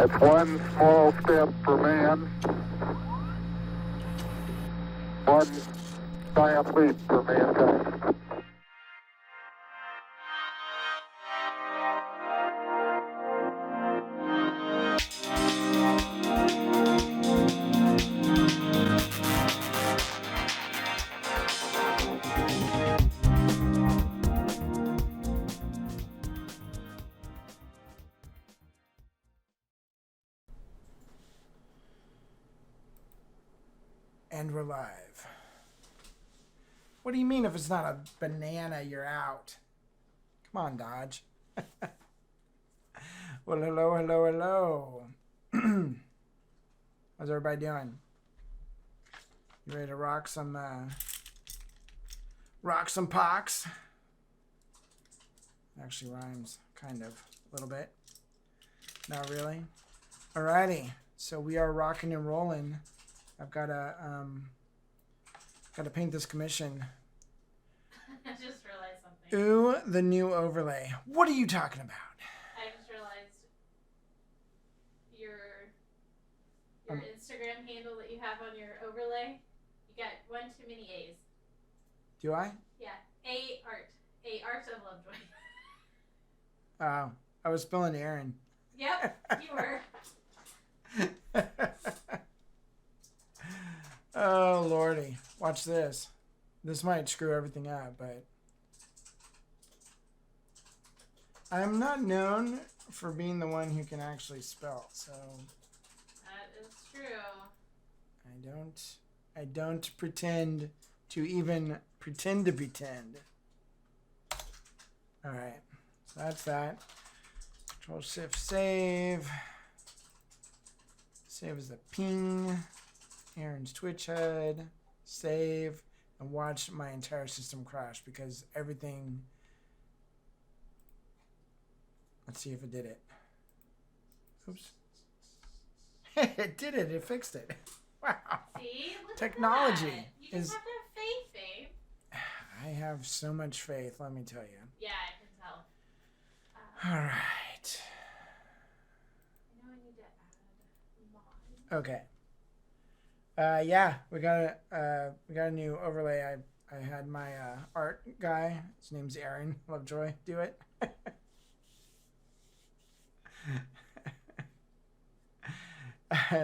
It's one small step for man, one giant leap for mankind. And we're live. What do you mean if it's not a banana, you're out? Come on, Dodge. Well, hello, hello, hello. How's everybody doing? You ready to rock some Pox? Actually rhymes, kind of, a little bit. Not really. Alrighty, so we are rocking and rolling. I've got to paint this commission. I just realized something. Ooh, the new overlay. What are you talking about? I just realized your Instagram handle that you have on your overlay. You got one too many A's. Do I? Yeah, A art of Lovejoy. Oh, I was spelling Aaron. Yep, you were. Oh, Lordy. Watch this. This might screw everything up, but I'm not known for being the one who can actually spell, so That is true. I don't pretend to even pretend to pretend. All right. So that's that. Control Shift save. Save as the ping. Aaron's Twitch HUD, save, and watch my entire system crash because everything. Let's see if it did it. Oops. It did it. It fixed it. Wow. See? Look Technology at that. You just have to have faith, babe. I have so much faith, let me tell you. Yeah, I can tell. All right. I know I need to add mods. Okay. Yeah, we got a new overlay. I had my art guy. His name's Aaron Lovejoy. Do it.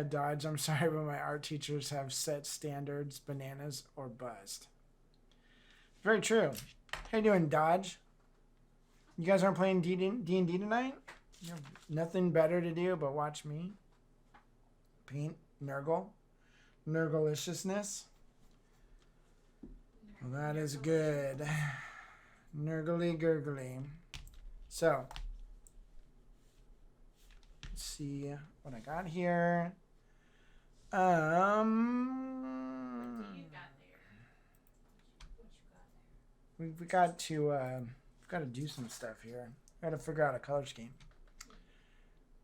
Dodge. I'm sorry, but my art teachers have set standards: bananas or bust. Very true. How you doing, Dodge? You guys aren't playing D&D tonight? You have nothing better to do but watch me paint Nurgle. Nurgleliciousness. Well, that is good. Nurgly gurgly. So, let's see what I got here. What you got there? We got to do some stuff here. Got to figure out a color scheme.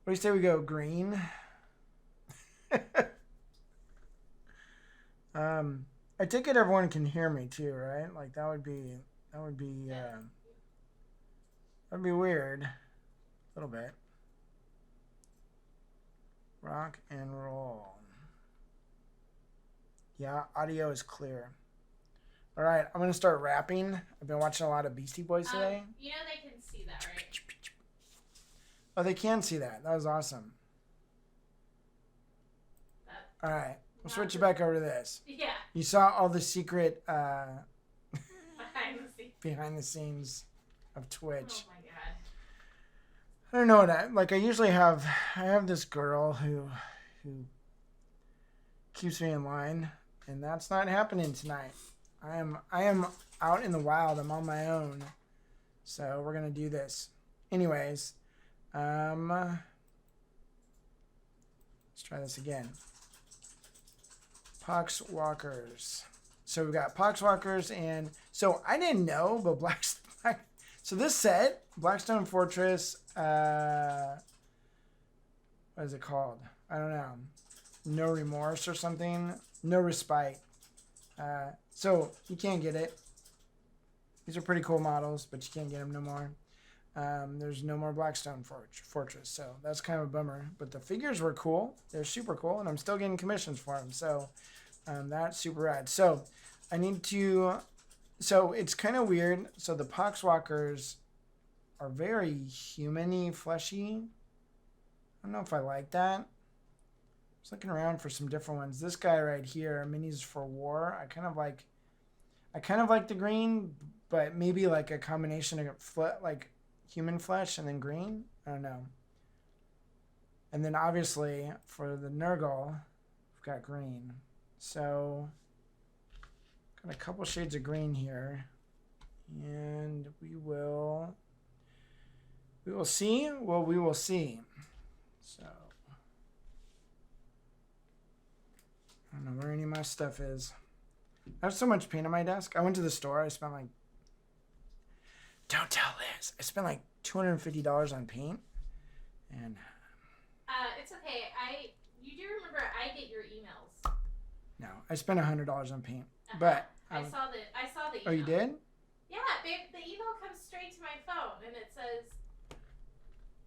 What do you say we go green? I take it everyone can hear me too, right? Like that would be weird. A little bit. Rock and roll. Yeah, audio is clear. All right, I'm gonna start rapping. I've been watching a lot of Beastie Boys today. You know they can see that, right? Oh, they can see that. That was awesome. All right. We'll switch it back over to this. Yeah. You saw all the secret behind the scenes of Twitch. Oh my god. I don't know what I usually have. I have this girl who keeps me in line, and that's not happening tonight. I am out in the wild. I'm on my own, so we're gonna do this. Anyways, let's try this again. Pox Walkers. So we've got Pox Walkers, and so I didn't know, but so this set, Blackstone Fortress, what is it called? I don't know. No Remorse or something. No Respite. So you can't get it. These are pretty cool models, but you can't get them no more. there's no more Blackstone Fortress, so that's kind of a bummer. But the figures were cool. They're super cool, and I'm still getting commissions for them. So that's super rad. So I need to... So it's kind of weird. So the Pox Walkers are very human-y, fleshy. I don't know if I like that. I was looking around for some different ones. This guy right here, Minis for War. I kind of like the green, but maybe like a combination of like human flesh and then green. I don't know. And then obviously for the Nurgle, we've got green. So got a couple shades of green here, and we will see. Well, we will see. So I don't know where any of my stuff is. I have so much paint on my desk. I went to the store. I spent like, don't tell Liz. I spent like $250 on paint, and it's okay. You do remember I get your emails. no, I spent $100 on paint. But I saw the email. Oh, you did? Yeah, babe. The email comes straight to my phone, and it says,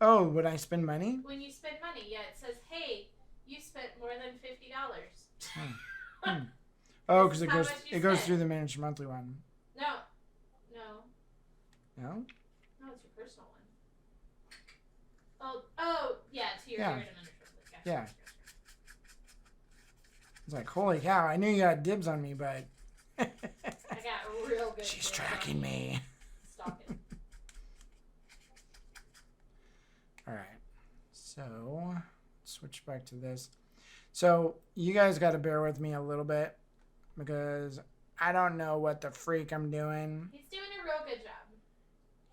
"Oh, would I spend money?" When you spend money, yeah, it says, "Hey, you spent more than $50." Oh, because it goes spent. through the managed monthly one. No. No? No, it's your personal one. Oh, yeah, to your Iron Gotcha. Yeah. It's like, holy cow! I knew you had dibs on me, but I got real good. she's tracking me. Stalking. All right, so switch back to this. So you guys got to bear with me a little bit because I don't know what the freak I'm doing. He's doing a real good job.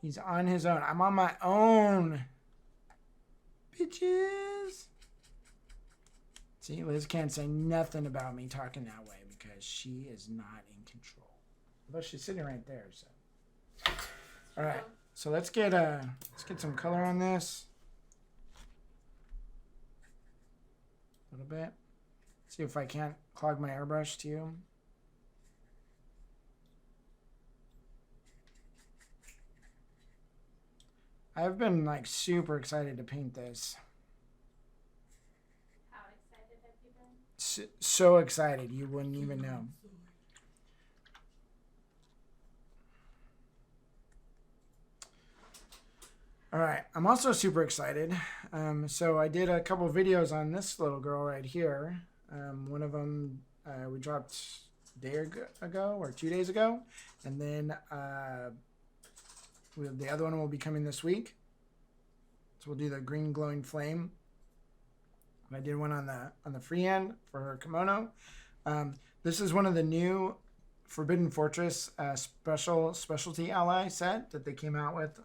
He's on his own. I'm on my own. Bitches. See, Liz can't say nothing about me talking that way because she is not in control. Although she's sitting right there, so. All right. So let's get some color on this. A little bit. See if I can't clog my airbrush too. I've been like super excited to paint this. How excited have you been? So excited you wouldn't even know. All right, I'm also super excited. So I did a couple videos on this little girl right here. One of them we dropped a day ago or 2 days ago, and then the other one will be coming this week. So we'll do the green glowing flame. I did one on the freehand for her kimono. This is one of the new Forbidden Fortress specialty ally set that they came out with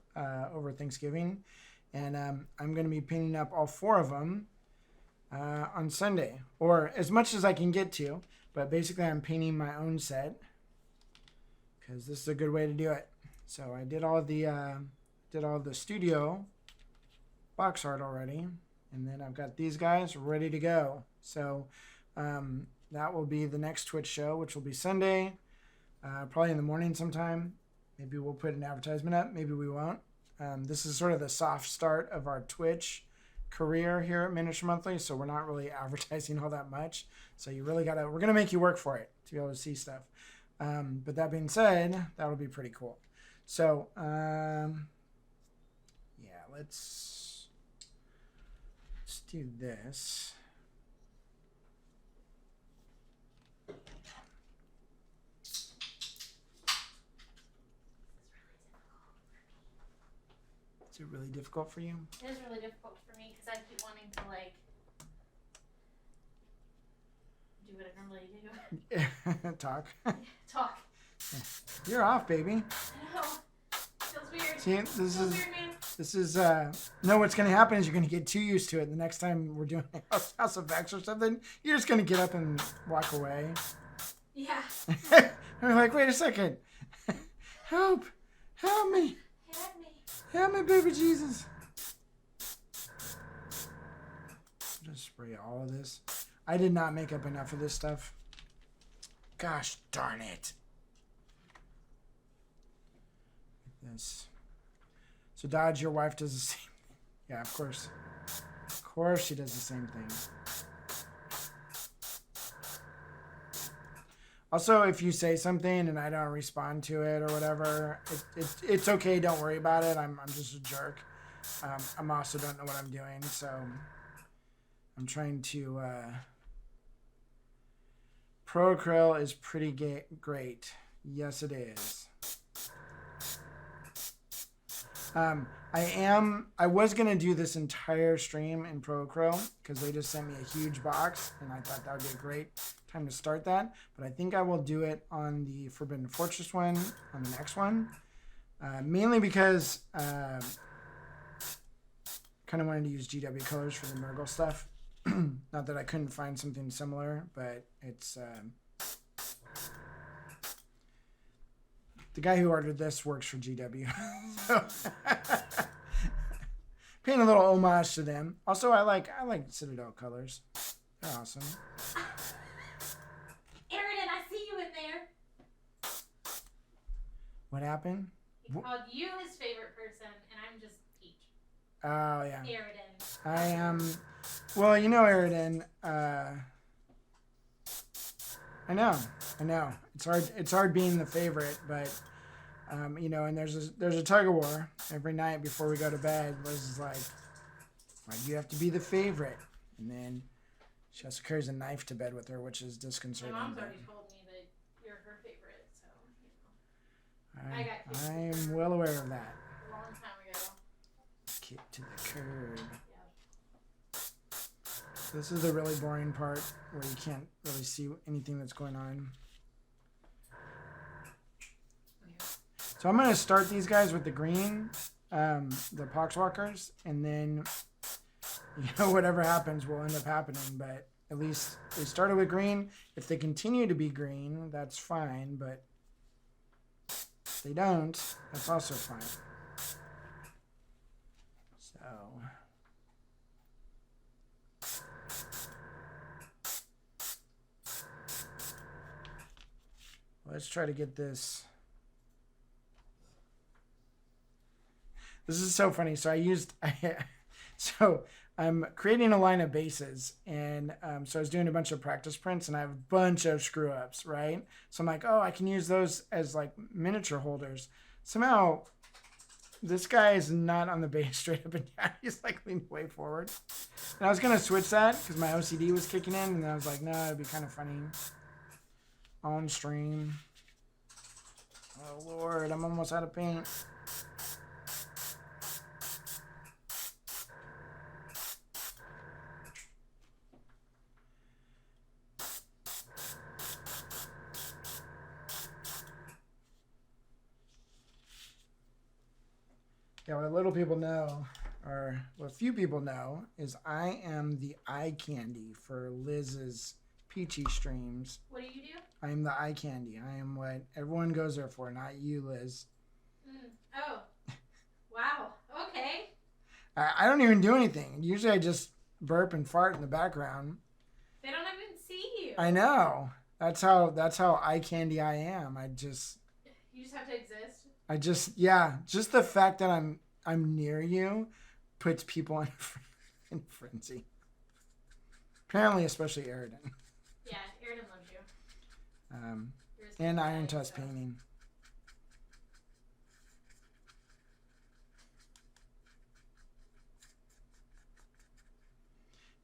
over Thanksgiving, and I'm going to be painting up all 4 of them on Sunday, or as much as I can get to. But basically, I'm painting my own set because this is a good way to do it. So I did all the studio box art already, and then I've got these guys ready to go. So that will be the next Twitch show, which will be Sunday, probably in the morning sometime. Maybe we'll put an advertisement up. Maybe we won't. This is sort of the soft start of our Twitch career here at Miniature Monthly, so we're not really advertising all that much. So you really we're going to make you work for it to be able to see stuff. But that being said, that'll be pretty cool. So, yeah, let's do this. Is it really difficult for you? It is really difficult for me because I keep wanting to do what I normally do. Talk. Talk. You're off, baby. I know. Feels weird. See, Feels weird, man. this is no, what's gonna happen is you're gonna get too used to it. The next time we're doing House of X or something, you're just gonna get up and walk away. Yeah. I'm like, wait a second. Help me. Help me. Help me, baby Jesus. Just spray all of this. I did not make up enough of this stuff. Gosh darn it. This. So Dodge, your wife does the same thing. Yeah, of course. Of course she does the same thing. Also, if you say something and I don't respond to it or whatever, it's okay. Don't worry about it. I'm just a jerk. I'm also don't know what I'm doing, so I'm trying to. Pro Krill is pretty great. Yes, it is. I was gonna do this entire stream in Pro Krill because they just sent me a huge box, and I thought that would be a great time to start that. But I think I will do it on the Forbidden Fortress one, on the next one, mainly because kind of wanted to use GW colors for the Nurgle stuff. Not that I couldn't find something similar, but it's the guy who ordered this works for GW. So paying a little homage to them. Also, I like Citadel colors. They're awesome. Aridin, I see you in there. What happened? He called you his favorite person, and I'm just Peach. Oh yeah. Aridin. I am. Well, you know, Aridin. I know. It's hard being the favorite, but you know, and there's a tug of war every night before we go to bed. Liz is like, "Why do you have to be the favorite?" And then she also carries a knife to bed with her, which is disconcerting. My mom's already told me that you're her favorite, so you know. I got kicked I'm well aware of that. a long time ago. Kick to the curb. Yeah. This is the really boring part where you can't really see anything that's going on. So I'm going to start these guys with the green, the Pox Walkers, and then, you know, whatever happens will end up happening. But at least they started with green. If they continue to be green, that's fine. But if they don't, that's also fine. So let's try to get this. This is so funny. So I'm creating a line of bases, and so I was doing a bunch of practice prints, and I have a bunch of screw ups, right? So I'm like, oh, I can use those as like miniature holders. Somehow, this guy is not on the base straight up and down. He's like leaning way forward. And I was gonna switch that because my OCD was kicking in, and then I was like, no, it'd be kind of funny on stream. Oh Lord, I'm almost out of paint. Yeah, what little people know, or what few people know, is I am the eye candy for Liz's Peachy streams. What do you do? I am the eye candy. I am what everyone goes there for, not you, Liz. Oh. Wow. Okay. I don't even do anything. Usually I just burp and fart in the background. They don't even see you. I know. That's how eye candy I am. You just have to exist. Just the fact that I'm near you puts people in frenzy. Apparently, especially Aridin. Yeah, Aridin loves you. And Iron Tusk painting.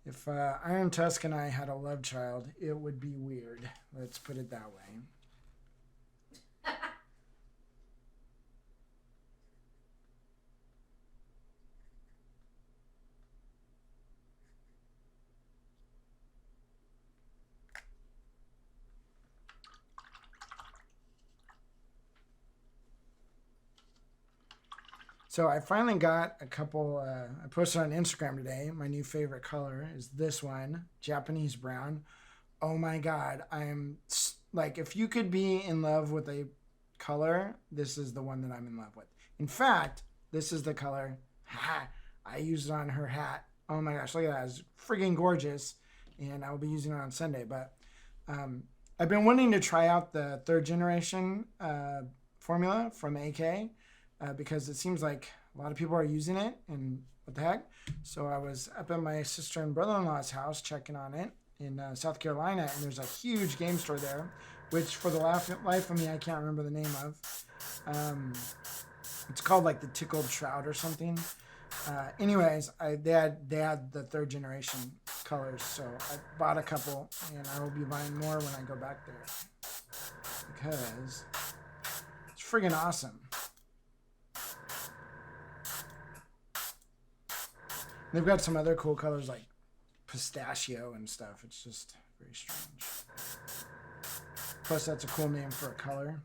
If Iron Tusk and I had a love child, it would be weird. Let's put it that way. So I finally got a couple, I posted on Instagram today. My new favorite color is this one, Japanese brown. Oh my God. I'm like, if you could be in love with a color, this is the one that I'm in love with. In fact, this is the color. I used it on her hat. Oh my gosh, look at that. It's freaking gorgeous. And I will be using it on Sunday. But I've been wanting to try out the third generation formula from AK. Because it seems like a lot of people are using it, and what the heck? So I was up at my sister and brother-in-law's house checking on it in South Carolina, and there's a huge game store there, which for the life of me, I can't remember the name of. It's called like the Tickled Trout or something. Anyways, they had the 3rd generation colors, so I bought a couple, and I will be buying more when I go back there because it's friggin' awesome. They've got some other cool colors like pistachio and stuff. It's just very strange. Plus, that's a cool name for a color.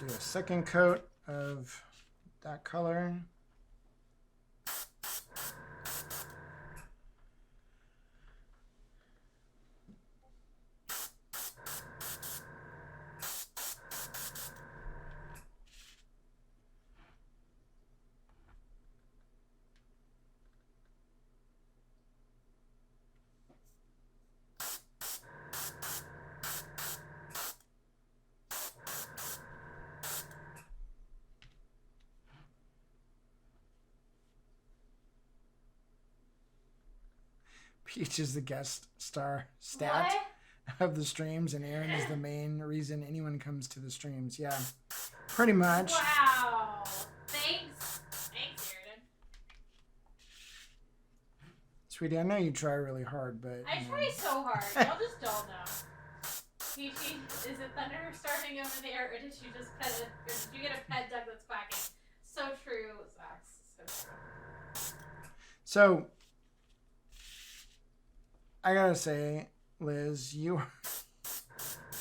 Do a second coat of that color. Peach is the guest star stat of the streams, and Aaron is the main reason anyone comes to the streams. Yeah, pretty much. Wow. Thanks, Aaron. Sweetie, I know you try really hard, but... I try so hard. Y'all just don't know. Peachy, is it thunder starting over there, or did you just pet it? Or did you get a pet dog that's quacking? So true, Zach. So true. So... I gotta say, Liz, you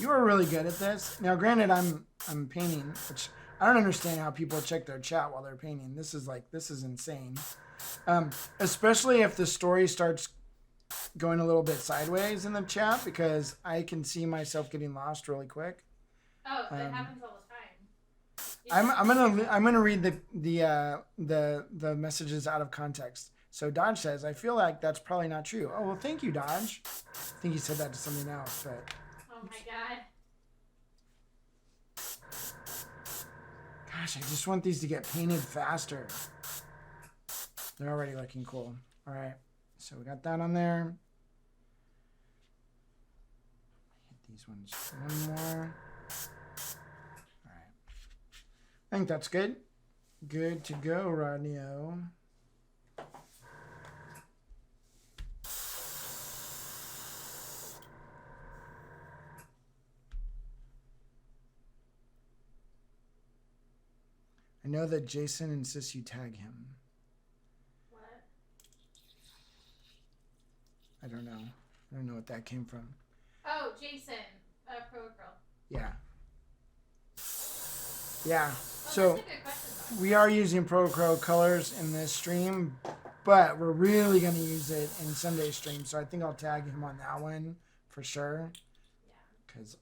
are really good at this. Now, granted, I'm painting, which I don't understand how people check their chat while they're painting. This is insane. Especially if the story starts going a little bit sideways in the chat, because I can see myself getting lost really quick. Oh, that happens all the time. I'm gonna read the messages out of context. So Dodge says, I feel like that's probably not true. Oh, well, thank you, Dodge. I think he said that to something else, but... Oh, my God. Gosh, I just want these to get painted faster. They're already looking cool. All right, so we got that on there. Hit these ones one more. All right. I think that's good. Good to go, Rodney-O. I know that Jason insists you tag him. What? I don't know. I don't know what that came from. Oh, Jason, Pro Girl. Yeah. Yeah. Oh, So that's a good question, we are using Pro Crow colors in this stream, but we're really going to use it in Sunday's stream. So I think I'll tag him on that one for sure. Yeah. Because...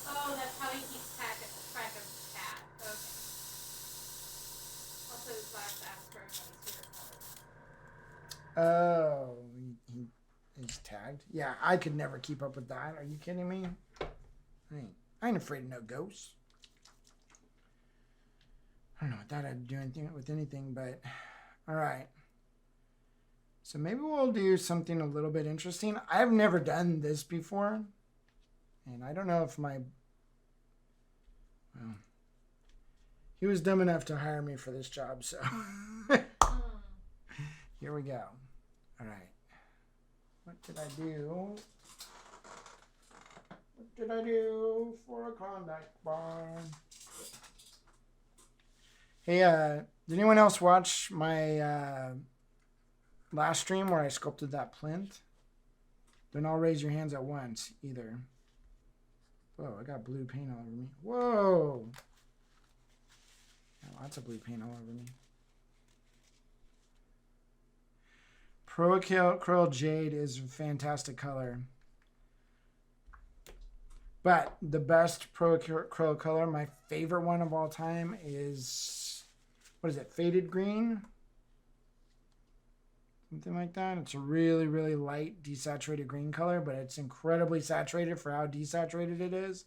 Oh, that's how he keeps track of his cat. Okay. Also, his last asked for his favorite colors. Oh, he is tagged? Yeah, I could never keep up with that. Are you kidding me? I ain't afraid of no ghosts. I don't know what that had to do anything with anything, but all right. So maybe we'll do something a little bit interesting. I've never done this before, and I don't know if well, he was dumb enough to hire me for this job, so here we go. All right. What did I do? What did I do for a Klondike bar? Hey, did anyone else watch my last stream where I sculpted that plinth? Don't all raise your hands at once either. Whoa, I got blue paint all over me. Whoa! Got lots of blue paint all over me. Pro Curl Jade is a fantastic color. But the best Pro Curl color, my favorite one of all time is, what is it, Faded Green? something like that. It's a really, really light desaturated green color, but it's incredibly saturated for how desaturated it is.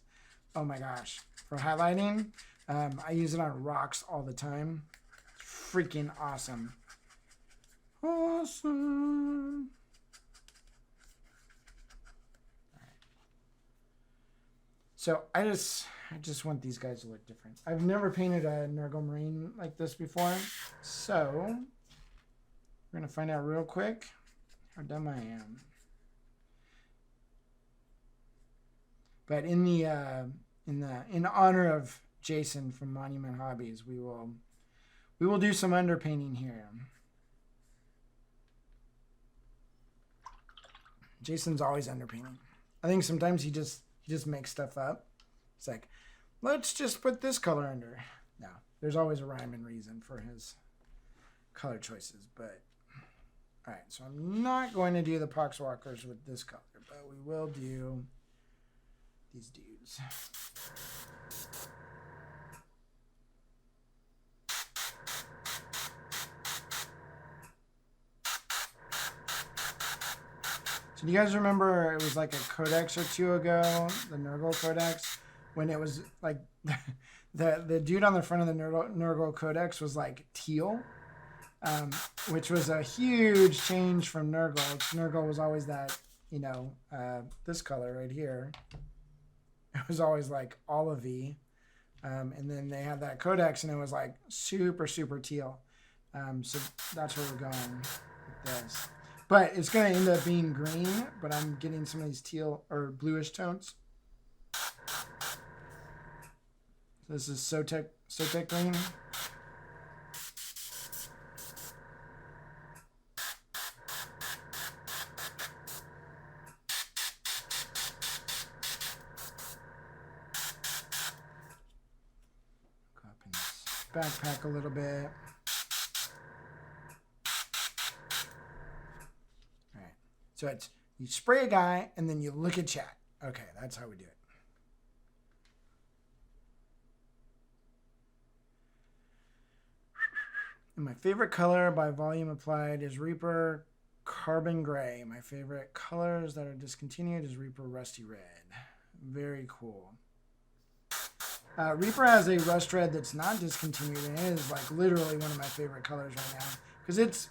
Oh my gosh. For highlighting, I use it on rocks all the time. Freaking awesome. Awesome. So I just want these guys to look different. I've never painted a Nurgle Marine like this before. So we're gonna find out real quick how dumb I am. But in honor of Jason from Monument Hobbies, we will do some underpainting here. Jason's always underpainting. I think sometimes he just makes stuff up. It's like, let's just put this color under. No, there's always a rhyme and reason for his color choices. But all right, so I'm not going to do the Pox Walkers with this color, but we will do these dudes. So do you guys remember it was like a codex or two ago, the Nurgle Codex, when it was like the dude on the front of the Nurgle Codex was like teal, which was a huge change from Nurgle. Nurgle was always that, you know, this color right here. It was always like olivey, and then they had that Codex and it was like super, super teal. So that's where we're going with this. But it's going to end up being green, but I'm getting some of these teal or bluish tones. So this is Sotek green. Go up in this backpack a little bit. So it's, you spray a guy and then you look at chat. Okay, that's how we do it. And my favorite color by volume applied is Reaper Carbon Gray. My favorite colors that are discontinued is Reaper Rusty Red. Very cool. Reaper has a Rust Red that's not discontinued, and it is like literally one of my favorite colors right now. Because it's,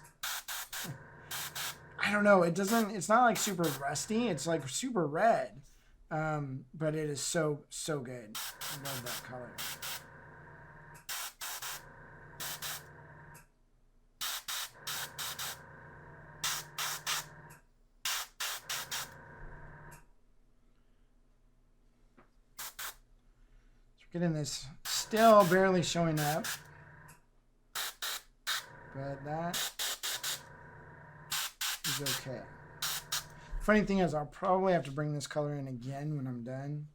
I don't know, it's not like super rusty, it's like super red. But it is so good. I love that color. So we're getting this still barely showing up. But that is okay. Funny thing is, I'll probably have to bring this color in again when I'm done.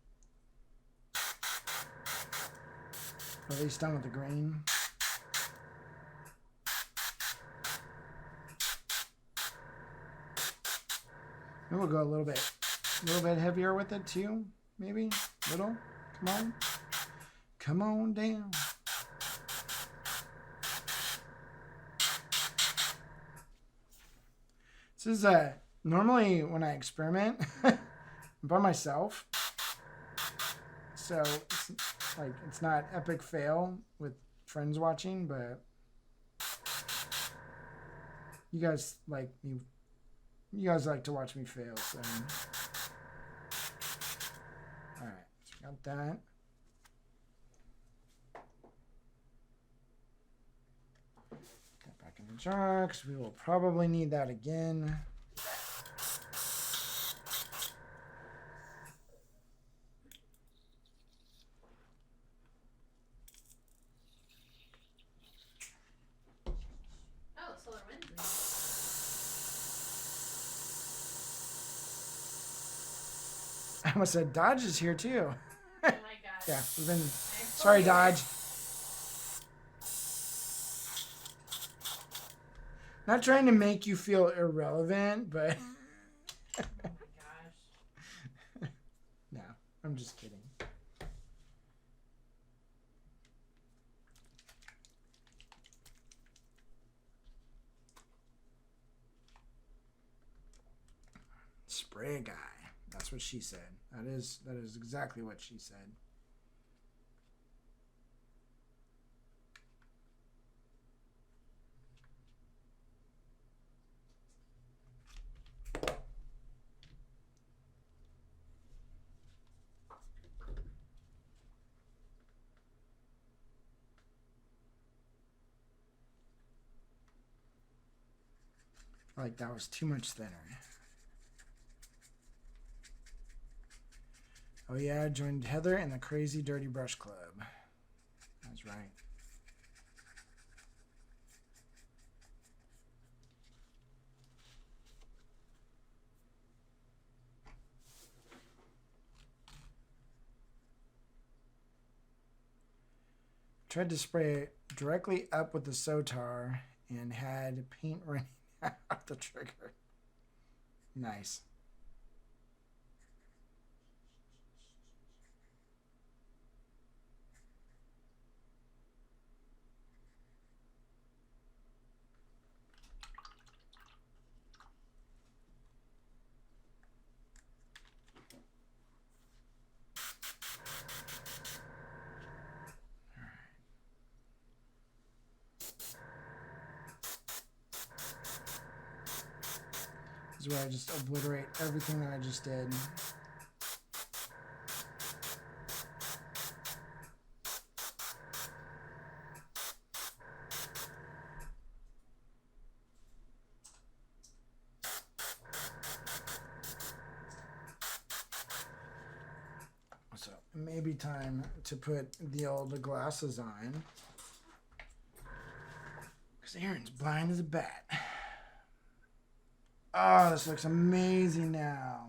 Or at least done with the green. Maybe we'll go a little bit heavier with it too. Maybe little. Come on down. This is normally when I experiment I'm by myself, so it's not epic fail with friends watching, but you guys like to watch me fail. So all right, so got that. Back in the jar, because we will probably need that again. Oh, solar wind. I almost said Dodge is here too. Oh my gosh. Yeah, we've been. Sorry, Dodge. Not trying to make you feel irrelevant, but Oh my gosh. no, I'm just kidding. spray guy. That's what she said. That is exactly what she said. Like that was too much thinner. Oh yeah, I joined Heather in the Crazy Dirty Brush Club. That's right. Tried to spray it directly up with the Sotar and had paint running out the trigger. Nice. This is where I just obliterate everything that I just did. So it may be time to put the old glasses on, because Aaron's blind as a bat. Oh, this looks amazing now.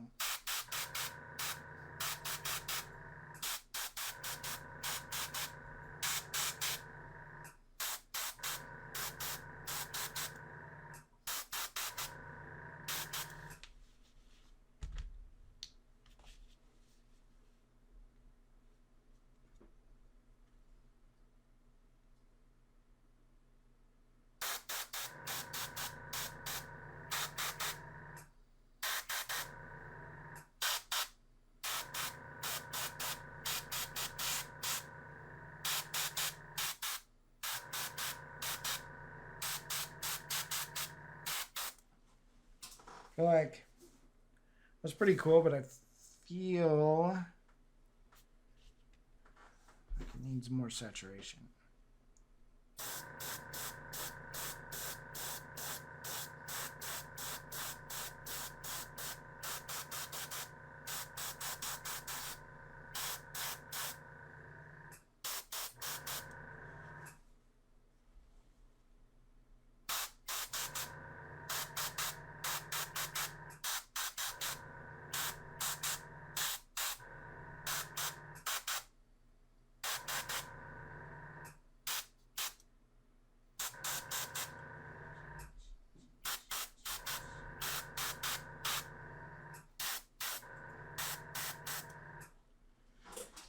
I feel like it was pretty cool, but I feel like it needs more saturation.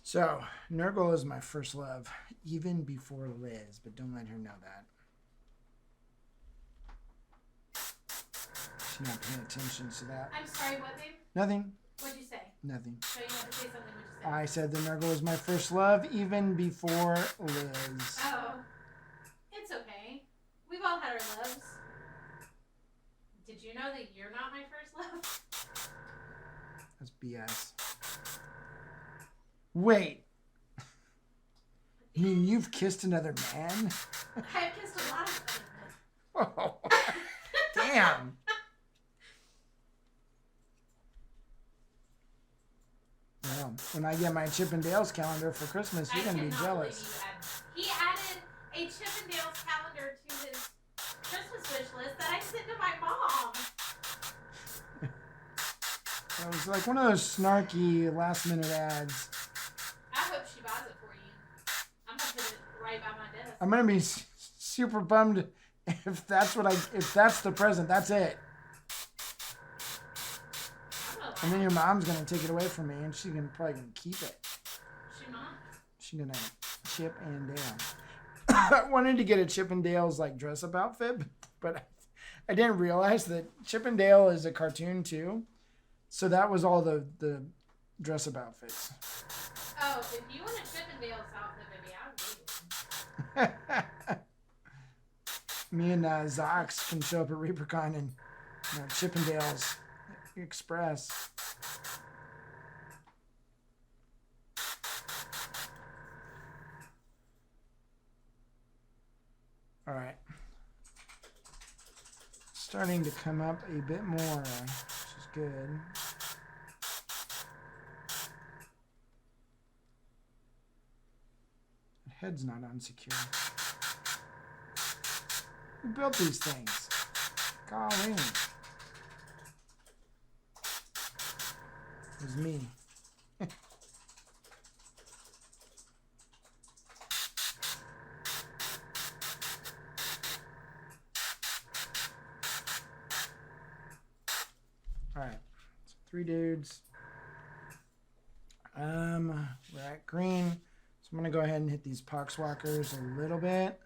So, Nurgle is my first love, even before Liz, but don't let her know that. She's not paying attention to that. I'm sorry, what, babe? Nothing. What'd you say? Nothing. So you had to say something, what'd you say? I said the Nurgle is my first love, even before Liz. Oh. It's okay. We've all had our loves. Did you know that you're not my first love? That's BS. Wait. You mean you've kissed another man? I've kissed a lot of them. Oh, damn. Well, when I get my Chip and Dale's calendar for Christmas, you're going to be jealous. He added a Chip and Dale's calendar to his Christmas wish list that I sent to my mom. It was like one of those snarky last-minute ads. I hope she buys it for you. I'm going to put it right by my desk. I'm going to be super bummed if that's the present. That's it. And then your mom's going to take it away from me, and she's probably going to keep it. She not? She's going to Chip and Dale. I wanted to get a Chip and Dale's like dress-up outfit, but I didn't realize that Chip and Dale is a cartoon too. So that was all the dress-up outfits. Oh, if you want a Chippendales outfit, baby, I'll give you one. Me and Zox can show up at ReaperCon and Chippendales Express. All right. Starting to come up a bit more, which is good. The head's not unsecure. Who built these things? Golly. It was me. Alright. So 3 dudes. We're at green. So I'm gonna go ahead and hit these Pox Walkers a little bit.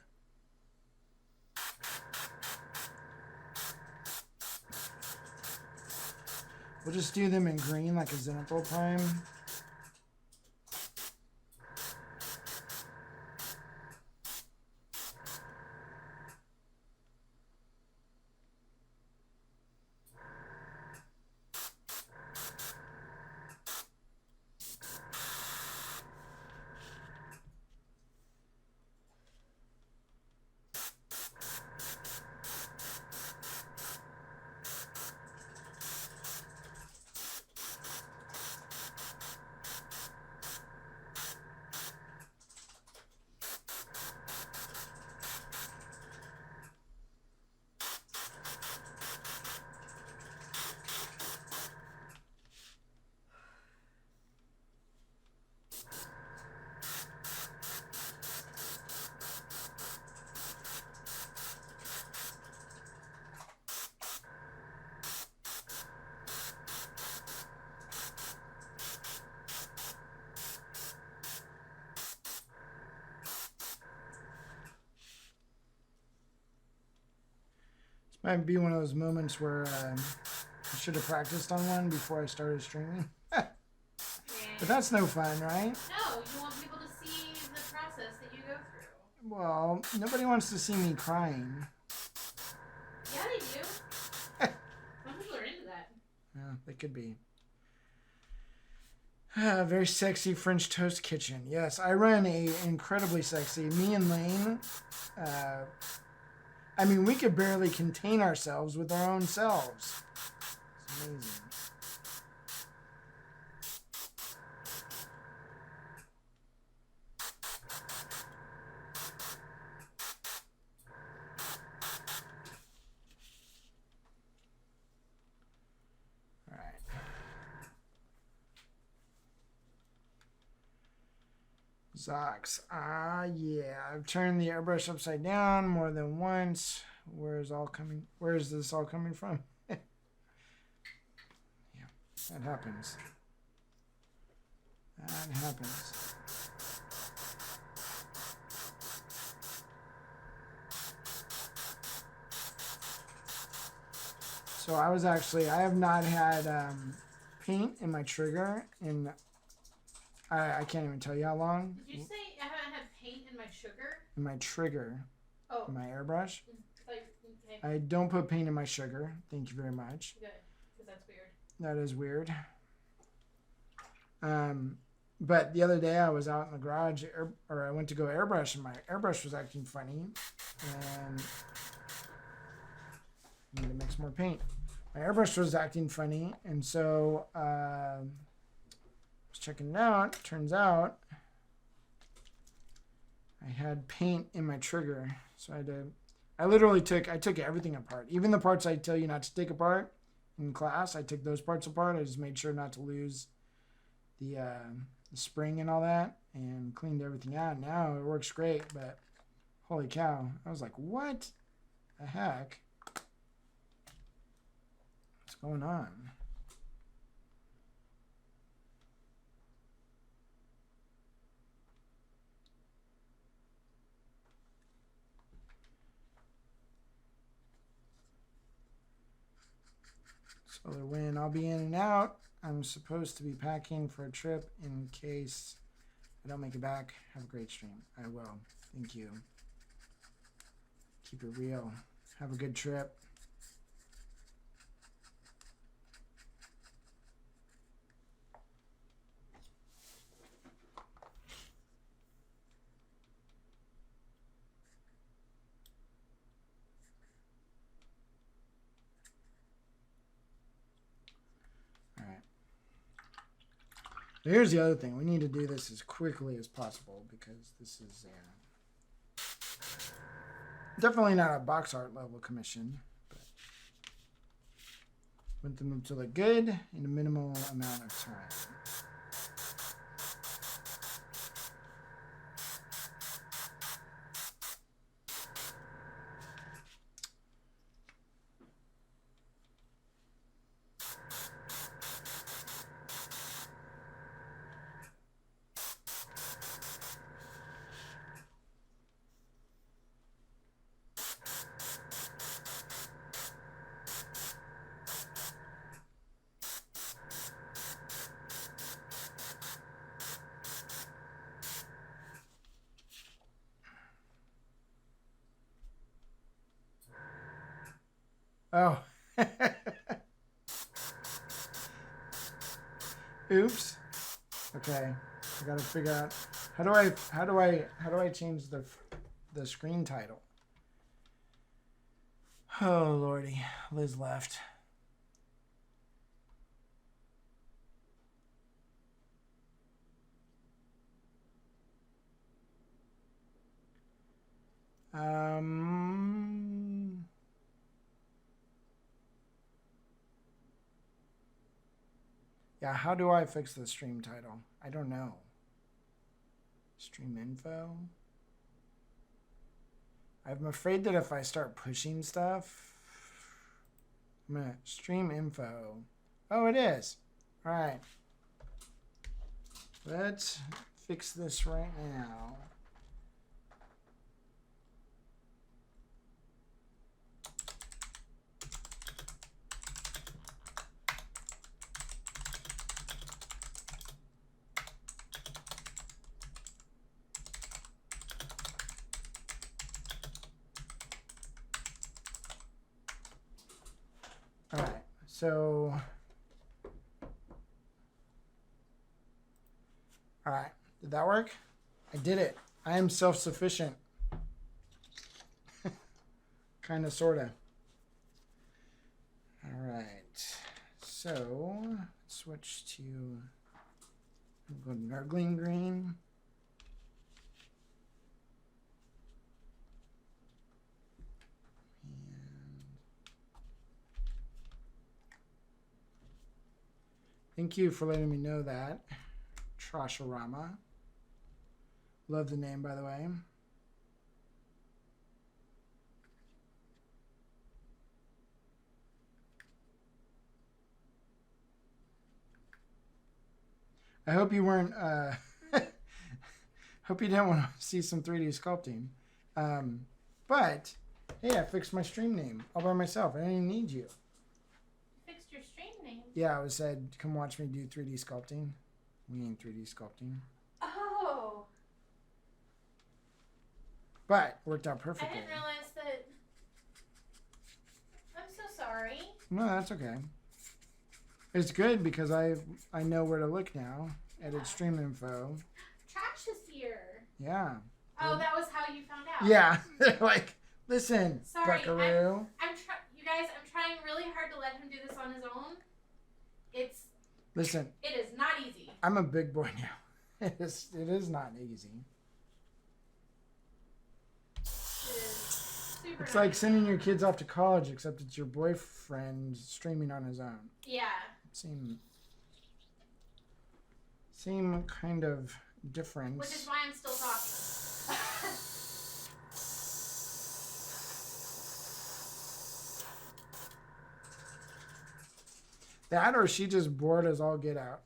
We'll just do them in green like a Zenithal Prime. Might be one of those moments where I should have practiced on one before I started streaming. But that's no fun, right? No, you want people to see the process that you go through. Well, nobody wants to see me crying. Yeah, they do. Some people are into that. Yeah, they could be. Very sexy French toast kitchen. Yes, I run a incredibly sexy. Me and Lane. I mean, we could barely contain ourselves with our own selves. It's amazing. All right. Zox. Yeah. I've turned the airbrush upside down more than once. Where is this all coming from? Yeah, that happens. That happens. So I have not had paint in my trigger in I can't even tell you how long. Did you say I haven't had paint in my sugar? In my trigger. Oh. In my airbrush. Okay. I don't put paint in my sugar. Thank you very much. Good, because that's weird. That is weird. But the other day I was out in the garage, I went to go airbrush, and my airbrush was acting funny, and I need to mix more paint. My airbrush was acting funny, and so I was checking it out. Turns out I had paint in my trigger, so I took everything apart, even the parts I tell you not to take apart in class. I took those parts apart. I just made sure not to lose the spring and all that, and cleaned everything out. Now it works great, but holy cow, I was like, what the heck? What's going on? Solar wind. I'll be in and out. I'm supposed to be packing for a trip in case I don't make it back. Have a great stream. I will. Thank you. Keep it real. Have a good trip. Here's the other thing. We need to do this as quickly as possible because this is definitely not a box art level commission, but want them to look good in a minimal amount of time. Oh. Oops. Okay. I gotta figure out how do I change the screen title? Oh lordy. Liz left. Yeah, how do I fix the stream title? I don't know. Stream info? I'm afraid that if I start pushing stuff, I'm gonna stream info. Oh, it is. All right. Let's fix this right now. All right, so, all right, did that work? I did it. I am self-sufficient. Kind of, sort of. All right, so switch to, go Nurgling green. Thank you for letting me know that. Trasharama. Love the name, by the way. I hope you weren't, hope you didn't want to see some 3D sculpting. But, hey, I fixed my stream name all by myself. I didn't even need you. Fixed your stream name? Yeah, I said, come watch me do 3D sculpting. We ain't 3D sculpting. Oh. But, worked out perfectly. I didn't realize that. I'm so sorry. No, that's okay. It's good because I know where to look now. Edit stream info. Trash is here. Yeah. Oh, that was how you found out. Yeah. They're like, listen, sorry, buckaroo. You guys, I'm trying really hard to let him do this on his own. Listen. It is not easy. I'm a big boy now. It is not easy. It's like sending your kids off to college, except it's your boyfriend streaming on his own. Yeah. Same kind of difference. Which is why I'm still talking. That or she just bored as all get out.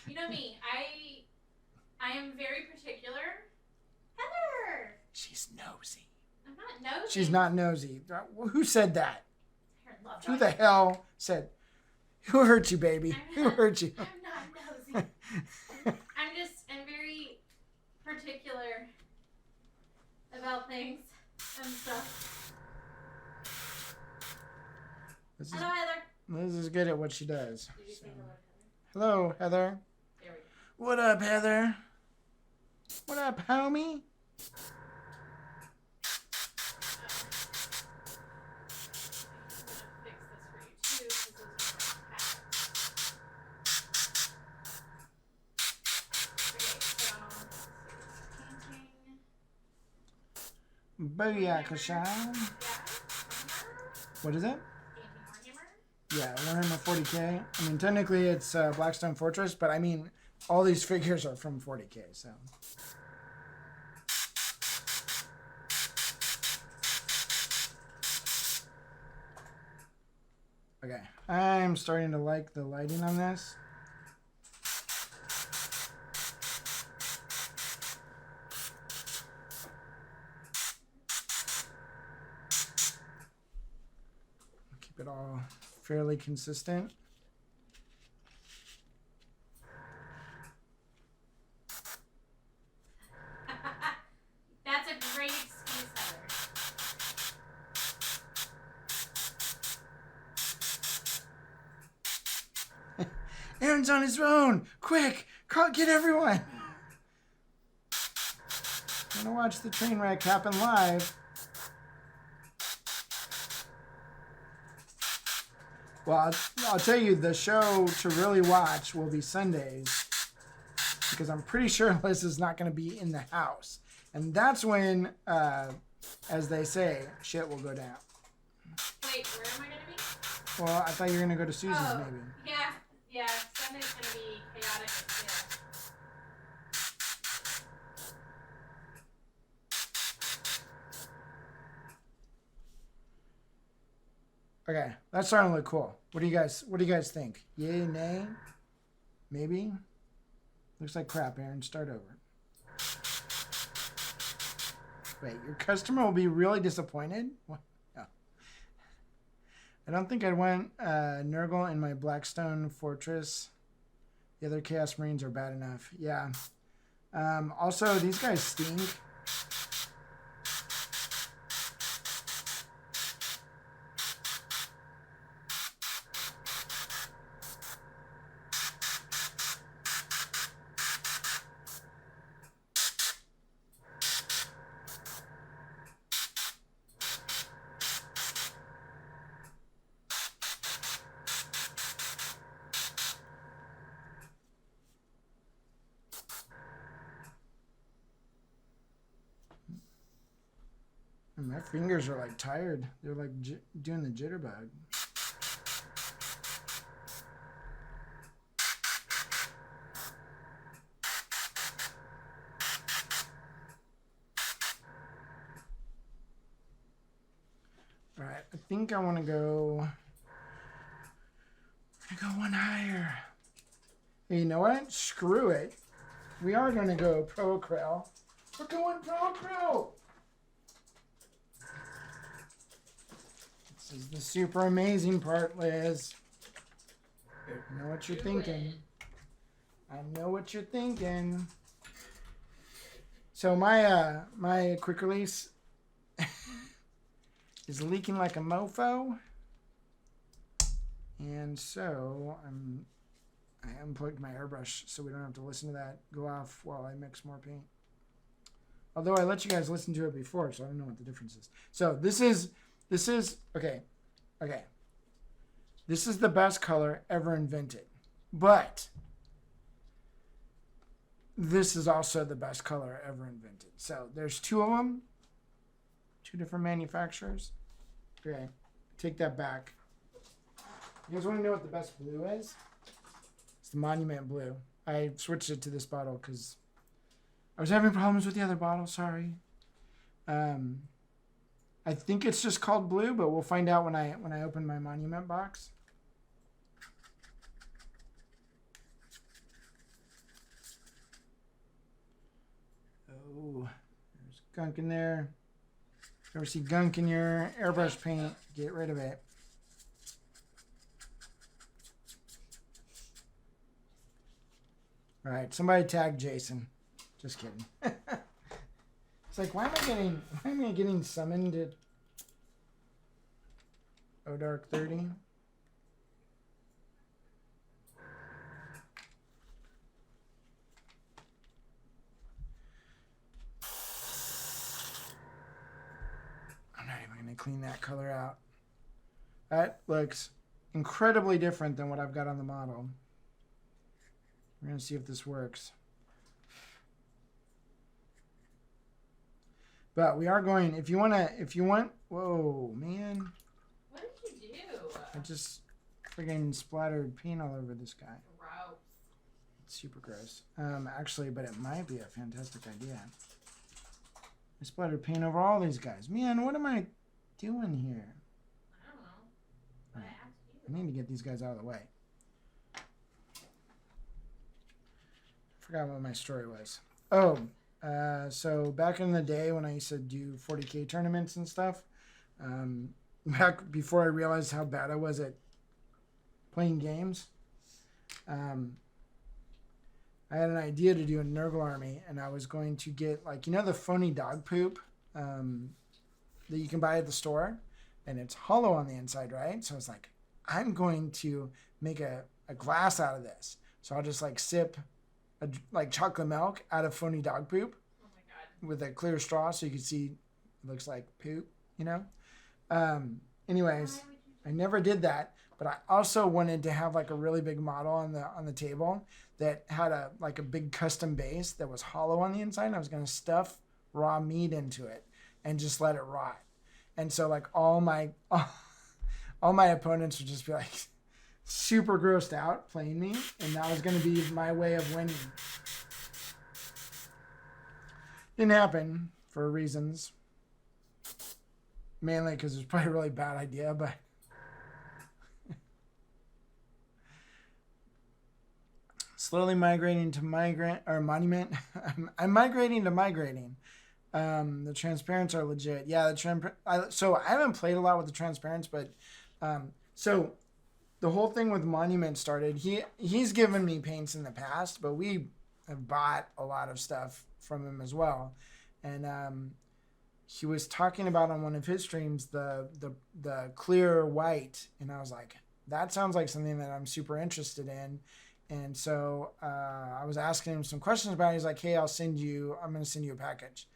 You know me, I am very particular. Heather! She's nosy. I'm not nosy. She's not nosy. Who said that? Her love Who the hell said, who hurt you, baby? Who hurt you? I'm not nosy. I'm very particular about things and stuff. Hello, Heather. Liz is good at what she does. Did you say hello, Heather? Hello, Heather. There we go. What up, Heather? What up, homie? Booyah, Kashan. What is it? Yeah, Warhammer 40k. I mean, technically it's Blackstone Fortress, but I mean, all these figures are from 40k, so. Okay, I'm starting to like the lighting on this. Keep it all fairly consistent. That's a great excuse, Heather. Aaron's on his own. Quick, get everyone. I'm gonna watch the train wreck happen live. Well, I'll tell you, the show to really watch will be Sundays, because I'm pretty sure Liz is not going to be in the house. And that's when, as they say, shit will go down. Wait, where am I going to be? Well, I thought you were going to go to Susie's, maybe. Yeah, Sunday's going to be chaotic as shit. Okay, that's starting to look cool. What do you guys think? Yay, nay? Maybe? Looks like crap, Aaron. Start over. Wait, your customer will be really disappointed? What? Oh. I don't think I'd want Nurgle in my Blackstone Fortress. The other Chaos Marines are bad enough. Yeah. Also, these guys stink. My fingers are like tired. They're like doing the jitterbug. All right, I think I want to go. I'm gonna go one higher. Hey, you know what? Screw it. We are gonna go Pro Krell. We're going Pro Krell. This is the super amazing part, Liz. I know what you're thinking. I know what you're thinking. So my my quick release is leaking like a mofo, and so I unplugged my airbrush so we don't have to listen to that go off while I mix more paint. Although I let you guys listen to it before, so I don't know what the difference is. So this is okay. This is the best color ever invented. But this is also the best color ever invented. So there's two of them. Two different manufacturers. Okay, take that back. You guys want to know what the best blue is? It's the Monument Blue. I switched it to this bottle because I was having problems with the other bottle. Sorry. I think it's just called blue, but we'll find out when I open my Monument box. Oh, there's gunk in there. If you ever see gunk in your airbrush paint, get rid of it. All right, somebody tag Jason. Just kidding. It's like, why am I getting summoned at Odark 30? I'm not even going to clean that color out. That looks incredibly different than what I've got on the model. We're going to see if this works. But we are going, if you want, whoa, man. What did you do? I just friggin' splattered paint all over this guy. Gross. It's super gross. Actually, but it might be a fantastic idea. I splattered paint over all these guys. Man, what am I doing here? I don't know. But I asked I you. need to get these guys out of the way. Forgot what my story was. Oh, so back in the day when I used to do 40K tournaments and stuff, back before I realized how bad I was at playing games, I had an idea to do a Nurgle army, and I was going to get, like, you know, the phony dog poop that you can buy at the store, and it's hollow on the inside, right? So I was like, I'm going to make a glass out of this. So I'll just like sip like chocolate milk out of phony dog poop. Oh my god. With a clear straw so you can see it looks like poop, you know? Anyways, I never did that, but I also wanted to have like a really big model on the table that had a big custom base that was hollow on the inside, and I was going to stuff raw meat into it and just let it rot. And so like all my opponents would just be like super grossed out playing me, and that was going to be my way of winning. Didn't happen for reasons. Mainly because it was probably a really bad idea, but slowly migrating to monument. I'm migrating to migrating. The transparents are legit. Yeah, so I haven't played a lot with the transparents, but so the whole thing with monument started. He's given me paints in the past, but we have bought a lot of stuff from him as well, and he was talking about on one of his streams the clear white, and I was like, that sounds like something that I'm super interested in. And so I was asking him some questions about it. He's like, hey, I'm going to send you a package.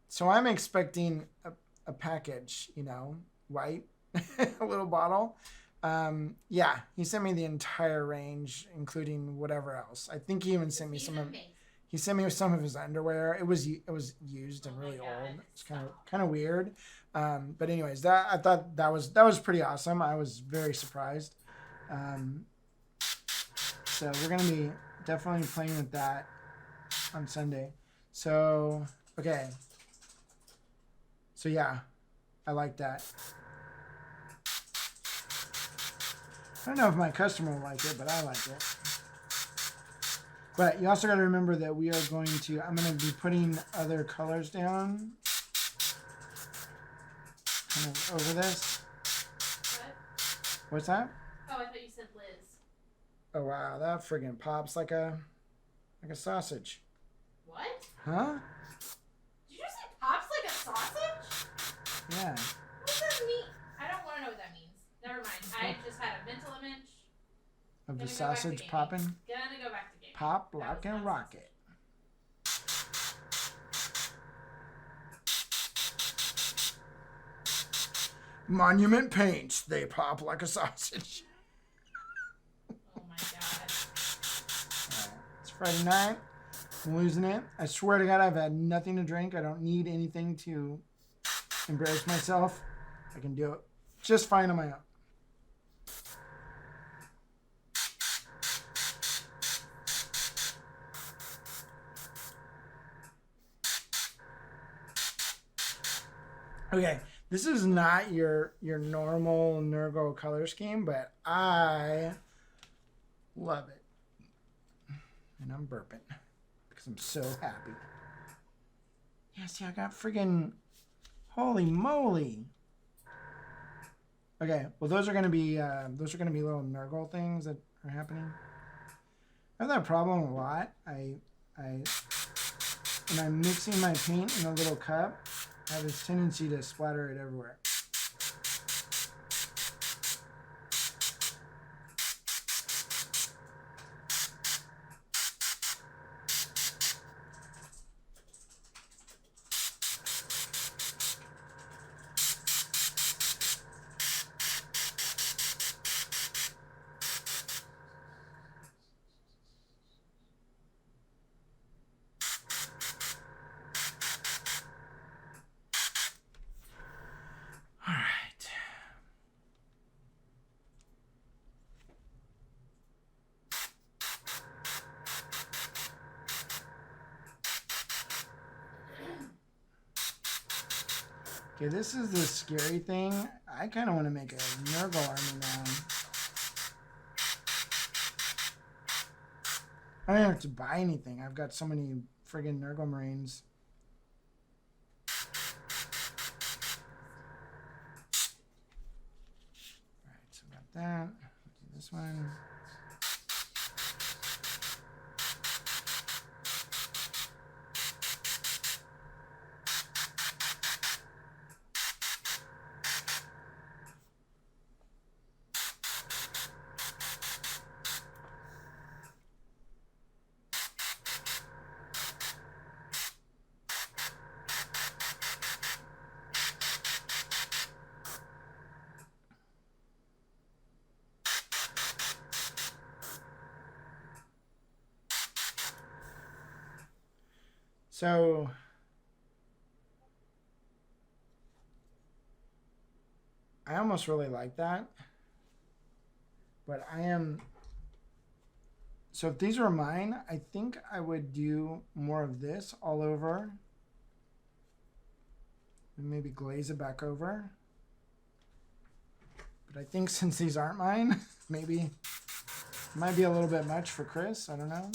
So I'm expecting a package, white, a little bottle. Yeah, he sent me the entire range, including whatever else. I think he even sent me some of his underwear. It was used and really old. It's kind of weird. But anyways, I thought that was pretty awesome. I was very surprised. So we're going to be definitely playing with that on Sunday. So, okay. So yeah, I like that. I don't know if my customer will like it, but I like it. But you also got to remember that I'm going to be putting other colors down. Kind of over this. What? What's that? Oh, I thought you said Liz. Oh wow, that friggin' pops like a sausage. What? Huh? Did you just say pops like a sausage? Yeah. What does that mean? I don't want to know what that means. Never mind. I just had a mental image. Of the Gonna go back to sausage gaming. popping. Gonna go back to gaming. Pop, That lock, was and not rocket. Monument paints. They pop like a sausage. Oh my god. Alright, it's Friday night. I'm losing it. I swear to God, I've had nothing to drink. I don't need anything to embarrass myself. I can do it just fine on my own. Okay, this is not your normal Nurgle color scheme, but I love it. And I'm burping because I'm so happy. Yeah, see, I got friggin' holy moly. Okay, well those are gonna be little Nurgle things that are happening. I have that problem a lot. When I'm mixing my paint in a little cup, I have this tendency to splatter it everywhere. All right. Okay, this is the scary thing. I kind of want to make a Nurgle army now. I don't have to buy anything. I've got so many friggin' Nurgle Marines. Alright, so we got that. Do this one. So I almost really like that. But so if these were mine, I think I would do more of this all over. And maybe glaze it back over. But I think since these aren't mine, maybe it might be a little bit much for Chris. I don't know.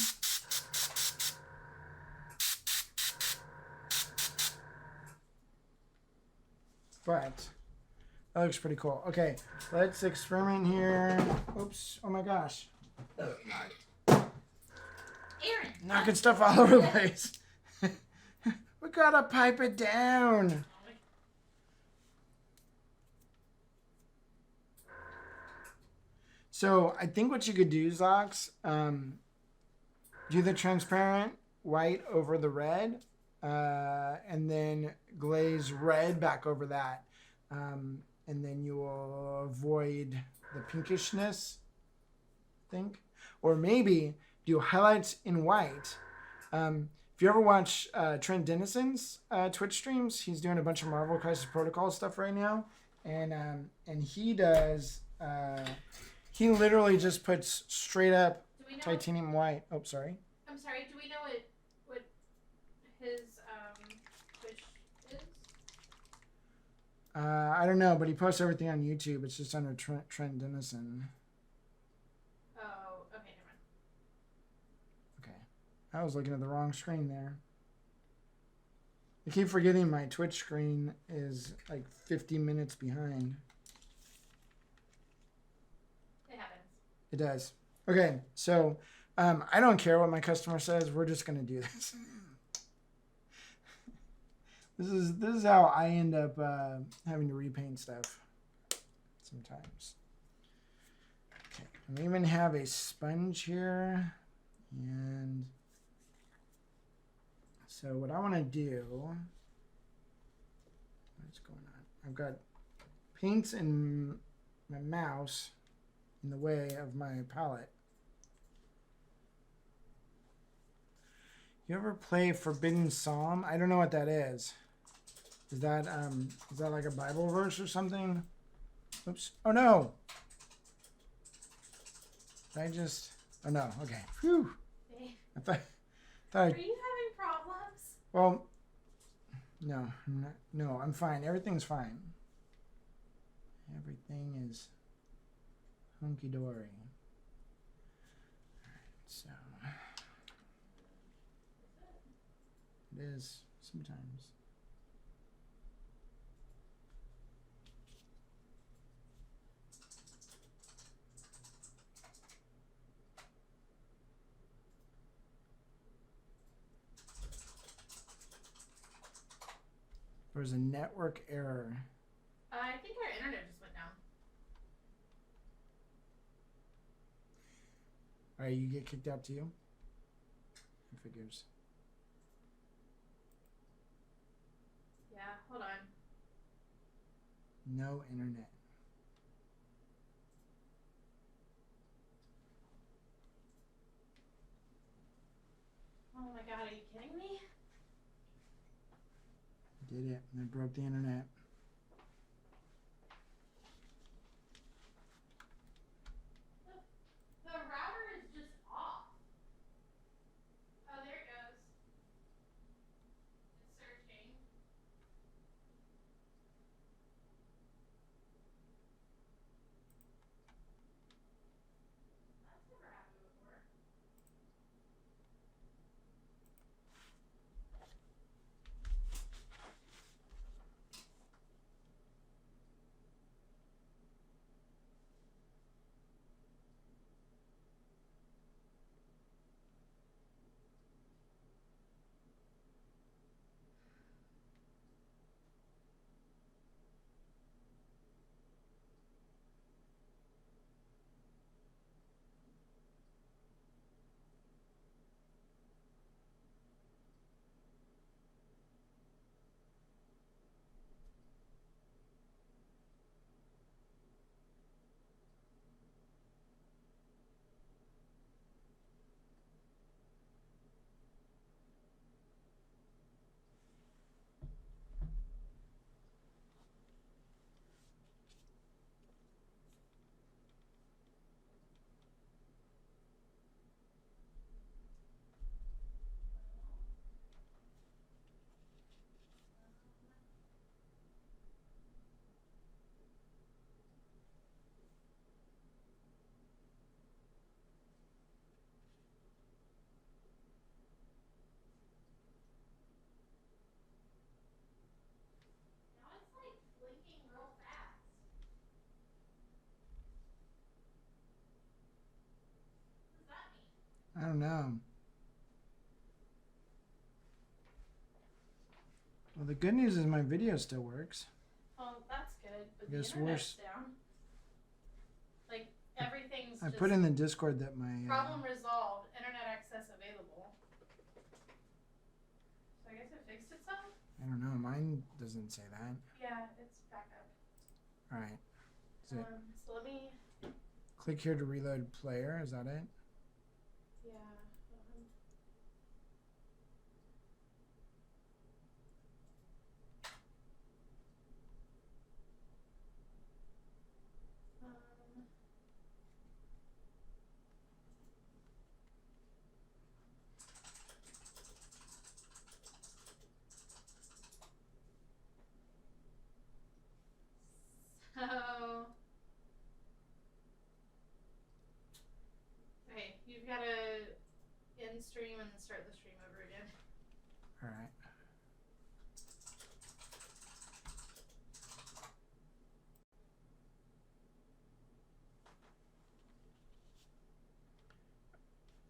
But that looks pretty cool. Okay, let's experiment here. Oops. Oh my gosh. Aaron! Knocking stuff all over the place. We gotta pipe it down. So I think what you could do, Zox, do the transparent white over the red, and then glaze red back over that. And then you will avoid the pinkishness, I think. Or maybe do highlights in white. If you ever watch Trent Dennison's Twitch streams, he's doing a bunch of Marvel Crisis Protocol stuff right now. And he does... he literally just puts straight up titanium white. Oh, sorry. I'm sorry. Do we know what his Twitch is? I don't know, but he posts everything on YouTube. It's just under Trent Dennison. Oh, okay, never mind. Okay. I was looking at the wrong screen there. I keep forgetting my Twitch screen is like 50 minutes behind. It does. Okay, so I don't care what my customer says. We're just gonna do this. This is how I end up having to repaint stuff sometimes. Okay, we even have a sponge here, and so what I want to do. What's going on? I've got paints in my mouse in the way of my palette. You ever play Forbidden Psalm? I don't know what that is. Is that like a Bible verse or something? Oops. Oh no. Did I just... Oh no. Okay. Phew. I thought Are you having problems? Well, no, I'm fine. Everything's fine. Everything is hunky-dory. All right, so it is sometimes. There was a network error. I think our internet just went down. Alright, you get kicked out too? It figures. Yeah, hold on. No internet. Oh my god, are you kidding me? Did it. And it broke the internet. The router is just off. Oh, there it goes. It's searching. That's never happened before. Now it's like blinking real fast. What does that mean? I don't know. Well, the good news is my video still works. Well, that's good, but I guess the internet's worse. down. Like, everything's I just put in the Discord that my problem resolved, internet access available. So I guess it fixed itself? I don't know. Mine doesn't say that. Yeah, it's back up. All right. Is it So let me, click here to reload player? Is that it? yeah. Um, so, okay, you've got to end stream and start the stream over again. All right.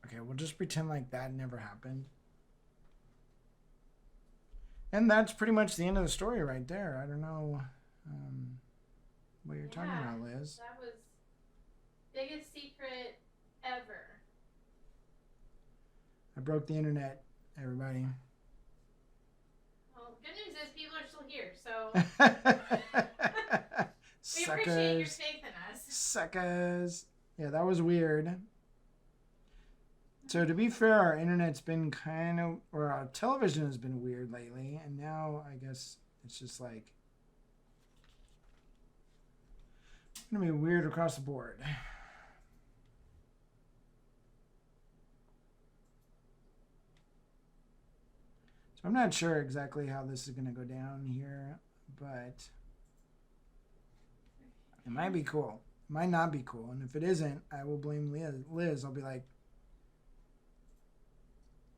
Okay, we'll just pretend like that never happened. And that's pretty much the end of the story right there. I don't know what you're talking Yeah. about, Liz. That was biggest secret ever. I broke the internet, everybody. Well, good news is people are still here, so we appreciate your Suckers. faith in us. Suckers. Yeah, that was weird. So to be fair, our internet's been kind of, or our television has been weird lately, and now I guess it's just like gonna be weird across the board. So I'm not sure exactly how this is gonna go down here, but it might be cool. It might not be cool, and if it isn't, I will blame Liz. I'll be like,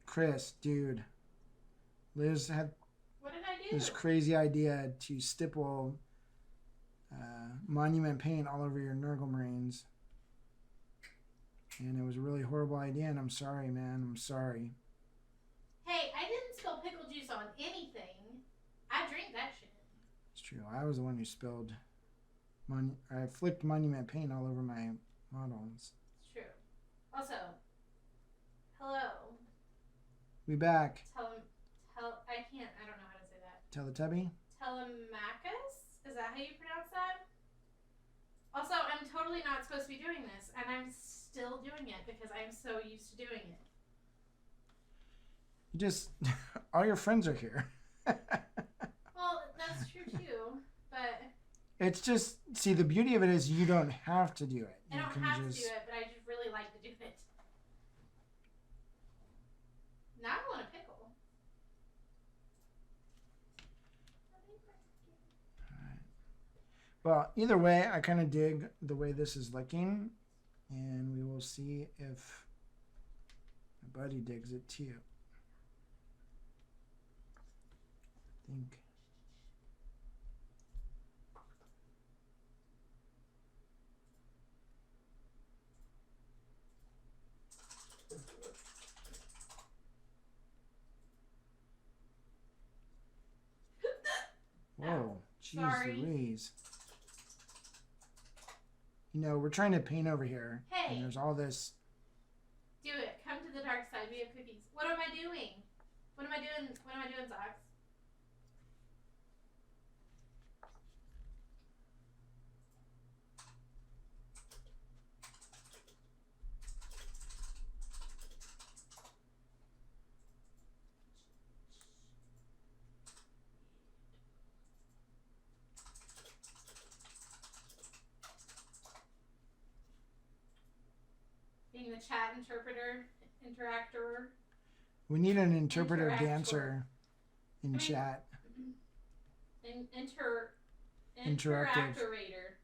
Chris, dude, Liz had What did I do? this crazy idea to stipple monument paint all over your Nurgle Marines. And it was a really horrible idea, and I'm sorry, man. I'm sorry. Hey, I didn't spill pickle juice on anything. I drink that true. I was the one who spilled I flipped monument paint all over my models. It's true. Also, hello. We back. I don't know how to say that. Teletubby? Telemachus? Is that how you pronounce that? Also, I'm totally not supposed to be doing this, and I'm still doing it because I'm so used to doing it. You just, all your friends are here. Well, that's true too, but It's just, see, the beauty of it is you don't have to do it. I don't have to do it, but I just really like to do it. Now I want a pickle. Well, either way, I kind of dig the way this is looking, and we will see if my buddy digs it too. I think. Whoa, jeez Sorry. Louise. You know, we're trying to paint over here. Hey. And there's all this. Do it. Come to the dark side. We have cookies. What am I doing? What am I doing? What am I doing, Zox? Being the chat interactor. We need an interpreter Interactor. dancer in chat. Interactive. Interactorator.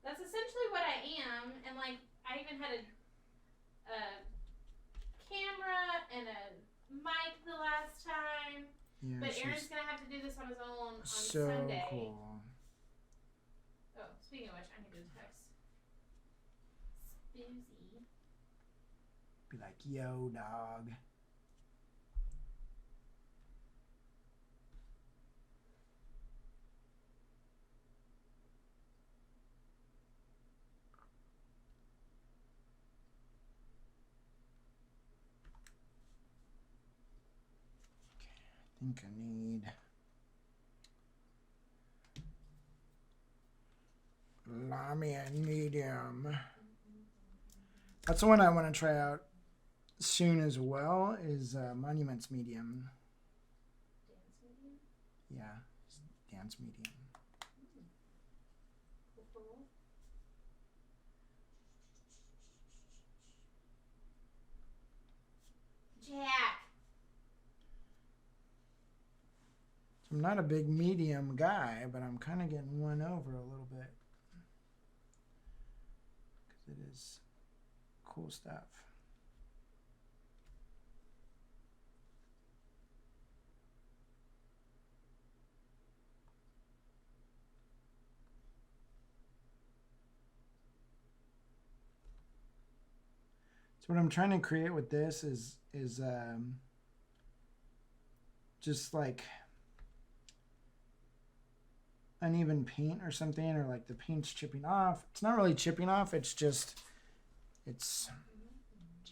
That's essentially what I am, and like I even had a camera and a mic the last time. Yeah, But she's Aaron's gonna have to do this on his own on so Sunday. cool. Oh, speaking of which, I need to text Spoozy. Be like, yo, dog. I think I need Lamian medium. That's the one I want to try out soon as well, is Monuments medium. Dance medium? Yeah, dance medium. Cool. Jack! I'm not a big medium guy, but I'm kind of getting won over a little bit. Because it is cool stuff. So what I'm trying to create with this is just like uneven paint or something, or like the paint's chipping off. It's not really chipping off, it's just it's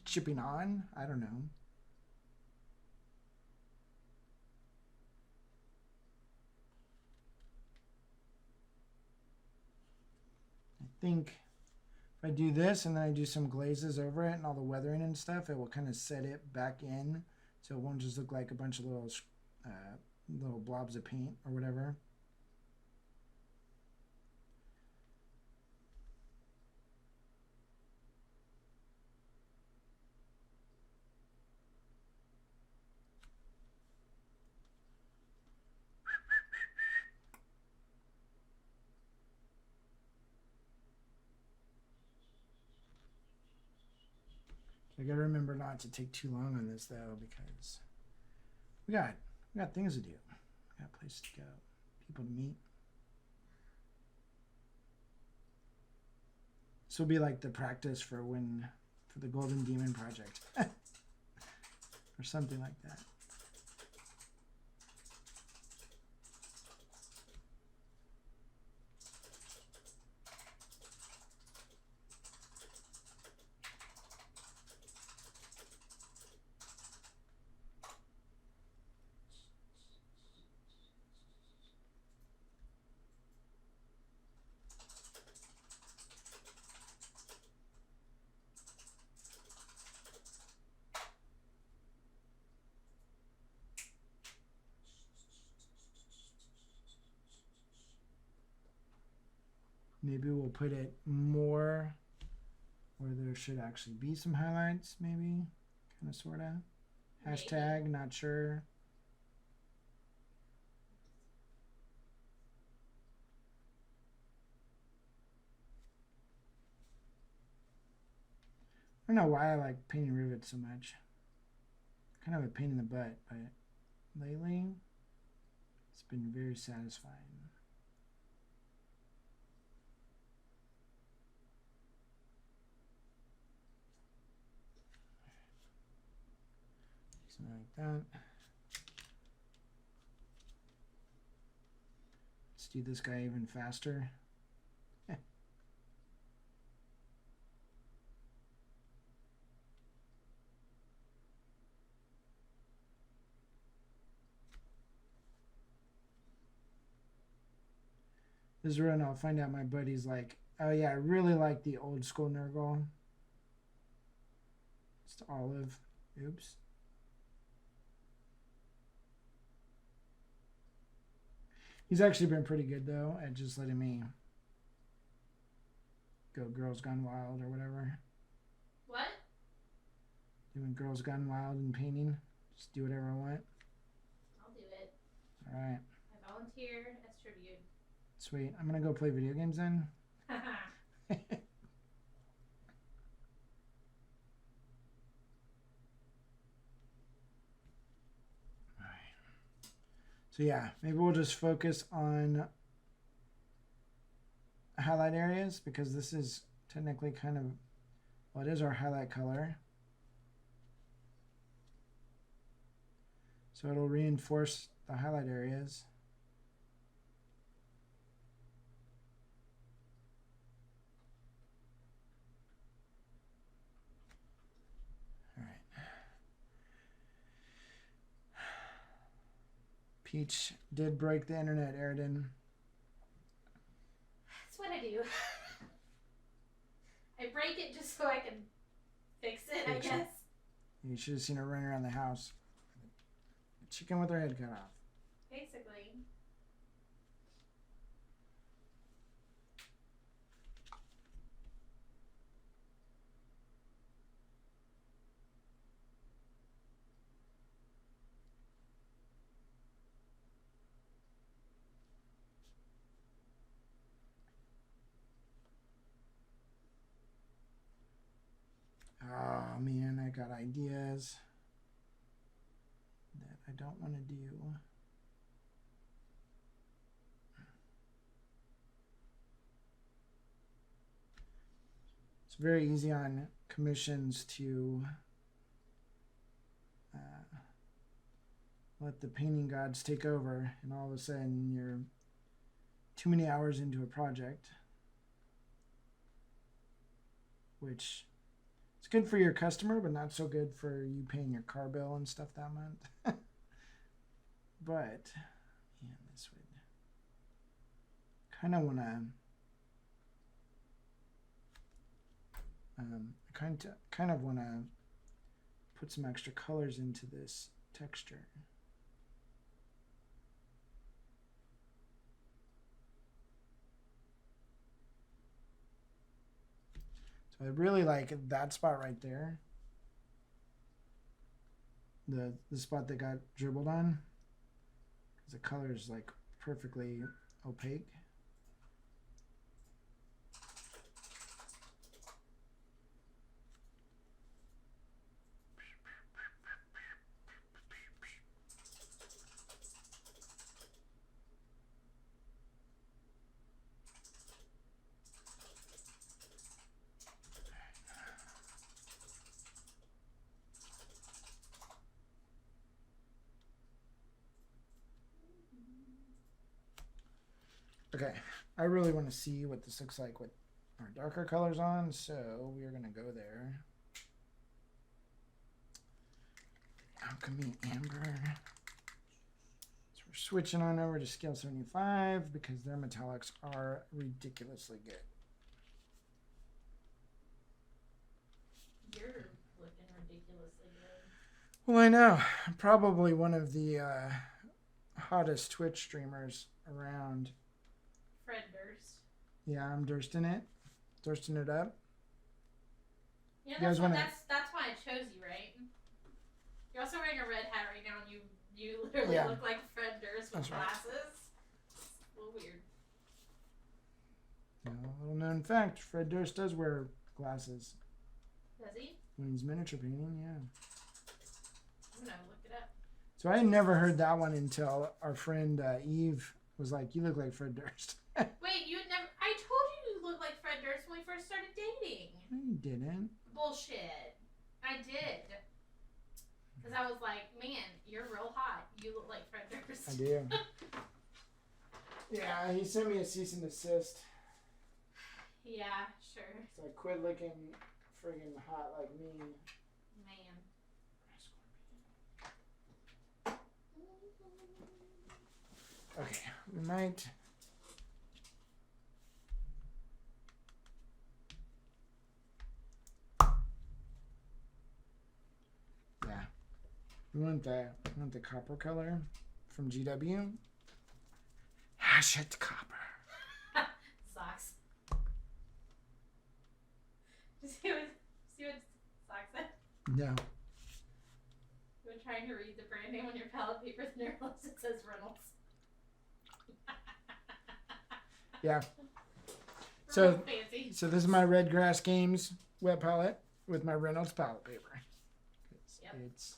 chipping on. I don't know. I think if I do this and then I do some glazes over it and all the weathering and stuff, it will kind of set it back in, so it won't just look like a bunch of little blobs of paint or whatever. I gotta remember not to take too long on this though, because we got things to do. We got places to go, people to meet. This will be like the practice for the Golden Demon project, or something like that. Maybe we'll put it more where there should actually be some highlights, maybe. Kind of, sort of. Hashtag, not sure. I don't know why I like painting rivets so much. Kind of a pain in the butt, but lately it's been very satisfying. Something like that. Let's do this guy even faster. This is when I'll find out my buddy's like, oh yeah, I really like the old school Nurgle. It's olive. Oops. He's actually been pretty good though at just letting me go Girls Gone Wild or whatever. What? Doing Girls Gone Wild and painting. Just do whatever I want. I'll do it. All right. I volunteer as tribute. Sweet. I'm gonna go play video games then. So yeah, maybe we'll just focus on highlight areas because this is technically kind of, well, it is our highlight color. So it'll reinforce the highlight areas. All right. Peach did break the internet, Airden. That's what I do. I break it just so I can fix it, I guess. You should have seen her running around the house. Chicken with her head cut off. Basically. Oh man, I got ideas that I don't want to do. It's very easy on commissions to let the painting gods take over, and all of a sudden you're too many hours into a project, which it's good for your customer, but not so good for you paying your car bill and stuff that month. But yeah, this would kind of want to kind of want to put some extra colors into this texture. So I really like that spot right there. The spot that got dribbled on. Because the color is like perfectly opaque. Okay, I really want to see what this looks like with our darker colors on, so we're going to go there. Alchemy Amber. So we're switching on over to scale 75 because their metallics are ridiculously good. You're looking ridiculously good. Well, I know. I'm probably one of the hottest Twitch streamers around. Fred Durst. Yeah, I'm dursting it. Dursting it up. Yeah, You guys that's why I chose you, right? You're also wearing a red hat right now, and you literally Yeah. look like Fred Durst with That's right. glasses. It's a little weird. A little known fact: Fred Durst does wear glasses Does he? when he's miniature painting. Yeah. I'm gonna look it up. So I never heard that one until our friend Eve was like, "You look like Fred Durst." Wait, you never? I told you looked like Fred Durst when we first started dating. No, you didn't. Bullshit. I did. Because I was like, man, you're real hot. You look like Fred Durst. I do. Yeah, he sent me a cease and desist. Yeah, sure. So I quit looking friggin' hot like me. Man. Okay, we might. Yeah, we want the copper color from GW. Hash it copper. Socks. See what socks said? No. We're trying to read the brand name on your palette paper. The Nurgle it says Reynolds. Yeah. Real fancy. So this is my Red Grass Games wet palette with my Reynolds palette paper. Yep. It's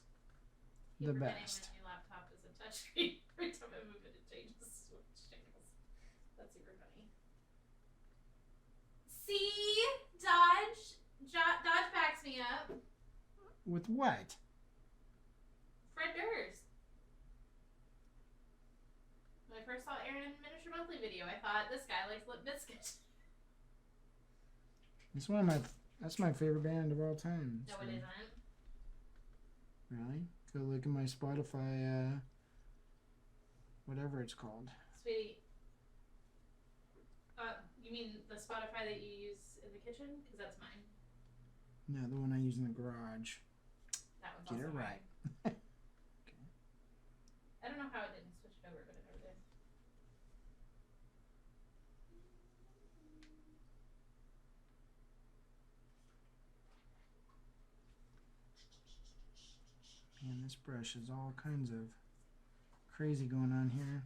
Keep the forgetting best. that your laptop is a touchscreen. Every time I move it, it changes channels. That's super funny. See, Dodge backs me up. With what? Fred Durst. When I first saw Aaron in Miniature Monthly video, I thought this guy likes Lip Biscuit. That's my favorite band of all time. No, it isn't. Really? Go look at my Spotify, whatever it's called. Sweetie. You mean the Spotify that you use in the kitchen? Because that's mine. No, the one I use in the garage. That one's Get also it mine. right. I don't know how it didn't switch it over, but it never did. Man, this brush is all kinds of crazy going on here.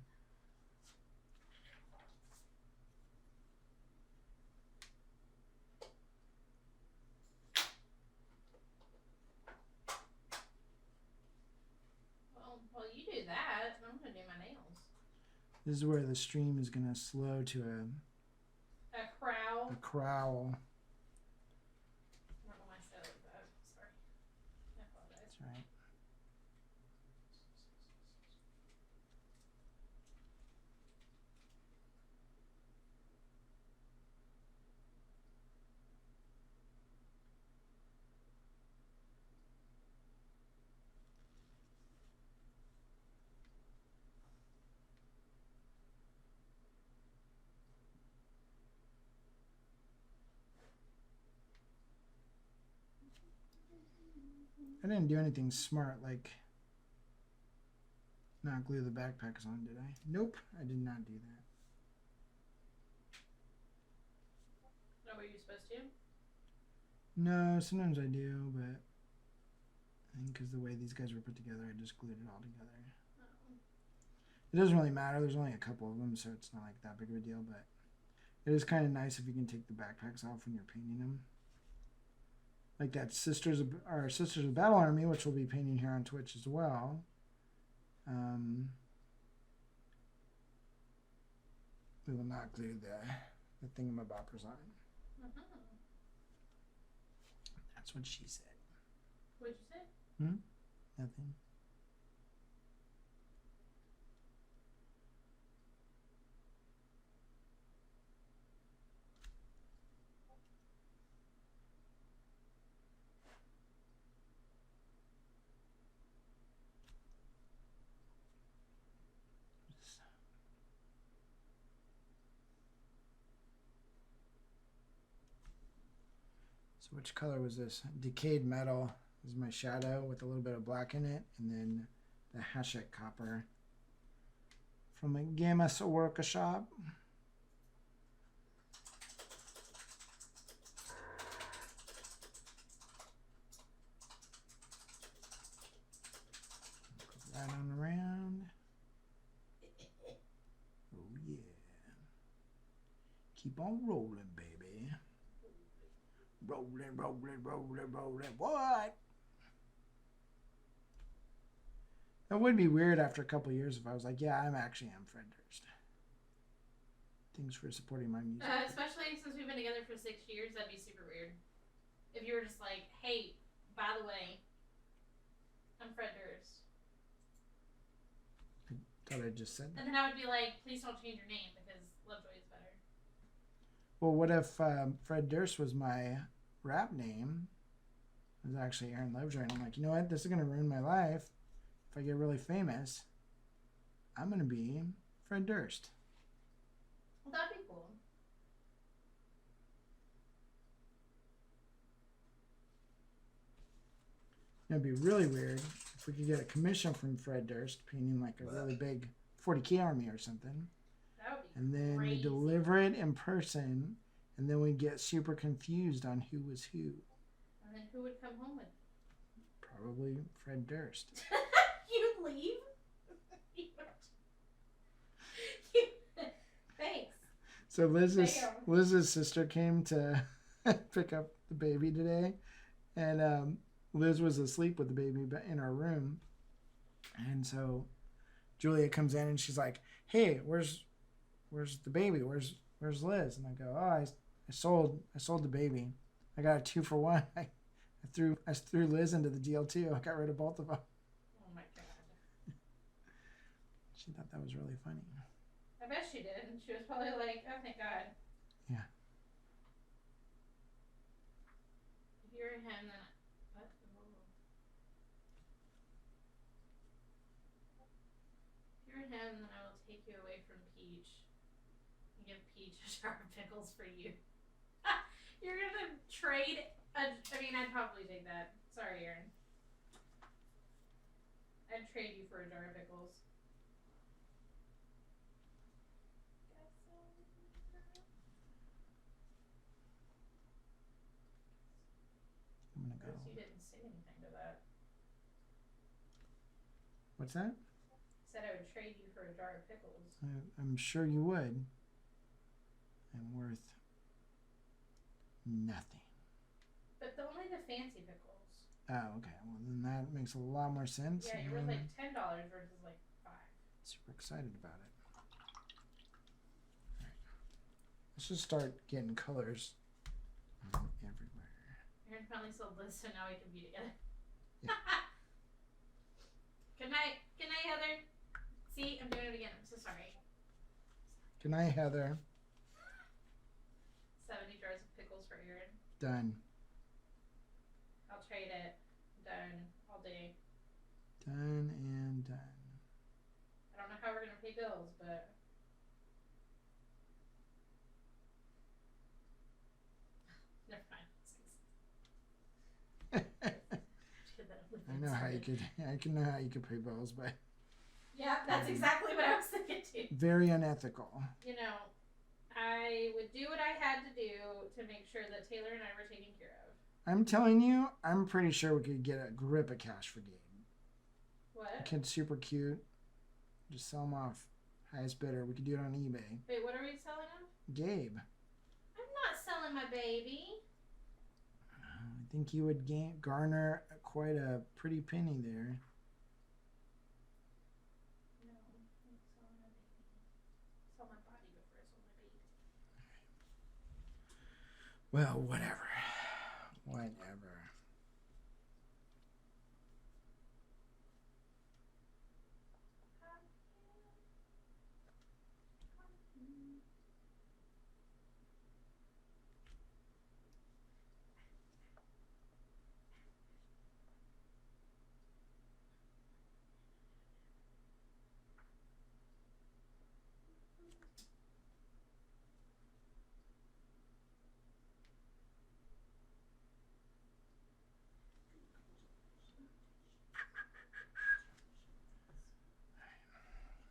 Well, you do that. I'm gonna do my nails. This is where the stream is gonna slow to A crow. a growl. I don't know why I said it like that. Sorry. I apologize. That's right. I didn't do anything smart like not glue the backpacks on, did I? Nope, I did not do that. Oh, were you supposed to? No, sometimes I do, but I think because the way these guys were put together, I just glued it all together. Oh. It doesn't really matter. There's only a couple of them, so it's not like that big of a deal, but it is kind of nice if you can take the backpacks off when you're painting them. Like that Sisters of Battle Army, which we'll be painting here on Twitch as well. We will not glue the thingamaboppers on. Uh-huh. That's what she said. What'd you say? Nothing. So which color was this? Decayed Metal is my shadow with a little bit of black in it, and then the Hashek Copper from a Gamma Workshop. right on around. Oh yeah. Keep on rolling, baby. Rolling, rolling, rolling, rolling. What? That would be weird after a couple of years if I was like, yeah, I'm Fred Durst. Thanks for supporting my music. Especially since we've been together for 6 years, that'd be super weird. If you were just like, hey, by the way, I'm Fred Durst. I thought I just said that. And then I would be like, please don't change your name because Lovejoy is better. Well, what if Fred Durst was my rap name? It was actually Aaron Lovejoy. And I'm like, you know what? This is going to ruin my life. If I get really famous, I'm going to be Fred Durst. Well, that'd be cool. It'd be really weird if we could get a commission from Fred Durst painting like a really big 40K army or something. That would be And then crazy. we deliver it in person, and then we get super confused on who was who. And then who would come home with me? Probably Fred Durst. You'd leave? Thanks. So Liz's sister came to pick up the baby today, and Liz was asleep with the baby in our room, and so Julia comes in and she's like, "Hey, where's the baby? Where's Liz?" And I go, "Oh, I sold the baby. I got a 2-for-1. I threw Liz into the deal too. I got rid of both of them." Oh my god. She thought that was really funny. I bet she did. And she was probably like, oh, thank God. Yeah. If you're him, then... What? If you're him, then I will take you away from Peach and give Peach a jar of pickles for you. You're gonna trade... I mean, I'd probably take that. Sorry, Aaron. I'd trade you for a jar of pickles. I'm gonna go. You didn't say anything to that. What's that? I said I would trade you for a jar of pickles. I'm sure you would. I'm worth nothing. But only the fancy pickles. Oh, okay. Well, then that makes a lot more sense. Yeah, you're worth like $10 versus like $5. Super excited about it. All right. Let's just start getting colors everywhere. Aaron finally sold this, so now we can be together. Yeah. Good night. Good night, Heather. See, I'm doing it again. I'm so sorry. Good night, Heather. 70 jars of pickles for Aaron. Done. I'll trade it. Done. All day. Done and done. I don't know how we're going to pay bills, but... Never mind. I know how you could. I can know how you could pay bills, but Yeah, that's exactly what I was thinking too. very unethical. You know, I would do what I had to do to make sure that Taylor and I were taken care of. I'm telling you, I'm pretty sure we could get a grip of cash for Gabe. What? The kid's super cute. Just sell him off. Highest bidder. We could do it on eBay. Wait, what are we selling him? Gabe. I'm not selling my baby. I think you would garner quite a pretty penny there. No, I'm selling my baby. Sell my body before I sold my baby. Well, whatever. Whatever.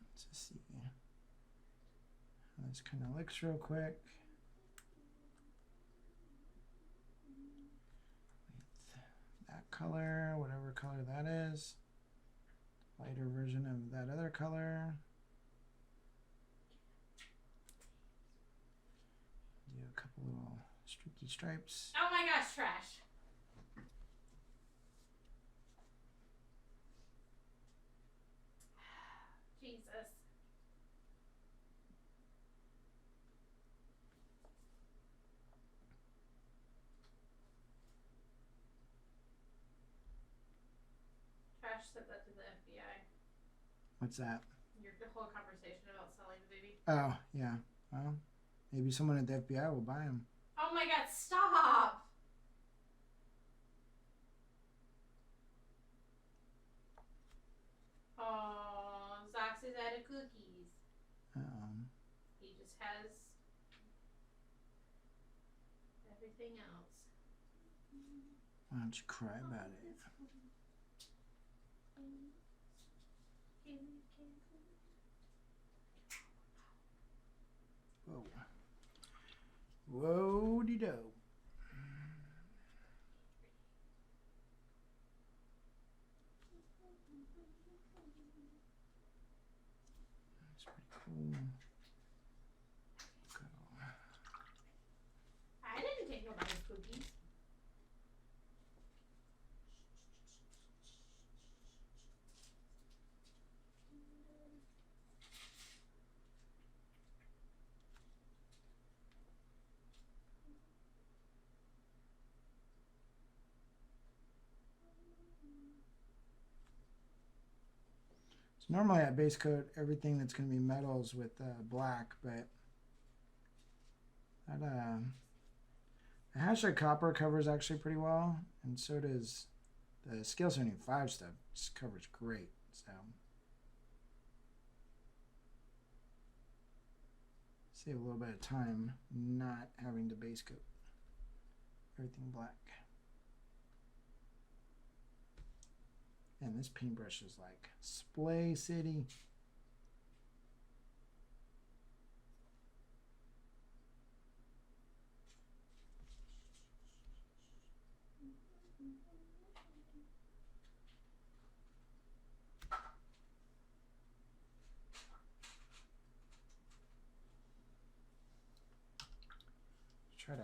Let's just see how this kind of looks real quick. With that color, whatever color that is. lighter version of that other color. Do a couple little streaky stripes. Oh my gosh, trash. Jesus. Trash said that to the FBI. What's that? Your whole conversation about selling the baby. Oh, yeah. Well, maybe someone at the FBI will buy them. Oh my god, stop! Oh, Zox is out of cookies. He just has everything else. Why don't you cry about it? Whoa. Whoa-de-do. That's pretty cool. Go. I didn't take nobody's cookies. So normally I base coat everything that's going to be metals with black, but that the hashtag copper covers actually pretty well, and so does the Scale 75 stuff. Just covers great. So save a little bit of time not having to base coat everything black. And this paintbrush is like Splay City. Try to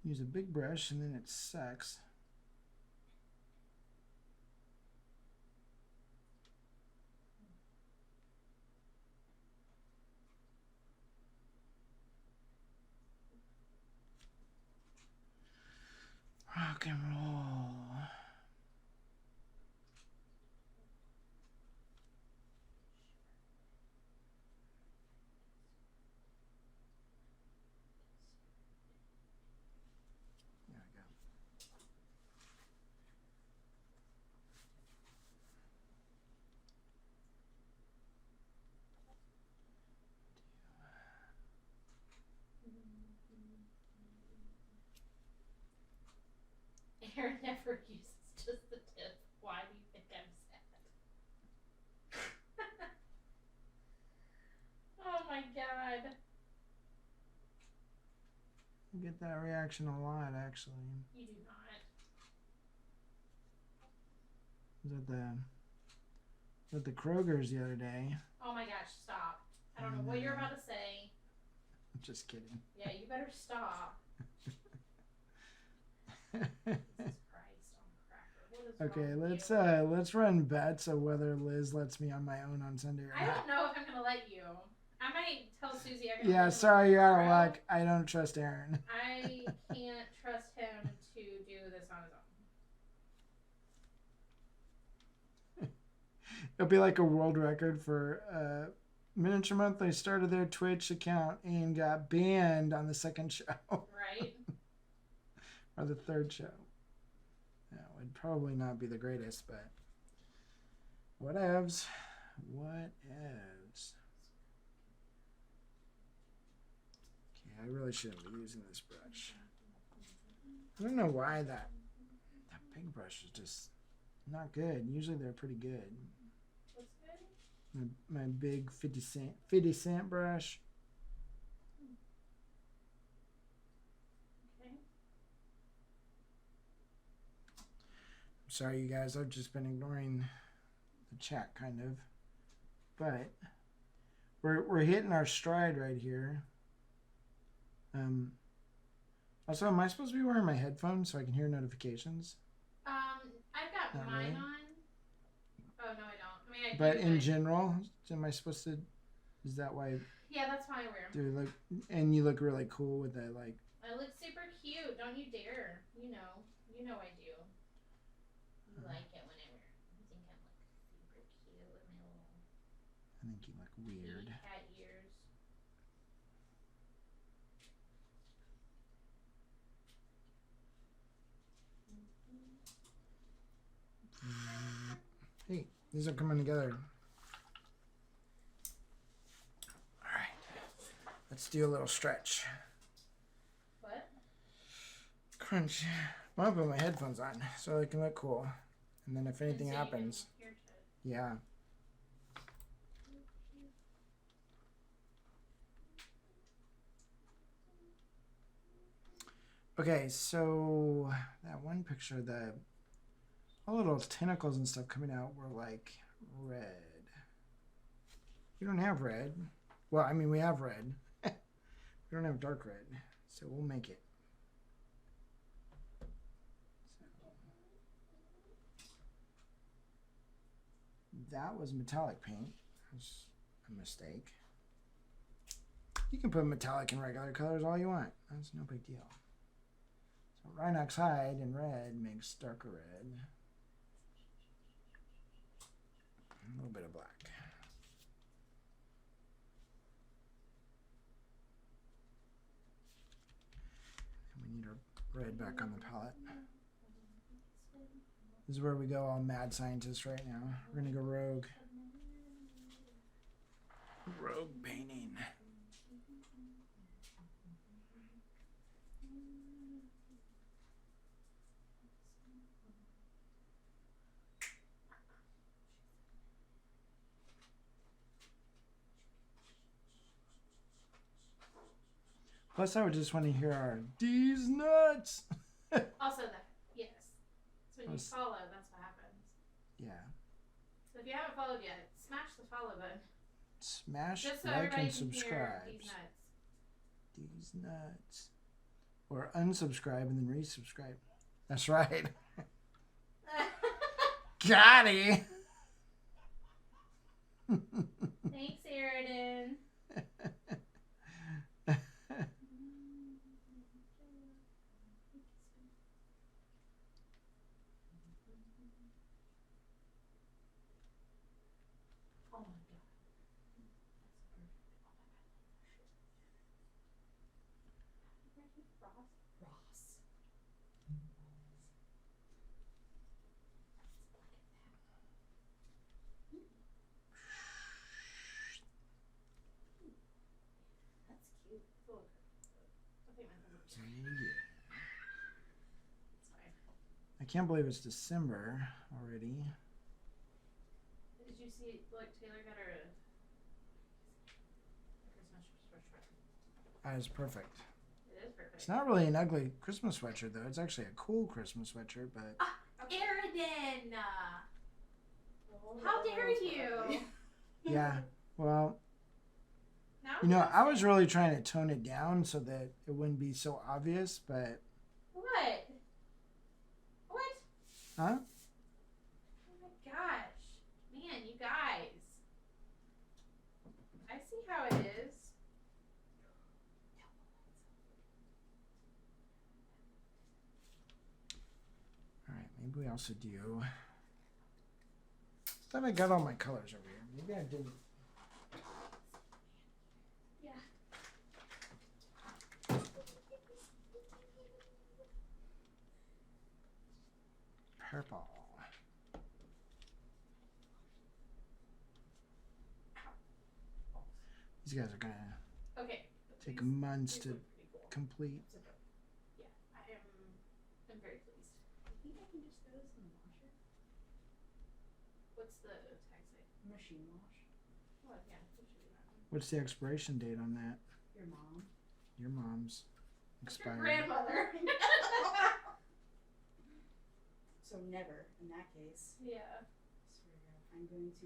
use a big brush and then it sucks. Rock and roll. There we go. Aaron never uses just the tip. Why do you think I'm sad? Oh my god. I get that reaction a lot, actually. You do not. Was at the Kroger's the other day. Oh my gosh, stop. I don't know what you're about to say. I'm just kidding. Yeah, you better stop. Jesus Christ on a cracker. What is Okay, wrong with you? let's run bets of whether Liz lets me on my own on Sunday or I not. don't know if I'm gonna let you. I might tell Susie I'm gonna Yeah, let him sorry, you're out of tomorrow. luck. I don't trust Aaron. I can't trust him to do this on his own. It'll be like a world record for Miniature Month. They started their Twitch account and got banned on the second show. Right? Or the third show. That would probably not be the greatest, but whatevs. Whatevs. Okay, I really shouldn't be using this brush. I don't know why that big brush is just not good. Usually they're pretty good. What's good? My big 50 cent brush. Okay. Sorry, you guys. I've just been ignoring the chat, kind of. But we're hitting our stride right here. Also, am I supposed to be wearing my headphones so I can hear notifications? I've got Not mine really. on. Oh no, I don't. I mean, I But do, in general, am I supposed to? Is that why? yeah, that's why I wear 'em. Do you look? And you look really cool with that, like. I look super cute. Don't you dare. You know I do. You like it when I wear 'em. You think I look super cute with my little I think you look weird. kitty cat ears. Hey, these are coming together. All right, let's do a little stretch. What? Crunch. I'm gonna put my headphones on so I can look cool. And then if anything And so you can happens, hear shit. yeah. Okay, so that one picture, all little tentacles and stuff coming out were like red. We don't have red. Well, I mean, we have red. We don't have dark red, so we'll make it. That was metallic paint. That was a mistake. You can put metallic and regular colors all you want. That's no big deal. So Rhinox hide in red makes darker red. A little bit of black. And we need our red back on the palette. This is where we go all mad scientist right now. We're gonna go rogue. Rogue painting. Plus, I would just want to hear our D's nuts. Also, that yes. So when you Was- follow, that's what happens. Yeah. So if you haven't followed yet, smash the follow button. Smash Just so like everybody and can subscribe. hear these nuts. D's nuts. Or unsubscribe and then resubscribe. That's right. Got it. Thanks, Aridin. Oh my god. That's perfect. Oh my god. Ross. That's cute. It's a little I think my number was right. Yeah. It's fine. I can't believe it's December already. Did you see, like, Taylor got her a Christmas sweatshirt? That is perfect. It is perfect. It's not really an ugly Christmas sweatshirt, though. It's actually a cool Christmas sweatshirt, but... Aridin! How dare you? Yeah, well, Now you know, I it's- was really trying to tone it down so that it wouldn't be so obvious, but... What? What? Huh? Oh my gosh. Man, you guys. I see how it is. Alright, maybe we also do... I thought I got all my colors over here. Maybe I didn't. Yeah. Purple. These guys are gonna Okay. take These- months these to look pretty cool. complete. So, yeah, I'm very pleased. I think I can just throw this in the washer. What's the tag say? Machine wash. Oh, yeah, it should be that one. What's the expiration date on that? Your mom. Your mom's Your expired. grandmother. So So never, in that case. Yeah. Swear to God, I'm going to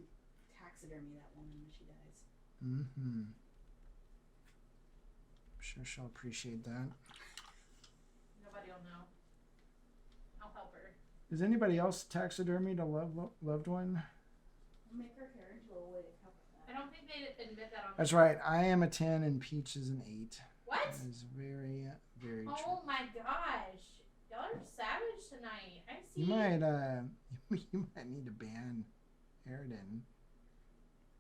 taxidermy that woman when she dies. Mm-hmm. I'm sure she'll appreciate that. Nobody will know. I'll help her. Is anybody else taxidermied a loved one? I'll make her hair into a wig. How about that? I don't think they admit that on. That's right. I am a 10 and Peach is an 8. What? That is very, very true. Oh my gosh. Y'all are savage tonight. I see. You might need to ban Airden.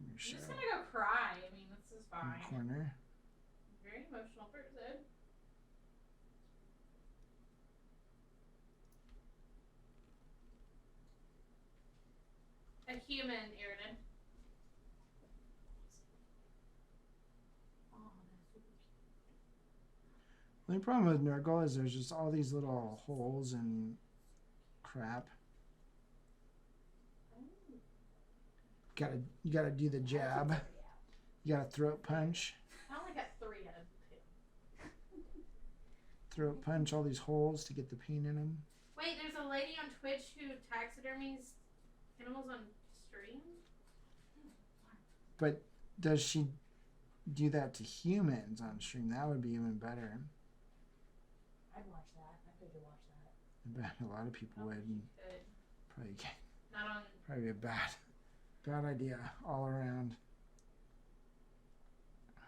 I'm just gonna go cry. I mean, this is In fine. the corner. Very emotional person. A human, Airden. Oh, that's super cute. The only problem with Nurgle is there's just all these little holes and crap. You gotta do the jab. You gotta throat punch. I only got 3 out of 2. Throat punch all these holes to get the paint in them. Wait, there's a lady on Twitch who taxidermies animals on stream? But does she do that to humans on stream? That would be even better. I'd watch that. I could watch that. I bet a lot of people would. And Good. probably Not on. be a bad idea all around. I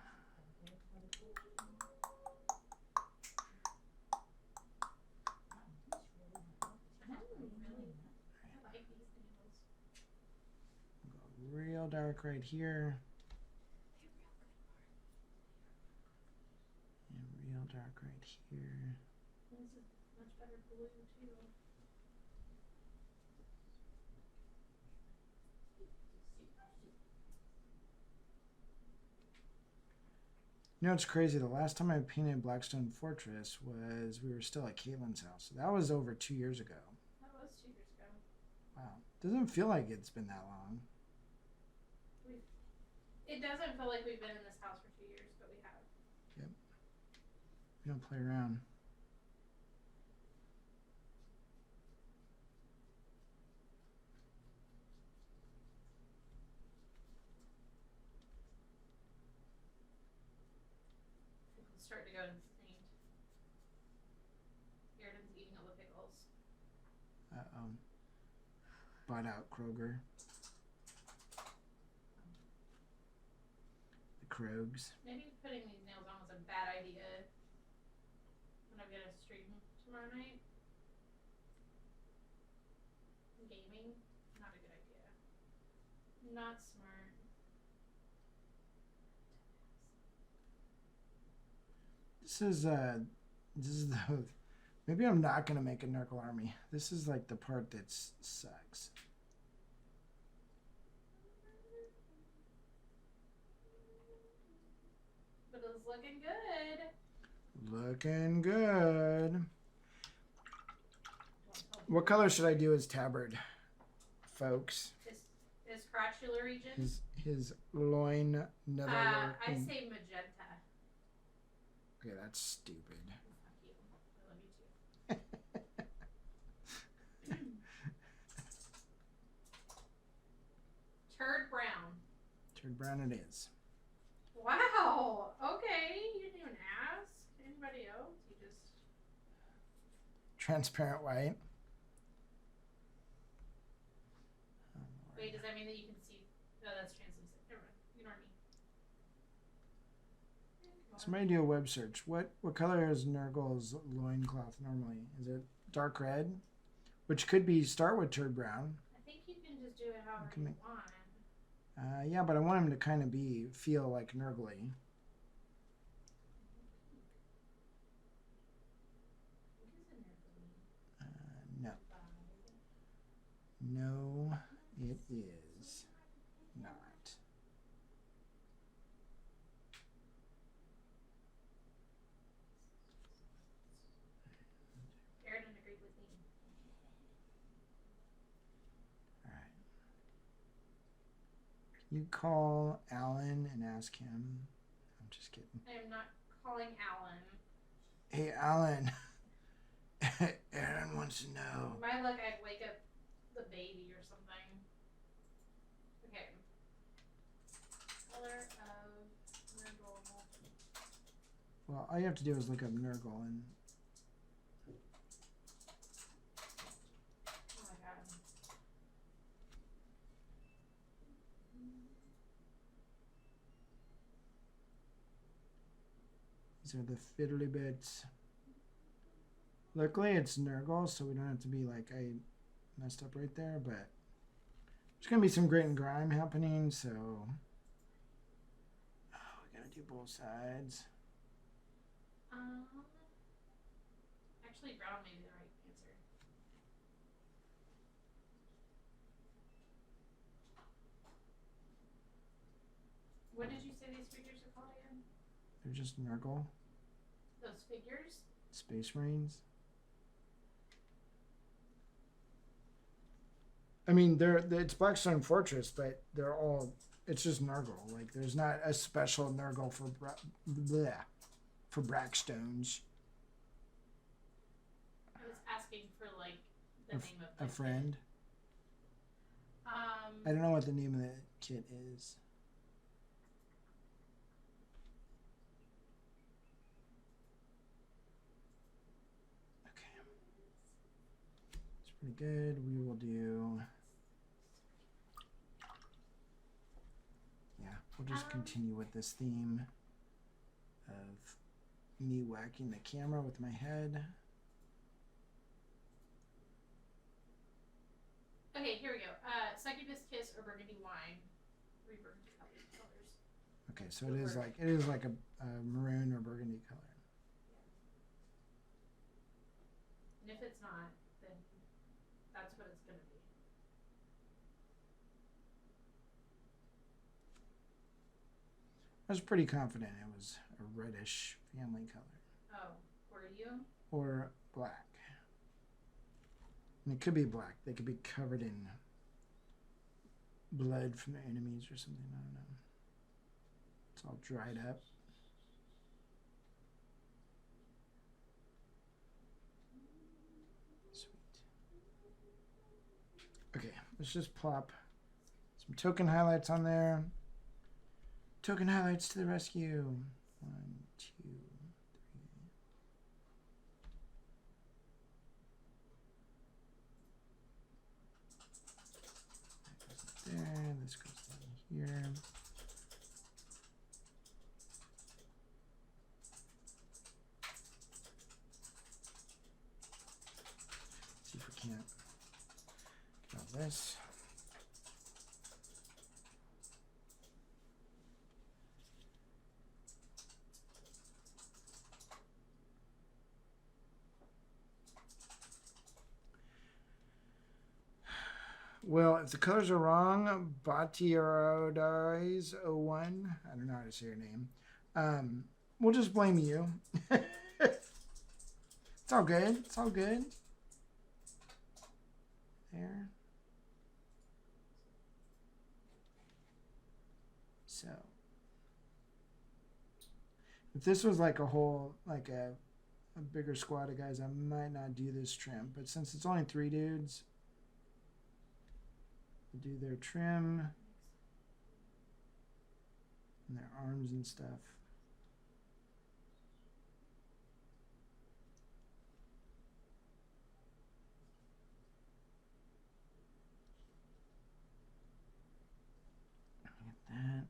like these animals. Real dark right here. And real dark right here. This is much better blue too. You know, it's crazy. The last time I painted Blackstone Fortress was we were still at Caitlin's house. So that was over 2 years ago. That was 2 years ago. Wow. Doesn't feel like it's been that long. It doesn't feel like we've been in this house for 2 years, but we have. We don't play around. Pickles start to go insane. Airden's eating all the pickles. Uh-oh. Bought out Kroger. The Krogs. Maybe putting these nails on was a bad idea when I'm gonna stream tomorrow night. Gaming, not a good idea. Not smart. This is the maybe I'm not gonna make a Nurgle army. This is like the part that sucks. But it's looking good. Looking good. What color should I do as tabard, folks? His crotchular region? His loin netherwork. I say magenta. Okay, that's stupid. Fuck you. I love you too. Turd brown. Turd brown it is. Wow. Okay. You didn't even ask anybody else. You just. Transparent white. Wait, does that mean that you can see? No, that's translucent. Never mind. Ignore me. Somebody do a web search. What color is Nurgle's loincloth normally? Is it dark red? Which could be start with turd brown. I think you can just do it however can you make- want. Yeah, but I want him to kind of feel like Nurgly. No. No, it is not. Airden agreed with me. All right. You call Alan and ask him. I'm just kidding. I am not calling Alan. Hey, Alan. Aaron wants to know. My luck, I'd wake up the baby or something. Okay. Color of Nurgle. Well, all you have to do is look up Nurgle and Oh my god. these are the fiddly bits. Luckily, it's Nurgle, so we don't have to be like, I messed up right there, but there's going to be some grit and grime happening, so. Oh, we got to do both sides. Actually, brown may be the right answer. What did you say these figures are called again? They're just Nurgle. Those figures? Space Marines. I mean, it's Blackstone Fortress, but they're all. It's just Nurgle. Like, there's not a special Nurgle for for Blackstones. I was asking for like the name of A the friend. kit. I don't know what the name of the kit is. Okay. It's pretty good. We will do. Yeah, we'll just continue with this theme of me whacking the camera with my head. Okay, here we go. Succubus kiss or burgundy wine. Rebirth colors. Okay, so it is like a maroon or burgundy color. And if it's not, then that's what it's gonna be. I was pretty confident it was a reddish family color. Oh, were you? Or black. And it could be black. They could be covered in blood from their enemies or something. I don't know. It's all dried up. Sweet. Okay, let's just plop some token highlights on there. Token highlights to the rescue. 1, 2, 3. There, this goes down here. See if we can't get all this. Well, if the colors are wrong, Batierodais01, I don't know how to say your name, we'll just blame you. It's all good. It's all good. There. So, if this was like a whole, like a bigger squad of guys, I might not do this trim. But since it's only 3 dudes, we'll do their trim and their arms and stuff. Get that.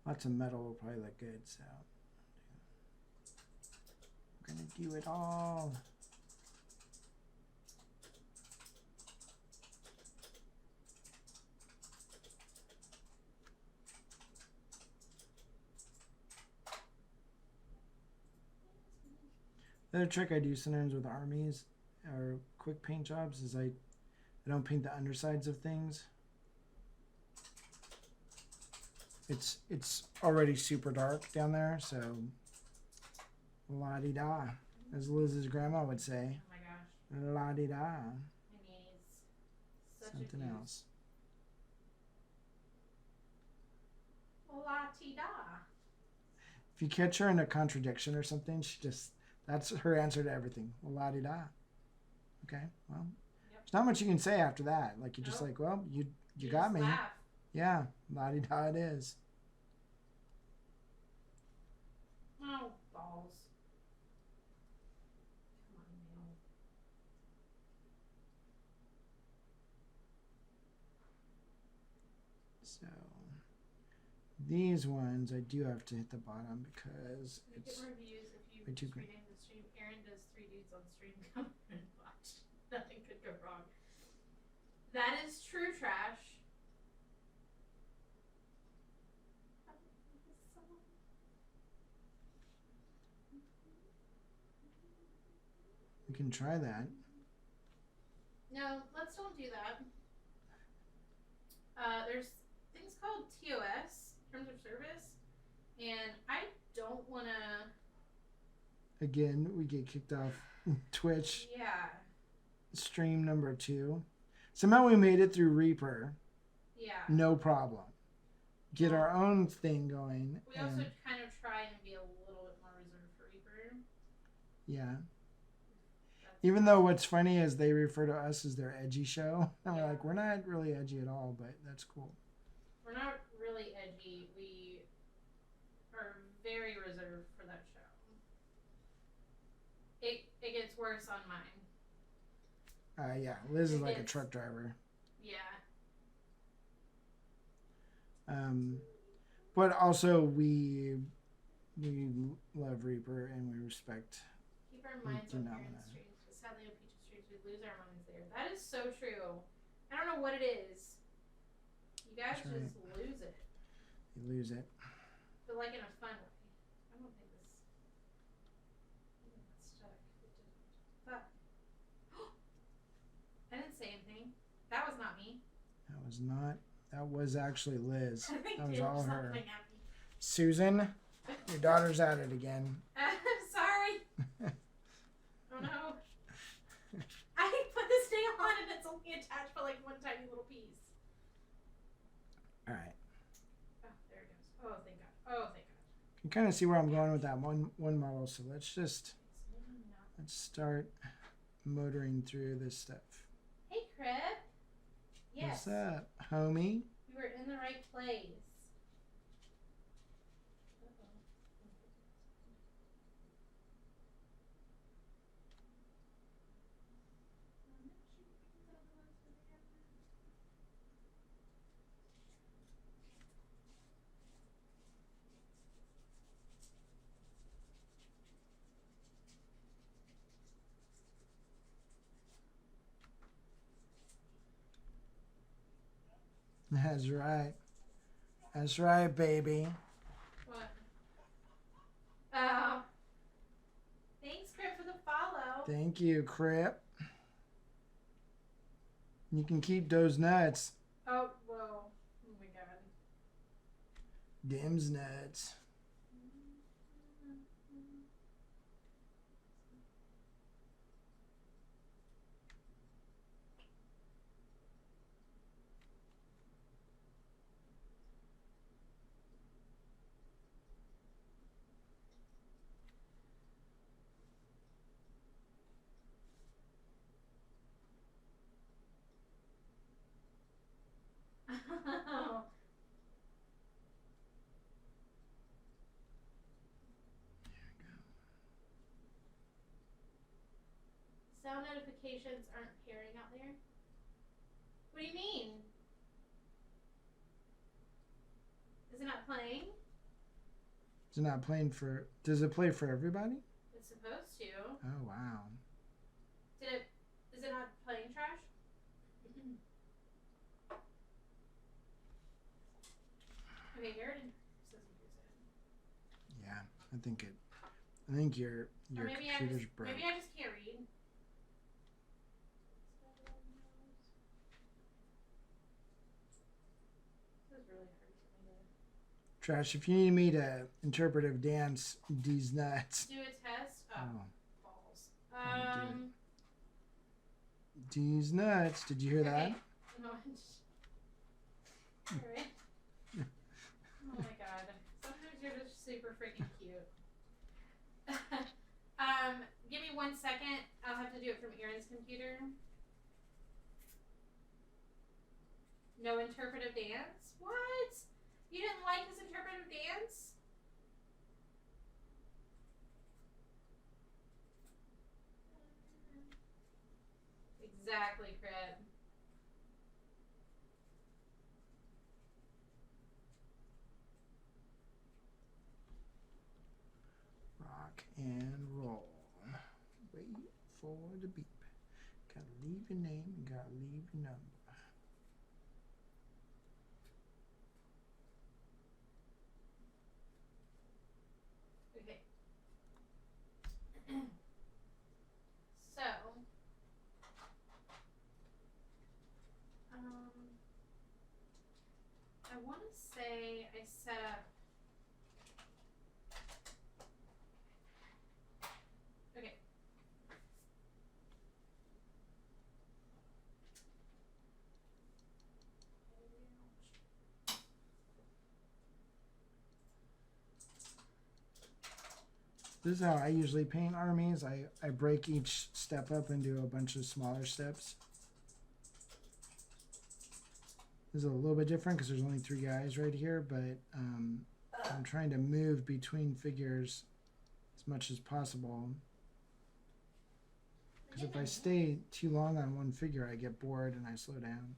Lots of metal will probably look good, so we're gonna do it all. The other trick I do sometimes with armies or quick paint jobs is I don't paint the undersides of things. It's already super dark down there, so la-di-da, as Liz's grandma would say. Oh my gosh. La-di-da. My knees. Such Something a else. La-ti-da. If you catch her in a contradiction or something, that's her answer to everything. Well, la-di-da. Okay, well, there's not much you can say after that. Like, you're just Nope. like, well, you You got just me. laugh. Yeah, la-di-da it is. Oh, balls. Come on, Neil. So, these ones, I do have to hit the bottom because You it's... get reviews if you way too green. rename the stream. Aaron does 3 dudes on stream. Come and watch. Nothing could go wrong. That is true trash. We can try that. No, let's don't do that. There's things called TOS, Terms of Service, and I don't want to... Again, we get kicked off Twitch Yeah. stream number 2. Somehow we made it through Reaper. Yeah. No problem. Get our own thing going. We also kind of try and be a little bit more reserved for Reaper. Yeah. Even though what's funny is they refer to us as their edgy show. And we're like, we're not really edgy at all, but that's cool. We're not really edgy. We are very reserved for that show. It gets worse on mine. Yeah, Liz is like a truck driver. Yeah. But also we love Reaper and we respect. Keep our minds do on not parent wanna- streams. But sadly, on Peach's streams, we lose our minds there. That is so true. I don't know what it is. You guys That's right. just lose it. You lose it. But like in a fun way. I don't think this... I think that's stuck. It didn't. Fuck. I didn't say anything. That was not me. That was actually Liz. I think That was they were all her. something at me. Susan, your daughter's at it again. Sorry. Oh no. I put this nail on and it's only attached by like one tiny little piece. All right. Oh, there it goes. Oh, thank God. Oh, thank God. You can kind of see where I'm going with that one model. So let's It's maybe not. start motoring through this stuff. Hey, Crib. Yes. What's up, homie? You were in the right place. That's right. That's right, baby. What? Oh. Thanks, Crib, for the follow. Thank you, Crip. You can keep those nuts. Oh, whoa. Oh my God. Dim's nuts. Sound notifications aren't pairing out there? What do you mean? Is it not playing? Is it not playing for... Does it play for everybody? It's supposed to. Oh, wow. Is it not playing trash? Okay, Aaron says he hears it. Yeah, I think your Or maybe computer's broke. maybe I just can't read. This is really hard for me to Trash, if you need me to interpretive dance these nuts. do a test. Oh, Oh, balls. I'll do these nuts. Did you hear that? No, I just... Alright. Oh my God. super freaking cute. Give me 1 second. I'll have to do it from Aaron's computer. No interpretive dance? What? You didn't like his interpretive dance? Exactly, Crib. Rock and roll. Wait for the beep. Gotta leave your name and gotta leave your number. Okay. So, I want to say I set up. Okay. This is how I usually paint armies. I break each step up into a bunch of smaller steps. This is a little bit different because there's only 3 guys right here, but I'm trying to move between figures as much as possible. Because if I stay too long on one figure, I get bored and I slow down.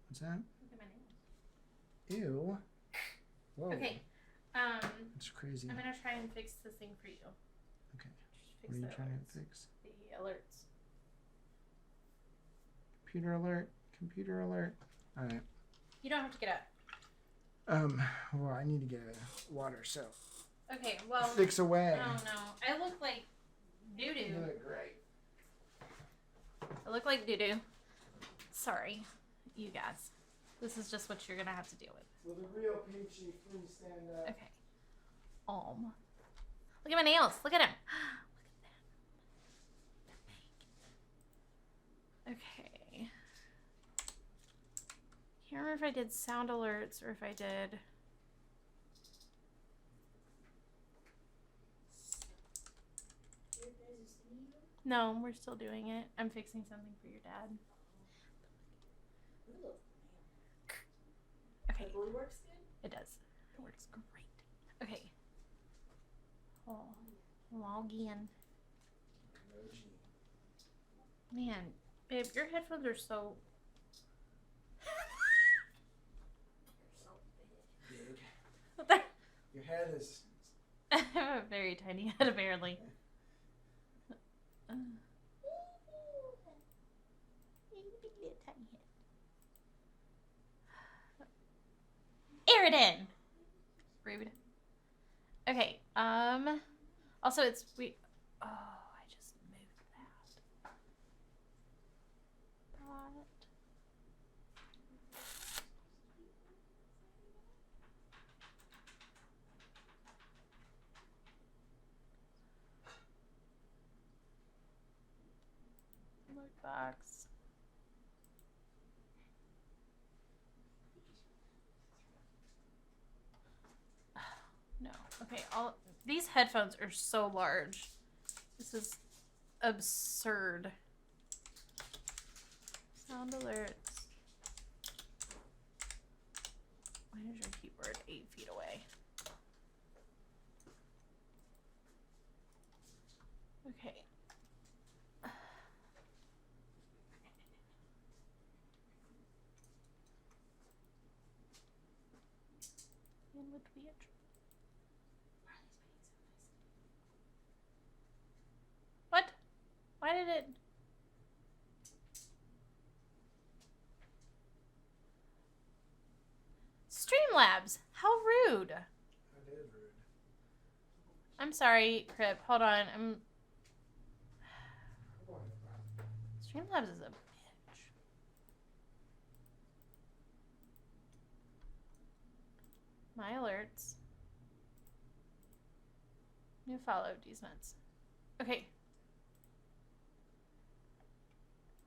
What's that? Look at my nails. Ew. Whoa. Okay. That's crazy. I'm gonna try and fix this thing for you. Okay. Fix What are you the trying alerts. to fix? The alerts. Computer alert. Computer alert. All right. You don't have to get up. Well, I need to get a water, so Okay, well. fix away. Oh no. I look like doo You doo. look great. I look like doo doo. Sorry, you guys. This is just what you're gonna have to deal with. Will the real Peachy please stand up? Okay. Look at my nails. Look at him. Look at that. Okay. Can't remember if I did sound alerts or if I did. No, we're still doing it. I'm fixing something for your dad. Okay. The blue works good? It does. It works great. Okay. Oh, log in. Man, babe, your headphones are so. Big. Your head is. I have a very tiny head, apparently. Air it in. Rude. Okay. Also, it's we. Oh, I just moved that. Look box. No. Okay, all these headphones are so large. This is absurd. Sound alerts. Why is your keyboard 8 feet away? Okay. In with the intro. What? Why did it? Streamlabs. How rude. That is rude. I'm sorry, Crip. Hold on. Streamlabs is a bitch. My alerts. New follow. These nuts. Okay.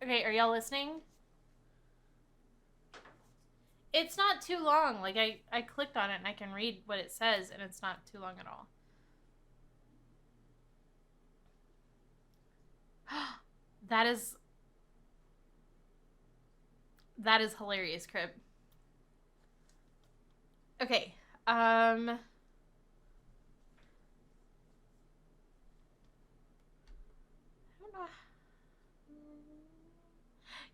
Okay, are y'all listening? It's not too long. Like, I clicked on it and I can read what it says, and it's not too long at all. That is hilarious, Crib. Okay. I don't know.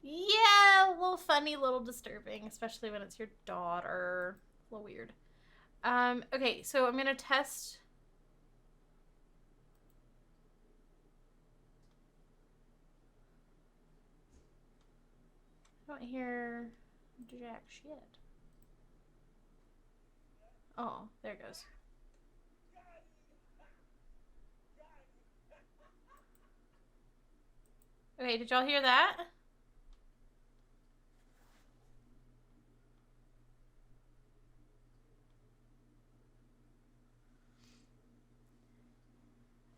Yeah, a little funny, a little disturbing, especially when it's your daughter. A little weird. Okay, so I'm gonna test. I don't hear jack shit. Oh, there it goes. Okay, did y'all hear that?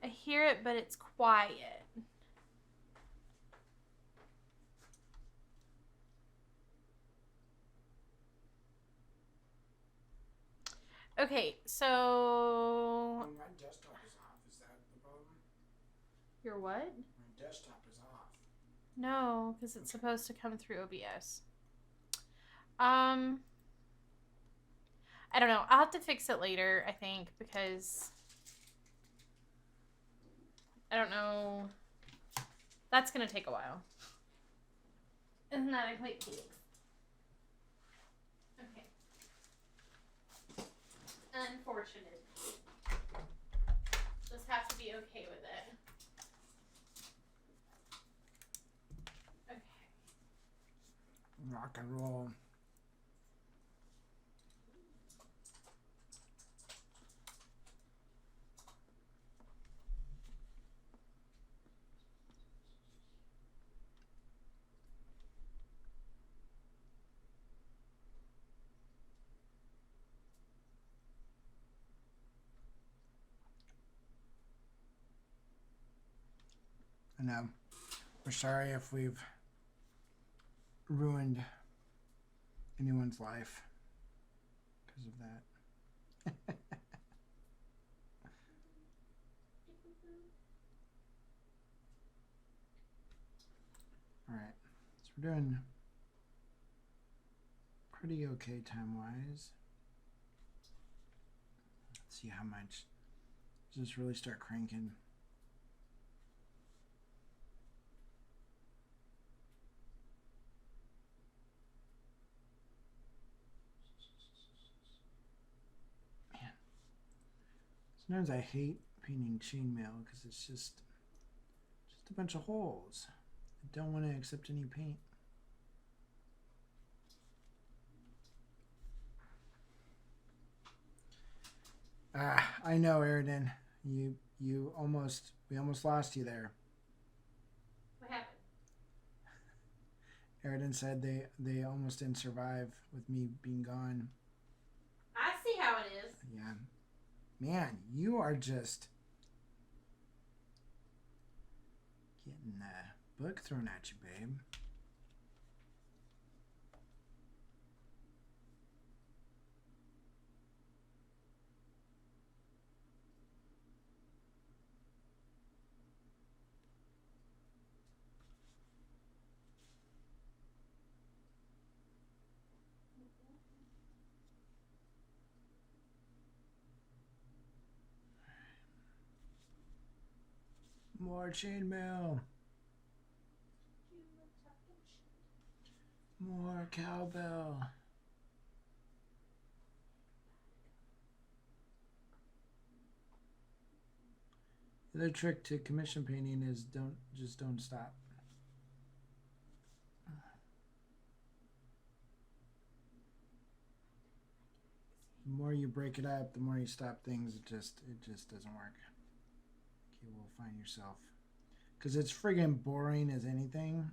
I hear it, but it's quiet. Okay, so My desktop is off. Is that the problem? your what? My desktop is off. No, because it's supposed to come through OBS. I don't know. I'll have to fix it later, I think, because I don't know. That's gonna take a while. Isn't that a quick fix? Okay. Unfortunate. Just have to be okay with it. Okay. Rock and roll. I know. We're sorry if we've ruined anyone's life because of that. Alright, so we're doing pretty okay time-wise. Let's see how much. Does this really start cranking? Man. Sometimes I hate painting chainmail because it's just a bunch of holes. I don't want to accept any paint. I know, Aridin. We almost lost you there. What happened? Aridin said they almost didn't survive with me being gone. I see how it is. Yeah. Man, you are just getting the book thrown at you, babe. More chainmail. More cowbell. The other trick to commission painting is don't stop. The more you break it up, the more you stop things. It just doesn't work. You will find yourself, because it's friggin' boring as anything.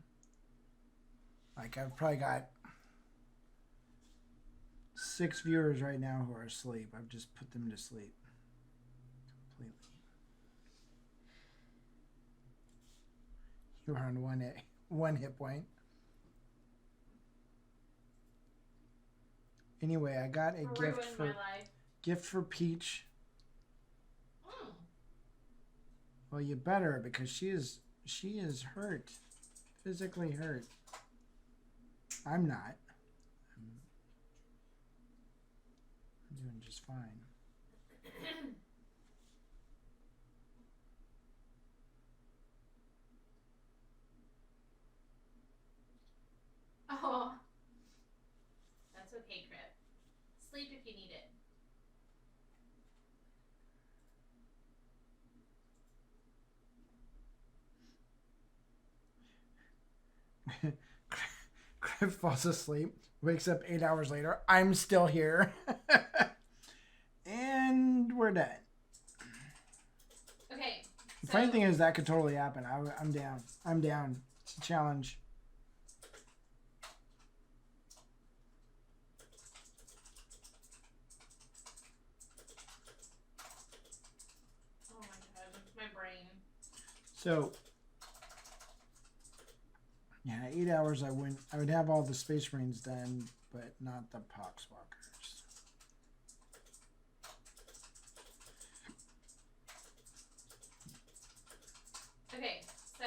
Like, I've probably got 6 viewers right now who are asleep. I've just put them to sleep completely. You're on one hit point. Anyway, I got a Ruined my life. gift for Peach. Mm. Well, you better, because she is hurt, physically hurt. I'm not. I'm doing just fine. Oh. That's okay, Crip. Sleep if you need it. Crib falls asleep, wakes up 8 hours later. I'm still here. And we're done. Okay. The funny thing is that could totally happen. I'm down. I'm down. It's a challenge. Oh my god, my brain. So, yeah, 8 hours I would have all the Space Marines done, but not the Pox Walkers. Okay, so.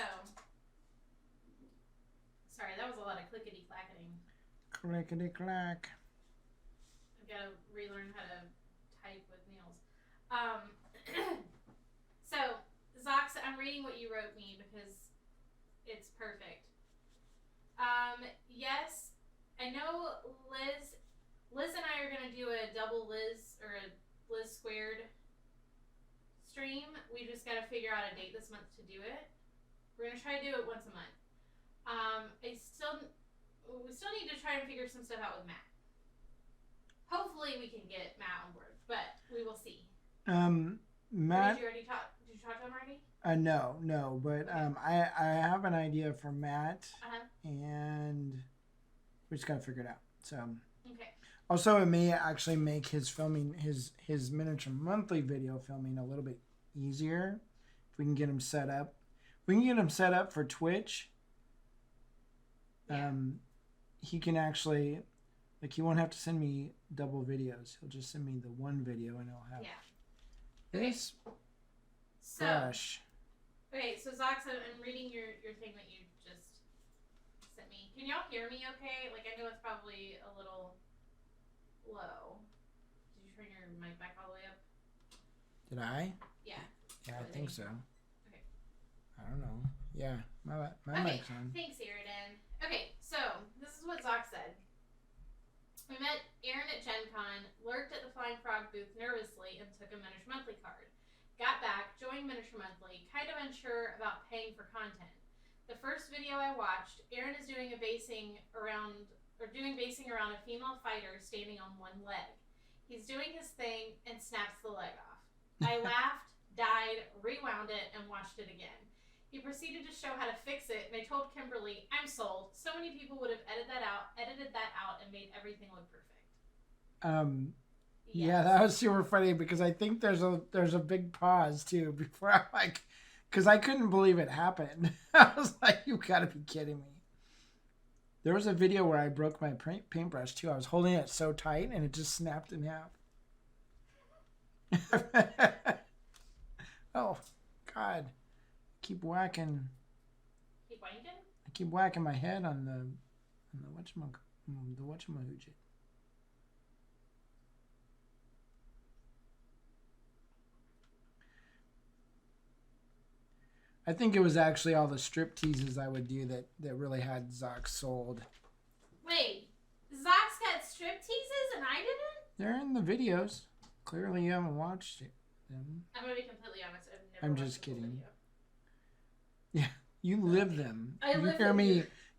Sorry, that was a lot of clickety clacketing. Clickety clack. I've got to relearn how to type with nails. So, Zox, I'm reading what you wrote me because it's perfect. Yes, I know Liz and I are going to do a double Liz or a Liz squared stream. We just got to figure out a date this month to do it. We're going to try to do it once a month. We still need to try and figure some stuff out with Matt. Hopefully we can get Matt on board, but we will see. Matt. Did you talk to him already? No, but I have an idea for Matt, and we just gotta figure it out. So okay. Also, it may actually make his filming his miniature monthly video filming a little bit easier if we can get him set up. We can get him set up for Twitch. Yeah. He can actually, like, he won't have to send me double videos. He'll just send me the one video, and he'll have this brush. Okay, so Zox, I'm reading your thing that you just sent me. Can y'all hear me okay? Like, I know it's probably a little low. Did you turn your mic back all the way up? Did I? Yeah. Yeah, I think so. Okay. I don't know. Yeah, my mic's on. Thanks, Iridan. Okay, so this is what Zox said. We met Aaron at Gen Con, lurked at the Flying Frog booth nervously, and took a Miniature Monthly card. Got back, joined Miniature Monthly, kind of unsure about paying for content. The first video I watched, Aaron is doing basing around a female fighter standing on one leg. He's doing his thing and snaps the leg off. I laughed, died, rewound it, and watched it again. He proceeded to show how to fix it, and I told Kimberly, I'm sold. So many people would have edited that out, and made everything look perfect. Yes. Yeah, that was super funny because I think there's a big pause too before I'm like, because I couldn't believe it happened. I was like, you gotta be kidding me. There was a video where I broke my paintbrush too. I was holding it so tight and it just snapped in half. Oh, God. Keep whacking. Keep whacking? I keep whacking my head on the whatchamahoochie. I think it was actually all the strip teases I would do that really had Zox sold. Wait, Zox got strip teases and I didn't? They're in the videos. Clearly you haven't watched them. I'm going to be completely honest. I've never I'm watched just kidding. Video. Yeah, you live them. I live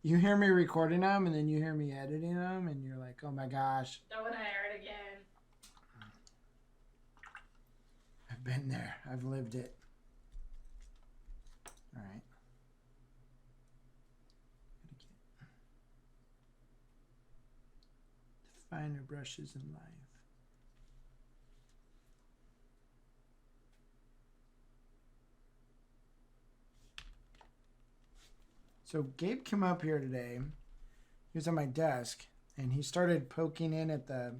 You hear me recording them, and then you hear me editing them, and you're like, oh my gosh. Don't want to hear it again. I've been there. I've lived it. All right. The finer brushes in life. So Gabe came up here today. He was on my desk, and he started poking in at the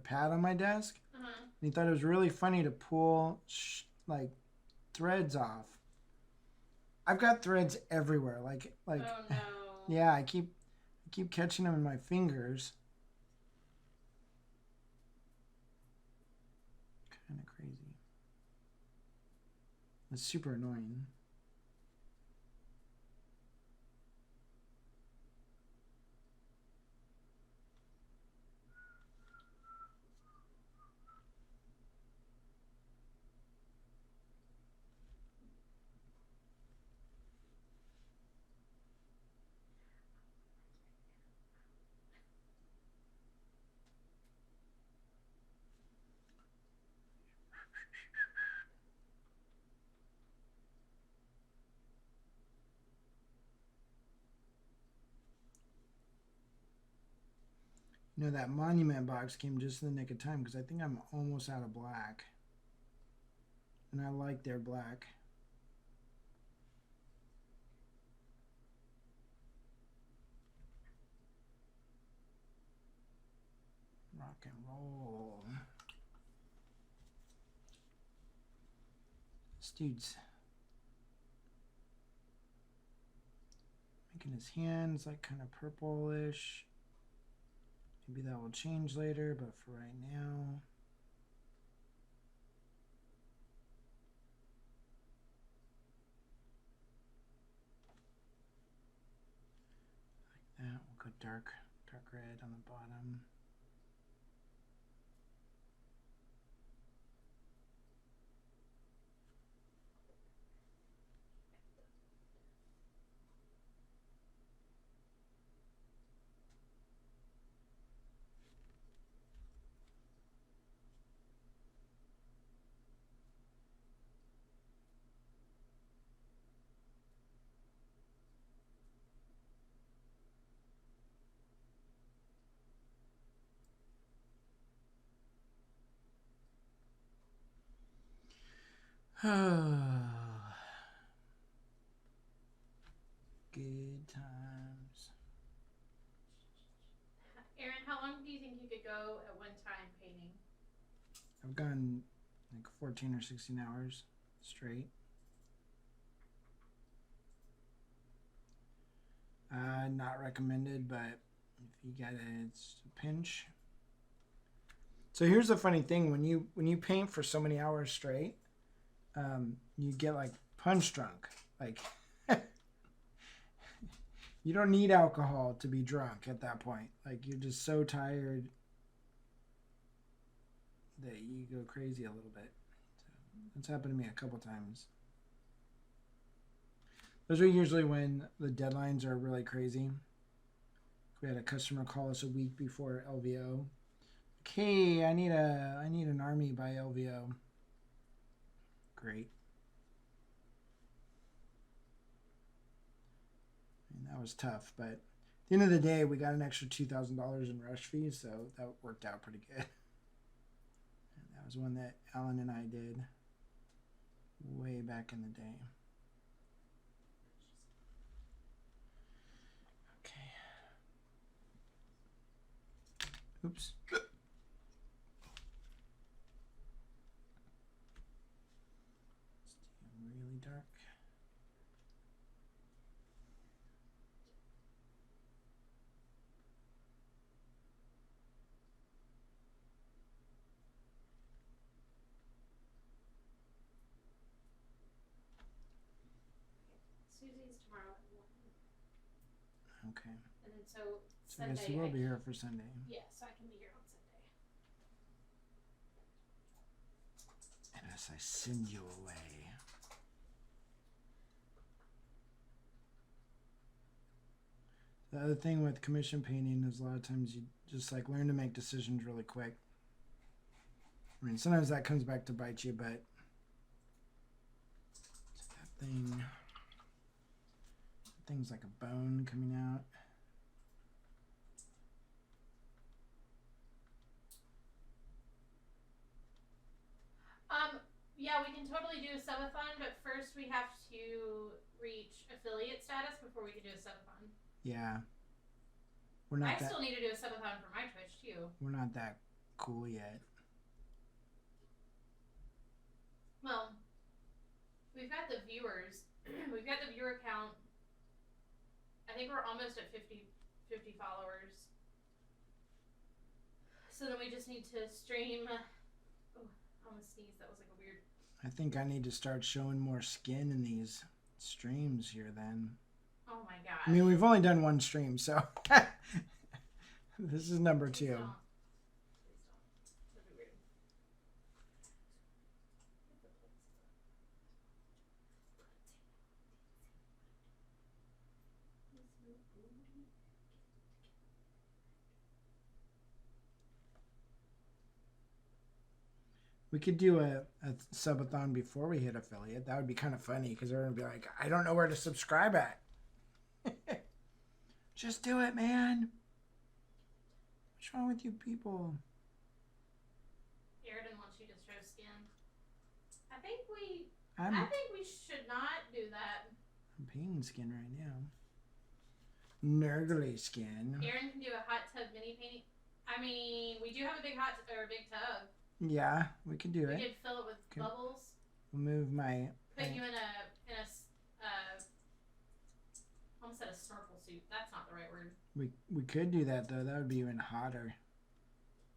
pad on my desk. Uh-huh. And he thought it was really funny to pull like threads off. I've got threads everywhere. Like Oh no. yeah, I keep catching them in my fingers. Kind of crazy. It's super annoying. You know, that monument box came just in the nick of time because I think I'm almost out of black. And I like their black. Rock and roll. This dude's making his hands like kind of purplish. Maybe that will change later, but for right now. Like that. We'll go dark red on the bottom. Good times. Aaron, how long do you think you could go at one time painting? I've gone like 14 or 16 hours straight. Not recommended, but if you get it, it's a pinch. So here's the funny thing: when you paint for so many hours straight, you get like punch drunk. Like you don't need alcohol to be drunk at that point. Like you're just so tired that you go crazy a little bit. So that's happened to me a couple times. Those are usually when the deadlines are really crazy. We had a customer call us a week before LVO. Okay, I need an army by LVO. Great. And that was tough, but at the end of the day, we got an extra $2,000 in rush fees, so that worked out pretty good. And that was one that Alan and I did way back in the day. Okay. Oops. Really dark. Susie's tomorrow at 1. Okay. And then so So I Sunday. guess you will be here for Sunday. Yeah, so I can be here on Sunday. And as I send you away. The other thing with commission painting is a lot of times you just like learn to make decisions really quick. I mean, sometimes that comes back to bite you, but that thing's like a bone coming out. Yeah, we can totally do a subathon, but first we have to reach affiliate status before we can do a subathon. Yeah. We're I not that. still need to do a subathon for my Twitch too. We're not that cool yet. Well, we've got the viewers. We've got the viewer count. I think we're almost at 50 followers. So then we just need to stream. Oh, I almost sneezed. That was like a weird. I think I need to start showing more skin in these streams here then. Oh my god. I mean, we've only done one stream, so this is number 2. Please don't. That'd be weird. We could do a subathon before we hit affiliate. That would be kind of funny because they're going to be like, I don't know where to subscribe at. Just do it, man. What's wrong with you people? Airden wants you to show skin. I think we should not do that. I'm painting skin right now. Nurgly skin. Aaron can do a hot tub mini painting. I mean, we do have a big big tub. Yeah, we could do We it. did fill it with Okay. bubbles. We'll move my. Put you in a almost said a snorkel suit. That's not the right word. We could do that though. That would be even hotter.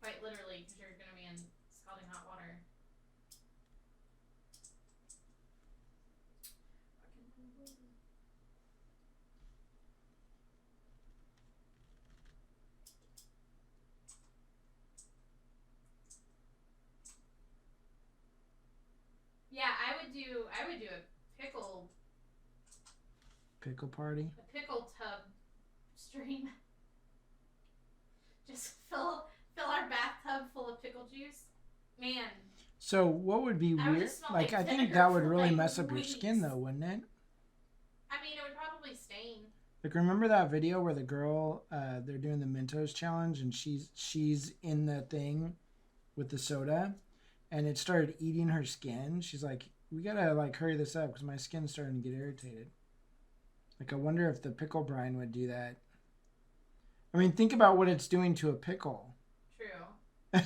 Quite literally, because you're gonna be in scalding hot water. Yeah, I would do a Pickle party. pickle tub stream. Just fill our bathtub full of pickle juice. Man, So what would be I would weird? just smell Like like I think vinegar that would for, really like, mess up your weeks. skin though, wouldn't it? I mean, it would probably stain. Like remember that video where the girl they're doing the Mentos challenge and she's in the thing with the soda and it started eating her skin. She's like, we gotta like hurry this up because my skin's starting to get irritated. Like I wonder if the pickle brine would do that. I mean, think about what it's doing to a pickle. True.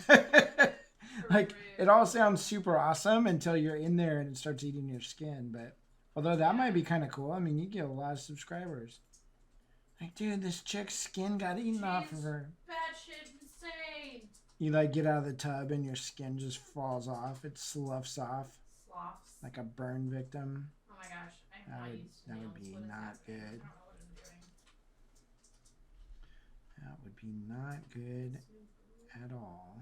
Like it all sounds super awesome until you're in there and it starts eating your skin. But although that might be kind of cool. I mean, you get a lot of subscribers. Like, dude, this chick's skin got eaten off of her. Batshit insane. You like get out of the tub and your skin just falls off. It sloughs off Sloths. like a burn victim. Oh my gosh. I That have would- used that would nails. be What is not happening? good. I don't know what I'm doing. That would be not good at all.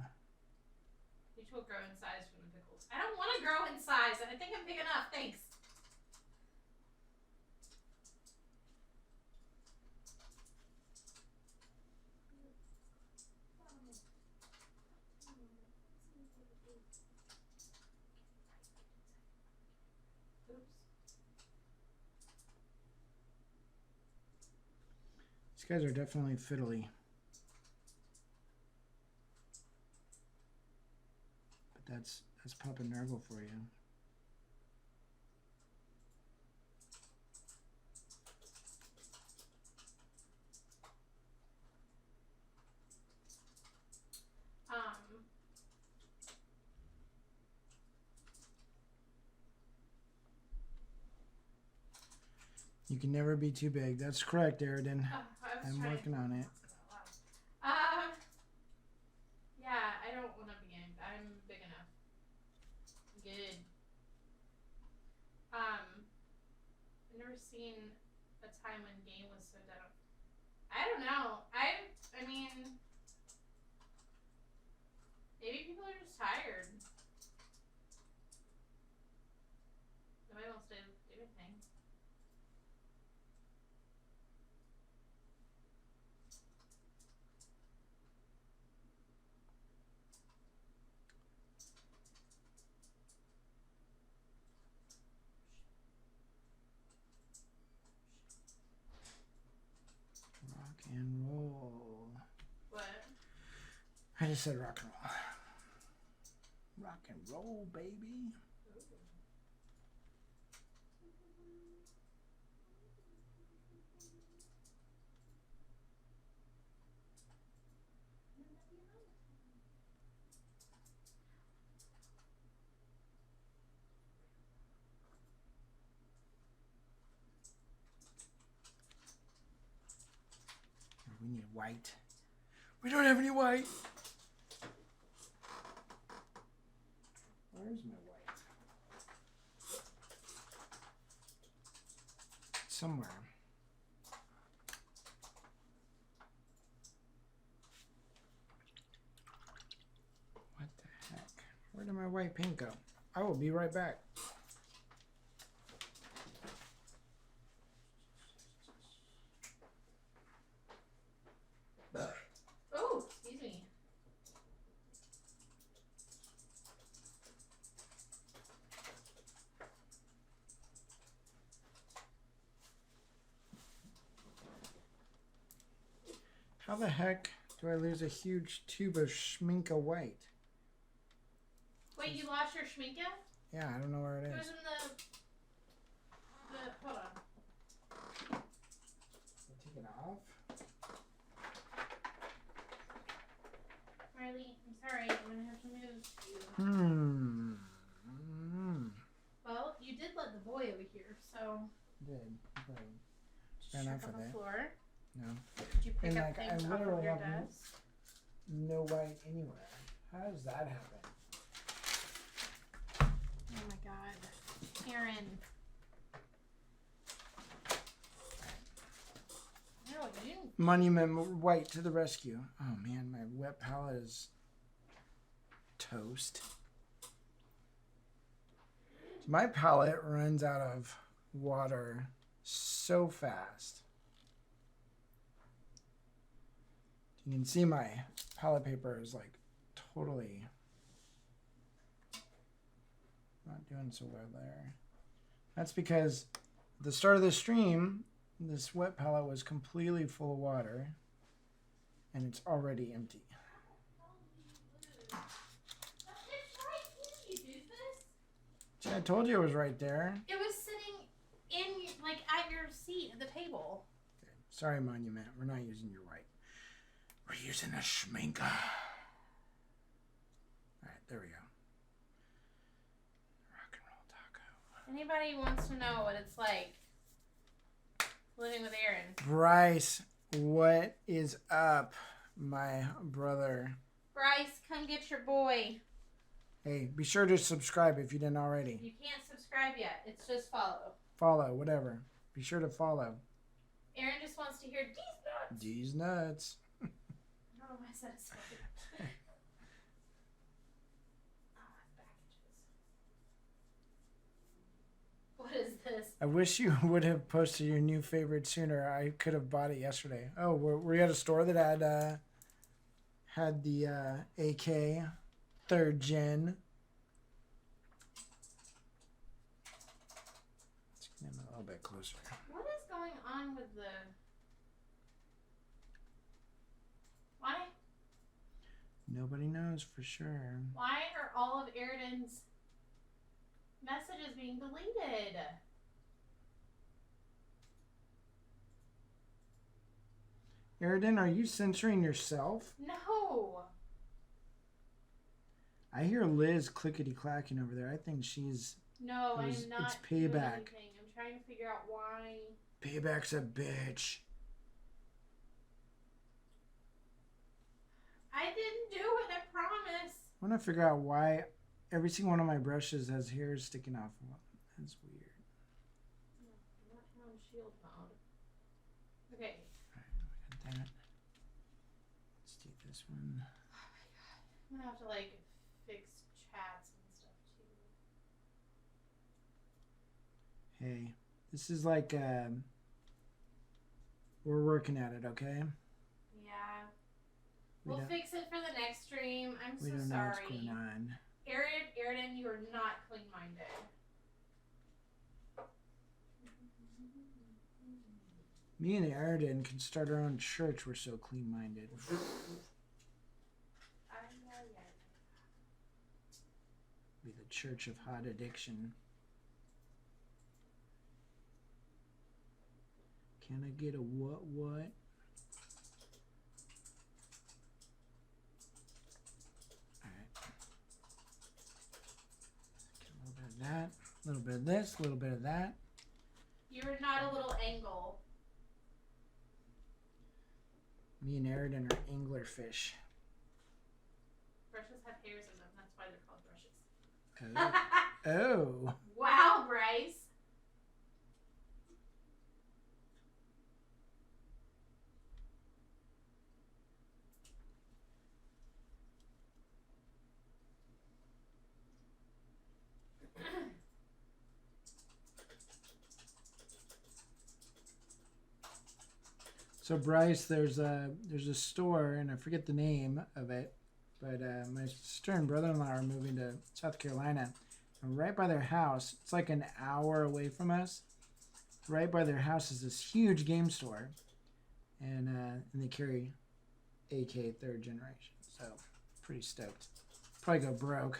Each will grow in size from the pickles. I don't want to grow in size. I think I'm big enough. Thanks. Oops. These guys are definitely fiddly. But that's Papa Nurgle for you. You can never be too big. That's correct, Airden. I was I'm trying working on it. Yeah, I don't want to be in. I'm big enough. Good. I've never seen a time when game was so down. I don't know. I mean, maybe people are just tired. Nobody wants to do anything. Rock and roll. What? I just said rock and roll. Rock and roll, baby. We need white. We don't have any white. Where's my white? Somewhere. What the heck? Where did my white paint go? I will be right back. Oh, excuse me. How the heck do I lose a huge tube of Schminka white? Wait, you lost your schminka? Yeah, I don't know where it It was is. in the hold on. Take it off. Riley, I'm sorry, I'm gonna have to move you. Well, you did let the boy over here, so Did. But just Fair check enough on for the that. floor. no. Did you pick And, up like, I things off literally of your have desk? No white anywhere. How does that happen? Oh my god. Aaron. No, you didn't. Monument white to the rescue. Oh man, my wet palette is toast. My palette runs out of water so fast. You can see my palette paper is like totally not doing so well there. That's because at the start of the stream, this wet palette was completely full of water and it's already empty. It's right here, you doofus. See, I told you it was right there. It was sitting in, like, at your seat at the table. Okay. Sorry, Monument. We're not using your white. We're using a Schminka. Alright, there we go. Rock and roll taco. Anybody wants to know what it's like living with Aaron? Bryce, what is up, my brother? Bryce, come get your boy. Hey, be sure to subscribe if you didn't already. You can't subscribe yet. It's just follow. Follow, whatever. Be sure to follow. Aaron just wants to hear these nuts. These nuts. I don't know why I said it so. Packages. What is this? I wish you would have posted your new favorite sooner. I could have bought it yesterday. Oh, were you at a store that had the AK 3rd gen? Let's get him a little bit closer. What is going on with the... Why? Nobody knows for sure. Why are all of Eridan's messages being deleted? Eridan, are you censoring yourself? No. I hear Liz clickety clacking over there. I think she's No, It's I'm not payback. doing anything. I'm trying to figure out why. payback's a bitch. I didn't do it, I promise. I want to figure out why every single one of my brushes has hairs sticking off of them. That's weird. I'm not on shield mode. Okay. Alright, we got that. Let's do this one. I'm gonna have to like fix chats and stuff too. Hey, this is like we're working at it, okay? Yeah. We We'll don't- fix it for the next stream. I'm We so don't know sorry. what's going on. Eridan, you are not clean-minded. Me and Eridan can start our own church. We're so clean-minded. Be the church of hot addiction. Can I get a what? Alright. Get a little bit of that, a little bit of this, a little bit of that. You're not a little angle. Me and Aridin are anglerfish. Brushes have hairs in them. That's why they're called brushes. Oh. Wow, Bryce. So Bryce, there's a store, and I forget the name of it, but my sister and brother-in-law are moving to South Carolina, and right by their house, it's like an hour away from us. Right by their house is this huge game store, and they carry AK 3rd generation, so pretty stoked. Probably go broke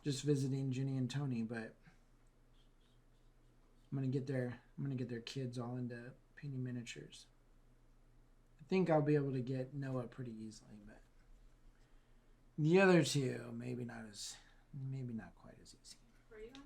just visiting Ginny and Tony, but I'm gonna get their kids all into painting miniatures. I think I'll be able to get Noah pretty easily, but the other two maybe not quite as easy. Where are you going?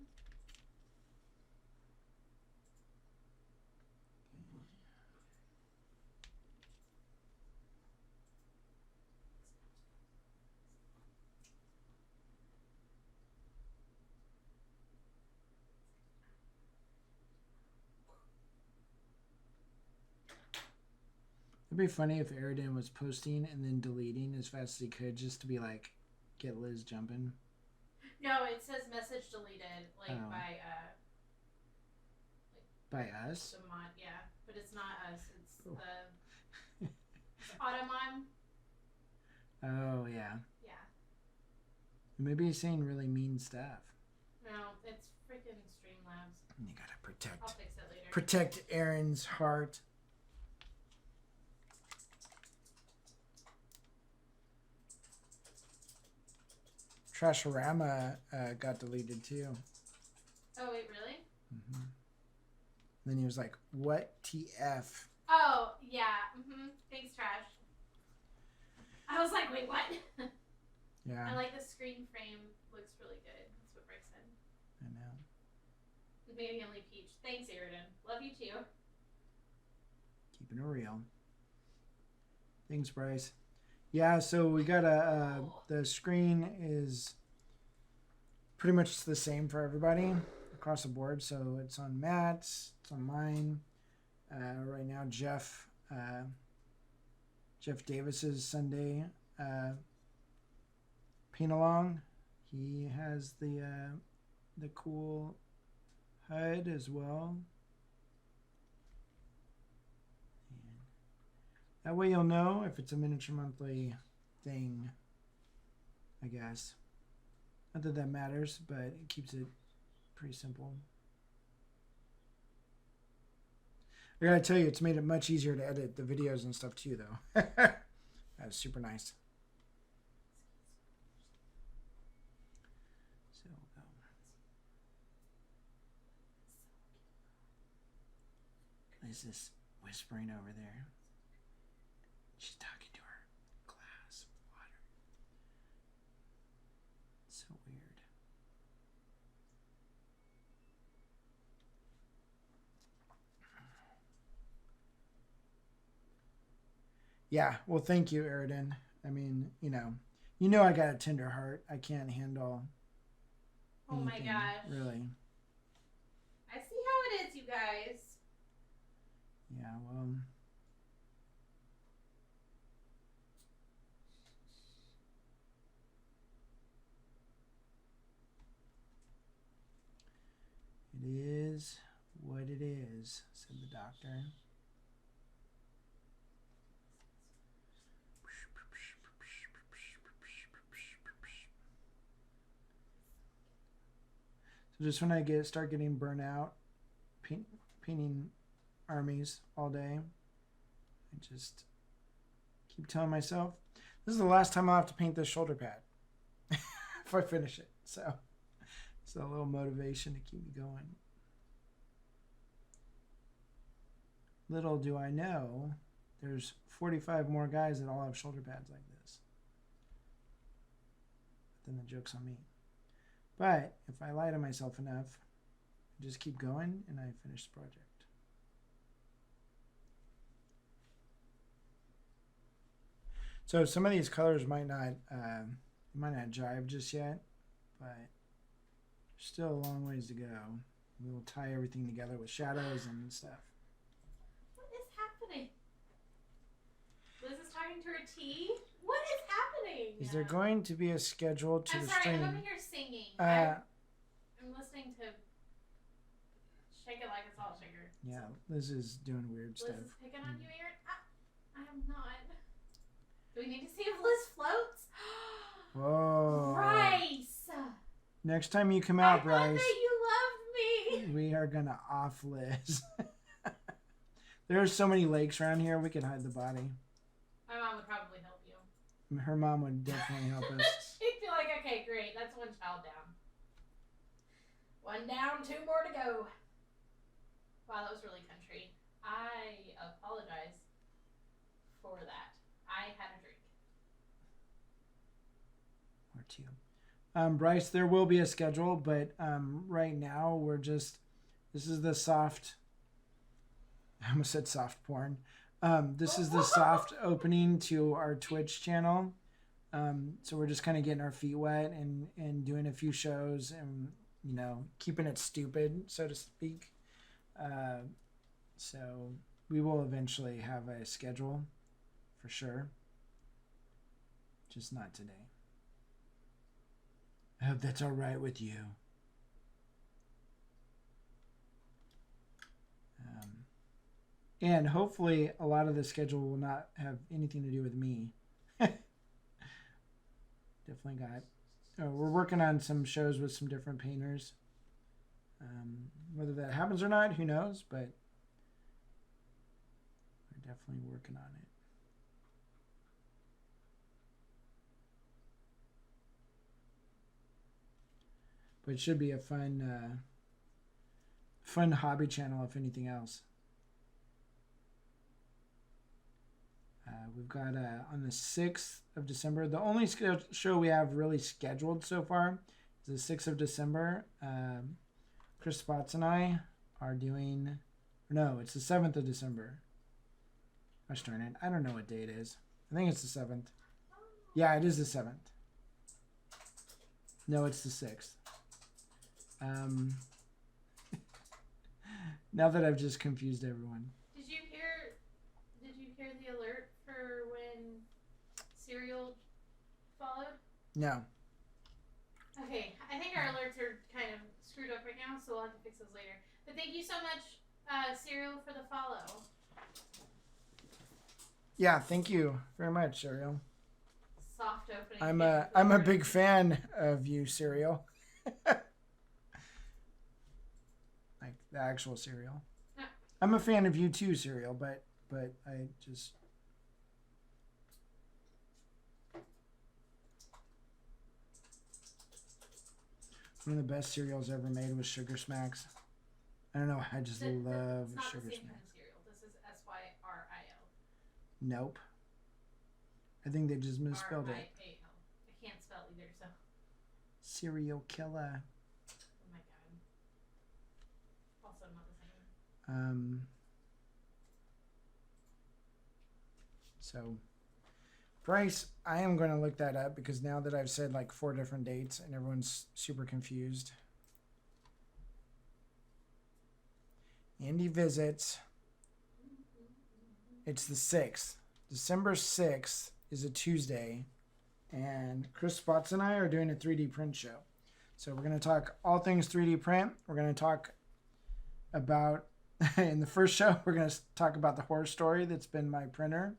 It'd be funny if Aridin was posting and then deleting as fast as he could just to be like, get Liz jumping. No, it says message deleted, like Oh. By us? the mod. Yeah, but it's not us. It's the Automon. Oh, yeah. Yeah. Maybe he's saying really mean stuff. No, it's freaking Streamlabs. And you gotta I'll fix it later. protect Aaron's heart. Trashorama got deleted too. Oh wait, really? Mm-hmm. Then he was like, "What TF?" Oh yeah. Thanks, Trash. I was like, wait, what? Yeah, I like the screen frame. Looks really good. That's what Rick said. I know. Maybe only Peach. Thanks, Aridin. Love you too. Keeping it real. Thanks, Bryce. Yeah, so we got the screen is pretty much the same for everybody across the board. So it's on Matt's, it's on mine. Right now, Jeff Davis's Sunday paint along. He has the cool HUD as well. That way you'll know if it's a miniature monthly thing, I guess. Not that that matters, but it keeps it pretty simple. I gotta tell you, it's made it much easier to edit the videos and stuff too, though. That was super nice. So we'll go. There's this whispering over there. She's talking to her glass of water. It's so weird. Yeah, well, thank you, Aridin. I mean, you know I got a tender heart. I can't handle Oh my anything, gosh. really. I see how it is, you guys. Yeah, well... It is what it is, said the doctor. So just when I start getting burnt out, painting armies all day, I just keep telling myself, this is the last time I'll have to paint this shoulder pad if I finish it. So it's a little motivation to keep me going. Little do I know, there's 45 more guys that all have shoulder pads like this. But then the joke's on me. But if I lie to myself enough, I just keep going and I finish the project. So some of these colors might not jive just yet, but still a long ways to go. We will tie everything together with shadows and stuff. What is happening? Liz is talking to her tea. What is happening? Is there going to be a schedule to I'm the sorry, stream? I'm over here singing. I'm listening to Shake It Like a Salt Shaker. Yeah, Liz is doing weird Liz stuff. is picking on you, Aaron? I am not. Do we need to see if Liz floats? Whoa. Bryce! Next time you come I out, thought Bryce, that you loved me. we are going to off Liz. There's so many lakes around here, we could hide the body. My mom would probably help you. Her mom would definitely help us. She'd be like, okay, great. That's one child down. One down, two more to go. Wow, that was really country. I apologize for that. I had a drink. Or two. Bryce, there will be a schedule, but right now we're just, this is the soft, I almost said soft porn. This is the soft opening to our Twitch channel. So we're just kind of getting our feet wet and doing a few shows and, you know, keeping it stupid, so to speak. So we will eventually have a schedule for sure. Just not today. I hope that's all right with you. And hopefully a lot of the schedule will not have anything to do with me. Definitely got. We're working on some shows with some different painters. Whether that happens or not, who knows? But we're definitely working on it. But it should be a fun hobby channel, if anything else. We've got on the 6th of December, the only show we have really scheduled so far is the 6th of December. Chris Spots and I are doing, no, it's the 7th of December. Gosh darn it, I don't know what day it is. I think it's the 7th. Yeah, it is the 7th. No, it's the 6th. Now that I've just confused everyone. Did you hear the alert for when Serial followed? No. Okay, I think our alerts are kind of screwed up right now, so we'll have to fix those later. But thank you so much, Serial, for the follow. Yeah, thank you very much, Ariel. Soft opening. I'm a big fan of you, Serial. Like the actual cereal. Yeah. I'm a fan of you too, Serial, but I just. One of the best cereals ever made was Sugar Smacks. I don't know. I just love it's not Sugar the same Smacks. kind of cereal. This is SYRIL. Nope. I think they just misspelled it. RIAL. I can't spell either, so. Serial killer. Oh my god. Also not the same. So, Bryce, I am going to look that up because now that I've said like 4 different dates and everyone's super confused. Andy visits. It's the 6th. December 6th is a Tuesday. And Chris Spots and I are doing a 3D print show. So we're going to talk all things 3D print. We're going to talk about, in the first show, we're going to talk about the horror story that's been my printer.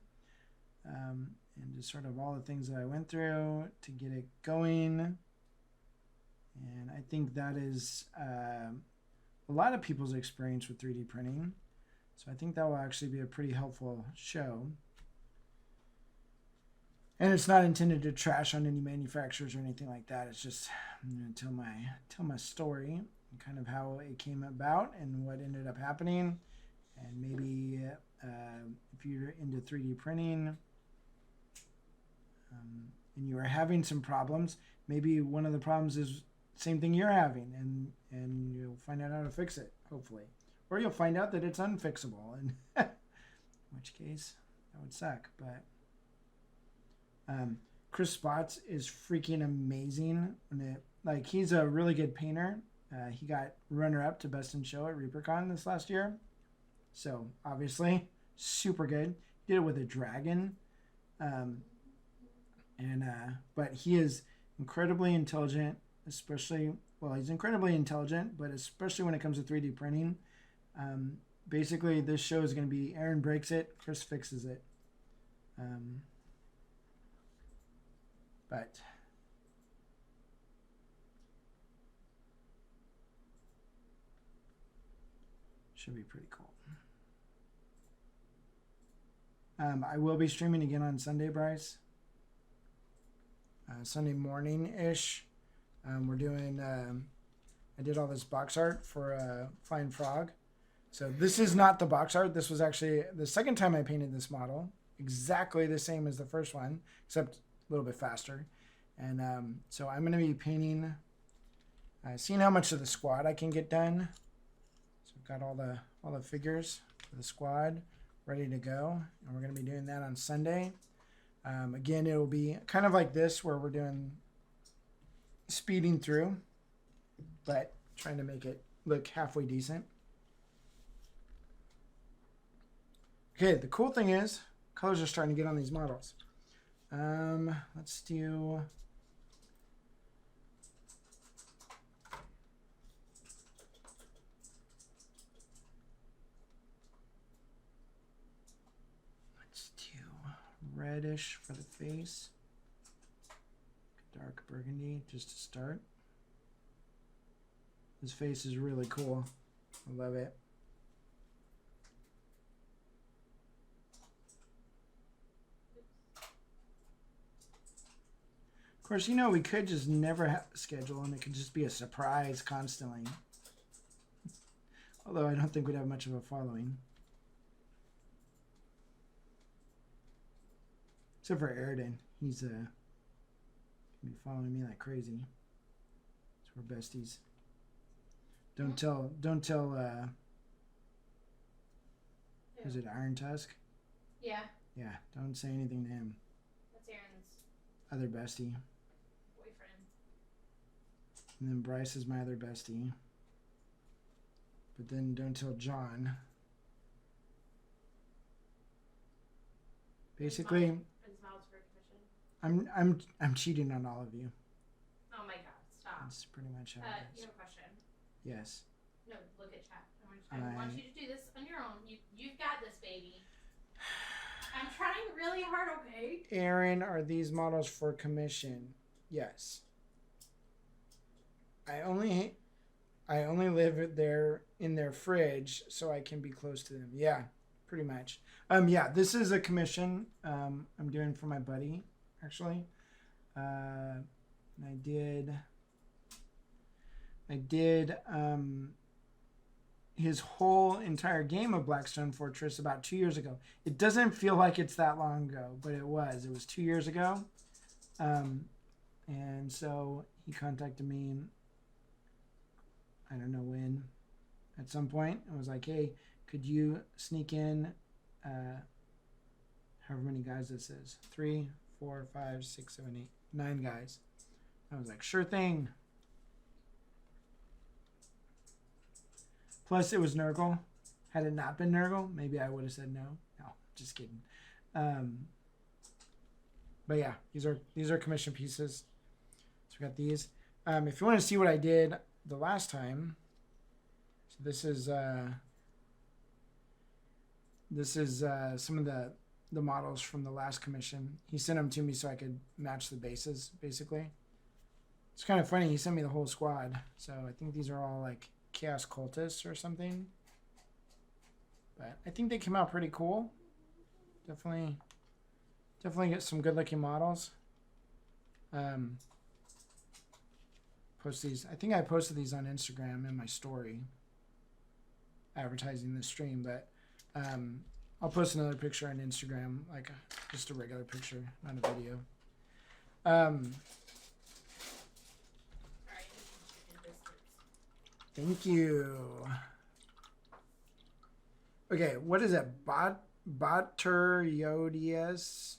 And just sort of all the things that I went through to get it going. And I think that is a lot of people's experience with 3D printing. So I think that will actually be a pretty helpful show. And it's not intended to trash on any manufacturers or anything like that. It's just I'm going to tell my story and kind of how it came about and what ended up happening. And maybe if you're into 3D printing and you are having some problems, maybe one of the problems is the same thing you're having, and you'll find out how to fix it, hopefully. Or you'll find out that it's unfixable, and in which case that would suck. But Chris Spots is freaking amazing. He's a really good painter. He got runner-up to Best in Show at ReaperCon this last year. So, obviously, super good. Did it with a dragon. But he is incredibly intelligent, he's incredibly intelligent, but especially when it comes to 3D printing. Basically, this show is going to be Aaron breaks it, Chris fixes it. But should be pretty cool. I will be streaming again on Sunday, Bryce. Sunday morning-ish. We're doing... I did all this box art for Flying Frog. So this is not the box art. This was actually the second time I painted this model. Exactly the same as the first one, except a little bit faster. And so I'm going to be painting, seeing how much of the squad I can get done. So I've got all the figures for the squad ready to go. And we're going to be doing that on Sunday. Again, it will be kind of like this where we're doing speeding through, but trying to make it look halfway decent. Okay, the cool thing is colors are starting to get on these models. Let's do... reddish for the face. Dark burgundy just to start. His face is really cool. I love it. Of course, you know, we could just never have a schedule and it could just be a surprise constantly. Although I don't think we'd have much of a following. Except for Airden. He's gonna be following me like crazy. So we're besties. Don't tell is it Iron Tusk? Yeah. Yeah, don't say anything to him. That's Aaron's Other bestie. boyfriend. And then Bryce is my other bestie. But then don't tell John. Basically, His mom's for commission. I'm cheating on all of you. Oh my god, stop. That's pretty much how it You is. have a question. Yes. No, look at chat. I want you to do this on your own. You've got this, baby. I'm trying really hard, okay? Aaron, are these models for commission? Yes. I only live there in their fridge so I can be close to them. Yeah, pretty much. Yeah, this is a commission I'm doing for my buddy, actually. And I did his whole entire game of Blackstone Fortress about 2 years ago. It doesn't feel like it's that long ago, but it was. It was 2 years ago. And so he contacted me, I don't know when, at some point, and was like, hey, could you sneak in however many guys this is? 3, 4, 5, 6, 7, 8, 9 guys. I was like, sure thing. Plus, it was Nurgle. Had it not been Nurgle, maybe I would have said no. No, just kidding. But yeah, these are commission pieces. So we got these. If you want to see what I did the last time, so this is some of the models from the last commission. He sent them to me so I could match the bases, basically. It's kind of funny. He sent me the whole squad. So I think these are all like Chaos Cultists or something. But I think they came out pretty cool. Definitely get some good looking models. Post these. I think I posted these on Instagram in my story advertising this stream, but I'll post another picture on Instagram, like just a regular picture, not a video. Thank you. Okay, what is it? Boteriodes?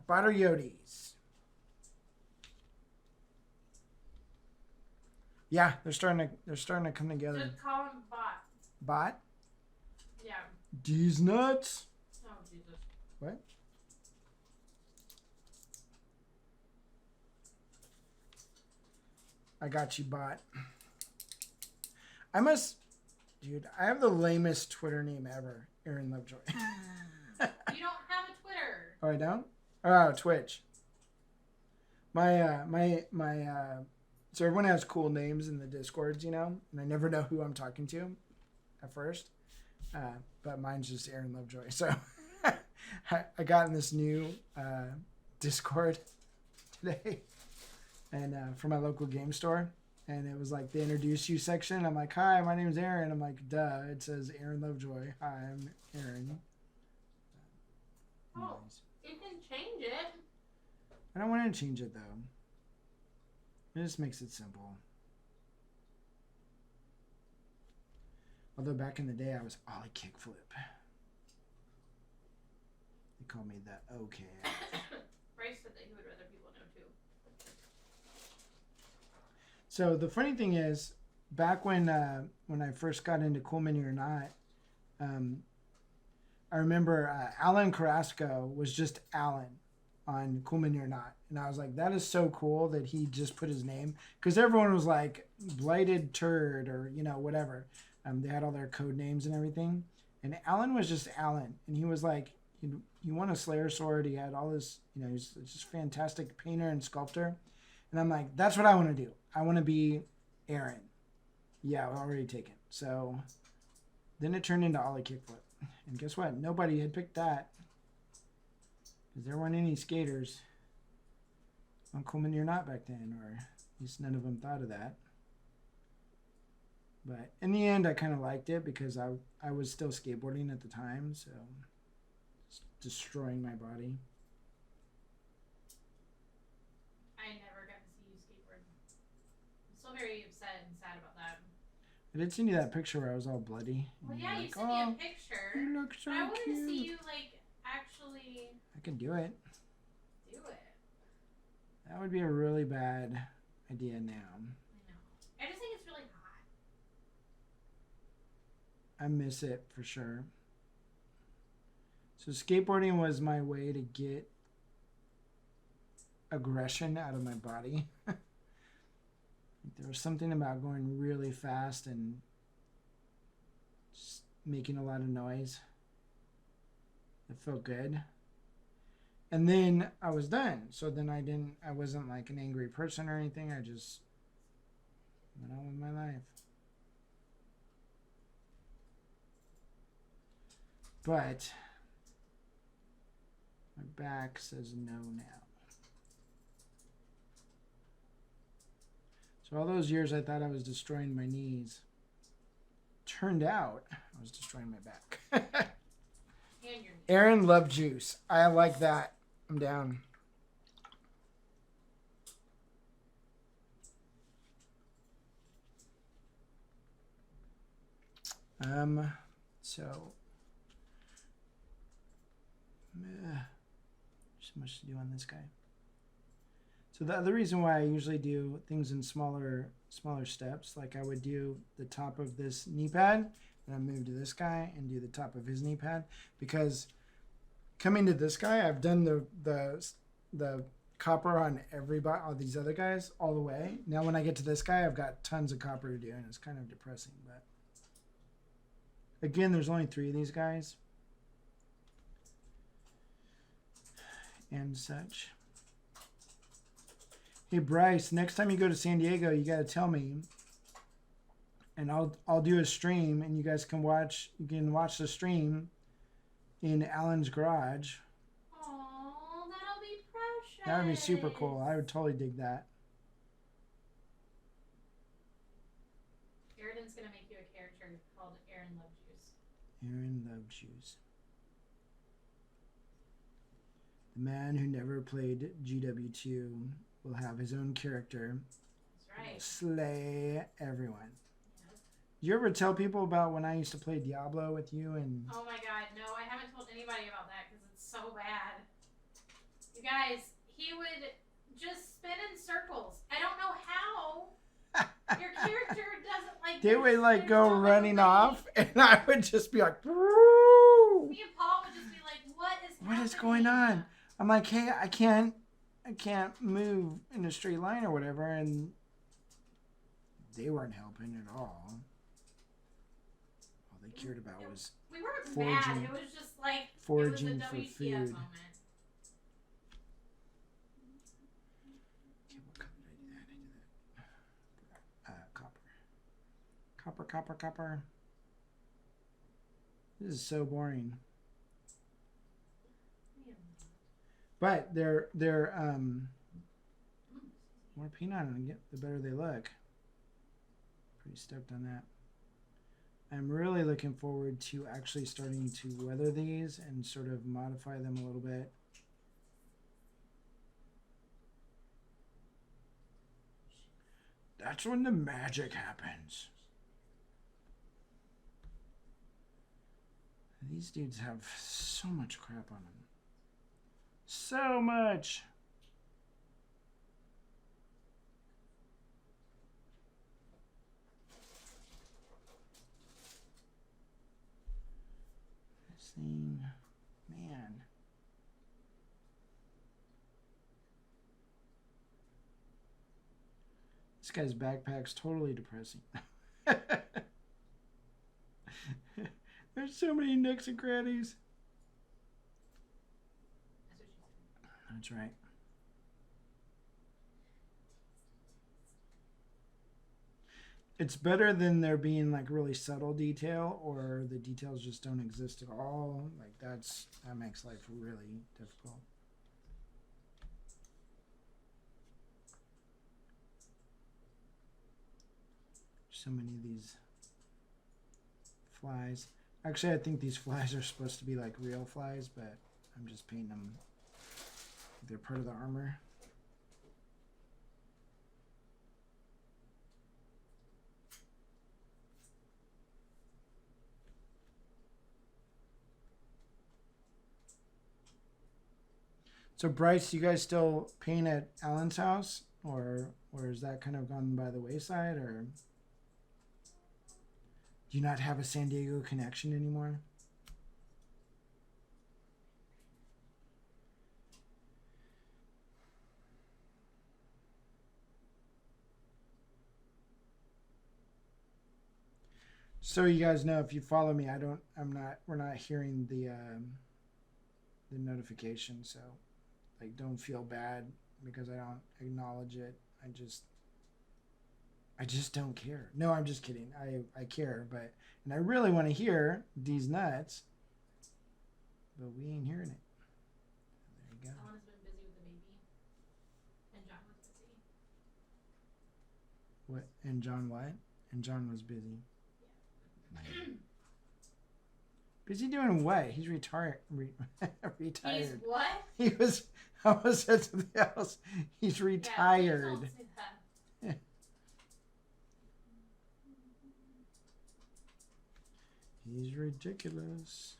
Butter Yodis. Yeah, they're starting to come together. Just call him Bot. Bot? Yeah. These nuts. Oh, Jesus. What? I got you, Bot. I must... Dude, I have the lamest Twitter name ever. Aaron Lovejoy. You don't have a Twitter. Oh, I don't? Oh, Twitch. So everyone has cool names in the Discords, you know, and I never know who I'm talking to at first. But mine's just Aaron Lovejoy. So I got in this new Discord today, and from my local game store, and it was like the introduce you section. I'm like, hi, my name's Aaron. I'm like, duh. It says Aaron Lovejoy. Hi, I'm Aaron. Oh, you can change it. I don't want to change it though. It just makes it simple. Although back in the day I was Ollie Kickflip. They called me the OK. Bryce said that he would rather people know too. So the funny thing is, back when I first got into Cool Mini or Not, I remember Alan Carrasco was just Alan on Cool Mini or Not. And I was like, that is so cool that he just put his name. Because everyone was like, Blighted Turd or, you know, whatever. They had all their code names and everything. And Alan was just Alan. And he was like, he won a Slayer sword. He had all this, you know, he's just fantastic painter and sculptor. And I'm like, that's what I want to do. I want to be Aaron. Yeah, already taken. So then it turned into Ollie Kickflip. And guess what? Nobody had picked that. Because there weren't any skaters on Cool Mini or Not back then. Or at least none of them thought of that. But in the end, I kind of liked it because I was still skateboarding at the time. So just destroying my body. I never got to see you skateboard. I'm still very upset and sad about that. I did send you that picture where I was all bloody. Well, And yeah, you're you like, sent me "Oh, a picture. you look so But I wanted cute." to see you, like, actually I can do it. do it. That would be a really bad idea now. I know. I just think it's really hot. I miss it for sure. So skateboarding was my way to get aggression out of my body. There was something about going really fast and just making a lot of noise. It felt good. And then I was done. So then I wasn't like an angry person or anything. I just went on with my life. But my back says no now. So all those years I thought I was destroying my knees. Turned out I was destroying my back. And your knee. Aaron Love Juice. I like that. I'm down. So so much to do on this guy. So the other reason why I usually do things in smaller steps, like I would do the top of this knee pad, and I move to this guy and do the top of his knee pad, because coming to this guy, I've done the copper on everybody, all these other guys, all the way. Now when I get to this guy, I've got tons of copper to do, and it's kind of depressing. But again, there's only 3 of these guys, and such. Hey Bryce, next time you go to San Diego, you got to tell me, and I'll do a stream, and you guys can watch. You can watch the stream in Alan's garage. Aw, that'll be precious. That would be super cool. I would totally dig that. Aaron's gonna make you a character called Aaron Love Juice. Aaron Love Juice. The man who never played GW2 will have his own character. That's right. Slay everyone. Yep. Did you ever tell people about when I used to play Diablo with you? And Oh my god, no, I haven't told anybody about that because it's so bad. You guys, he would just spin in circles. I don't know how. Your character doesn't like. They would like there's go no running way. off, and I would just be like, "Woo!" Me and Paul would just be like, What is going on? I'm like, hey, I can't move in a straight line or whatever, and they weren't helping at all. All they cared about was We weren't foraging- mad. It was just like foraging it was a for WTF food. moment. Okay, what color did I do that? I did that. Copper. This is so boring. But they're more paint on them, the better they look. Pretty stoked on that. I'm really looking forward to actually starting to weather these and sort of modify them a little bit. That's when the magic happens. These dudes have so much crap on them. So much. This thing, man. This guy's backpack's totally depressing. There's so many nooks and crannies. That's right. It's better than there being like really subtle detail or the details just don't exist at all. Like that makes life really difficult. So many of these flies. Actually, I think these flies are supposed to be like real flies, but I'm just painting them. They're part of the armor. So Bryce, you guys still paint at Alan's house, or is that kind of gone by the wayside, or do you not have a San Diego connection anymore? So you guys know, if you follow me, we're not hearing the notification, so like don't feel bad because I don't acknowledge it. I just don't care. No, I'm just kidding. I care, and I really want to hear these nuts, but we ain't hearing it. There you go. Alan has been busy with the baby, and John was busy. What? And John what? And John was busy. Busy doing what? He's retired. Retired. He's what? He was. I almost said something else. He's retired. Yeah, please don't say that. He's ridiculous.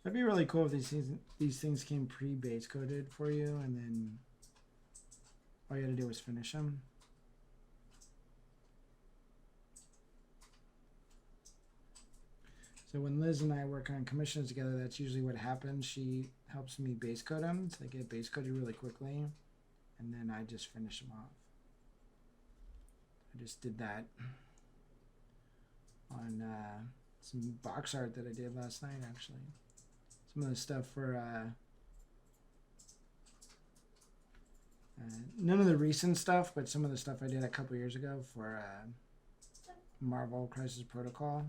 That'd be really cool if these things came pre-base coated for you, and then all you had to do was finish them. So when Liz and I work on commissions together, that's usually what happens. She helps me base coat them, so they get base coated really quickly, and then I just finish them off. I just did that on some box art that I did last night, actually. Some of the stuff for none of the recent stuff, but some of the stuff I did a couple years ago for Marvel Crisis Protocol.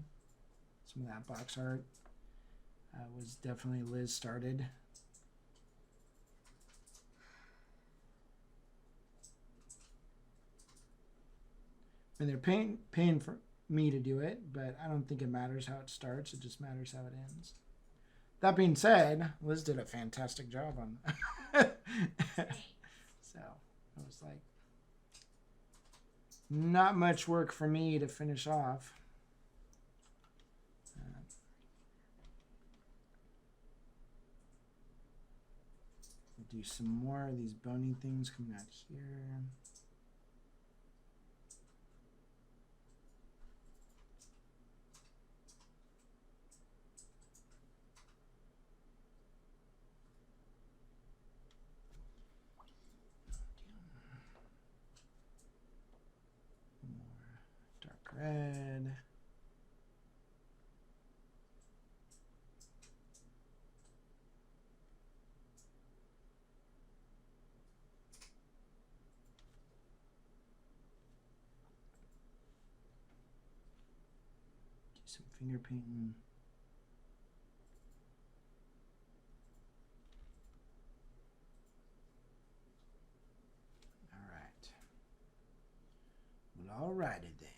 Some of that box art was definitely Liz started. And they're paying for me to do it, but I don't think it matters how it starts. It just matters how it ends. That being said, Liz did a fantastic job on that. So It was like not much work for me to finish off. We'll do some more of these bony things coming out here. Red. Do some finger painting. All right. Well, all righty then.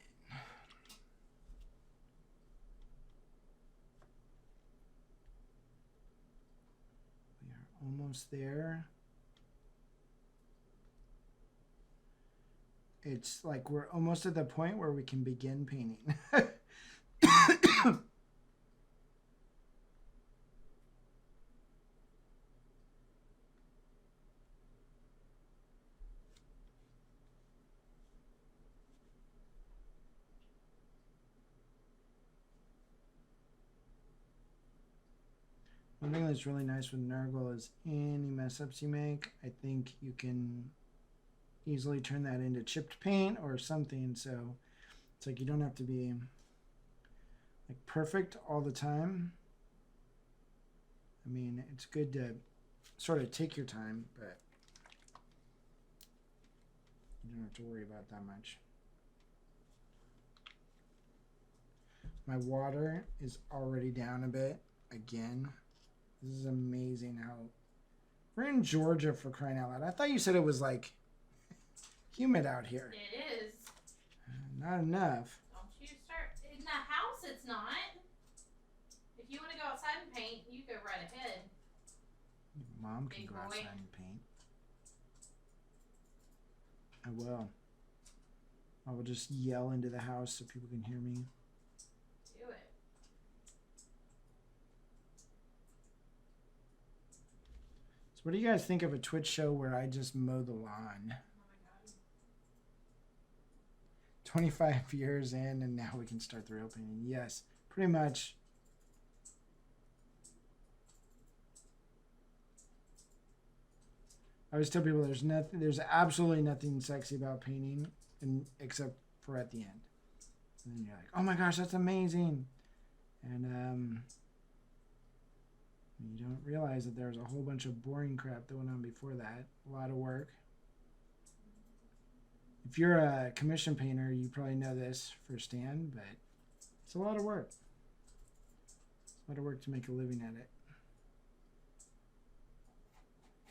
Almost there. It's like we're almost at the point where we can begin painting. One thing that's really nice with Nurgle is any mess ups you make, I think you can easily turn that into chipped paint or something. So it's like you don't have to be like perfect all the time. I mean, it's good to sort of take your time, but you don't have to worry about that much. My water is already down a bit again. This is amazing how we're in Georgia, for crying out loud. I thought you said it was like humid out here. It is. Not enough. Don't you start in the house? It's not. If you want to go outside and paint, you go right ahead. Mom can Big go boy. outside and paint. I will. I will just yell into the house so people can hear me. Do it. So what do you guys think of a Twitch show where I just mow the lawn? Oh my god. 25 years in and now we can start the real painting. Yes, pretty much. I always tell people there's absolutely nothing sexy about painting, and except for at the end. And then you're like, oh my gosh, that's amazing. And you don't realize that there's a whole bunch of boring crap that went on before that. A lot of work. If you're a commission painter, you probably know this firsthand, but it's a lot of work. It's a lot of work to make a living at it.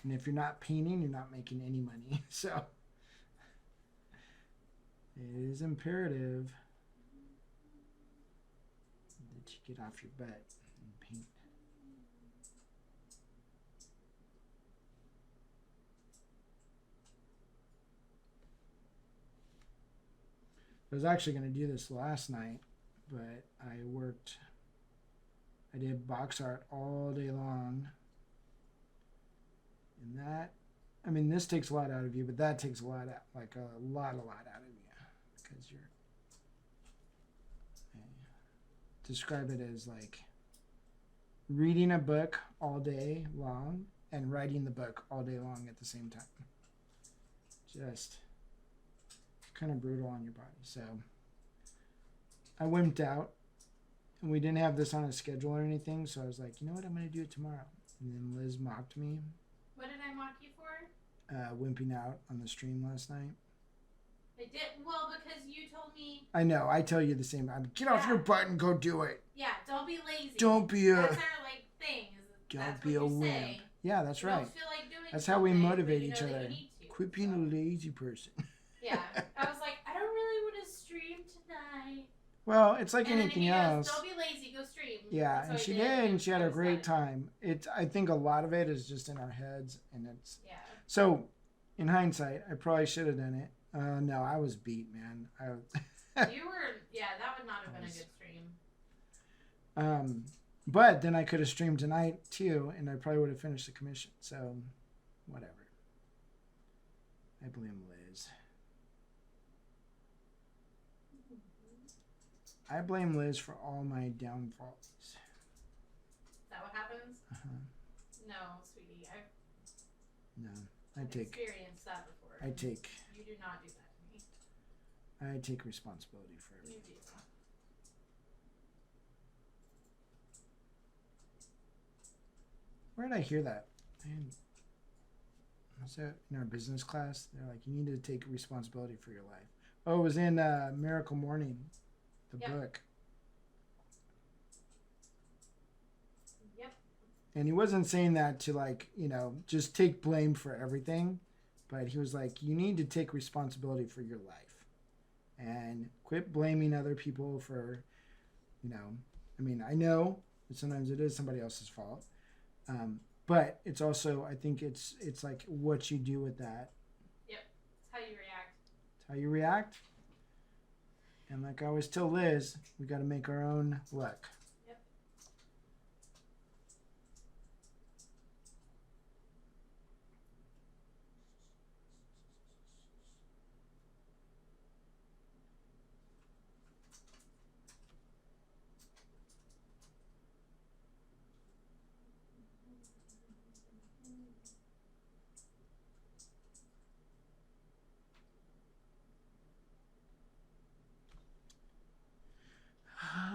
And if you're not painting, you're not making any money. So it is imperative that you get off your butt and paint. I was actually going to do this last night, but I did box art all day long. And that, I mean, this takes a lot out of you, but that takes a lot out, like a lot out of you, because you're, describe it as like reading a book all day long and writing the book all day long at the same time. Just kind of brutal on your body. So I wimped out, and we didn't have this on a schedule or anything, so I was like, you know what, I'm going to do it tomorrow. And then Liz mocked me. What did I mock you for? Wimping out on the stream last night. I did well because you told me. I know. I tell you the same. Get off your butt and go do it. Yeah, don't be lazy. Don't be a. That's our like thing. Don't be a wimp. Yeah, that's you right. Don't feel like doing That's how we something, motivate but you each know that other. you need to, Quit being a lazy person. Yeah, I was like, I don't really want to stream tonight. Well, it's like And anything then he else. goes, don't be lazy, go stream. Yeah, So and I she did, and she had I a was great glad. time. I think a lot of it is just in our heads, and it's Yeah. so. in hindsight, I probably should have done it. No, I was beat, man. You were, yeah, that would not have been a good stream. But then I could have streamed tonight too, and I probably would have finished the commission. So, whatever. I blame Liz. I blame Liz for all my downfalls. Is that what happens? Uh-huh. No, sweetie. I've experienced that before. You do not do that to me. I take responsibility for You everything. do. Where did I hear that? Was that in our business class? They're like, you need to take responsibility for your life. Oh, it was in Miracle Morning, the book. Yep. And he wasn't saying that to like, just take blame for everything. But he was like, you need to take responsibility for your life. And quit blaming other people for, I know that sometimes it is somebody else's fault. But it's also, I think it's like what you do with that. Yep. It's how you react. It's how you react. And like I always tell Liz, we got to make our own luck. Yep.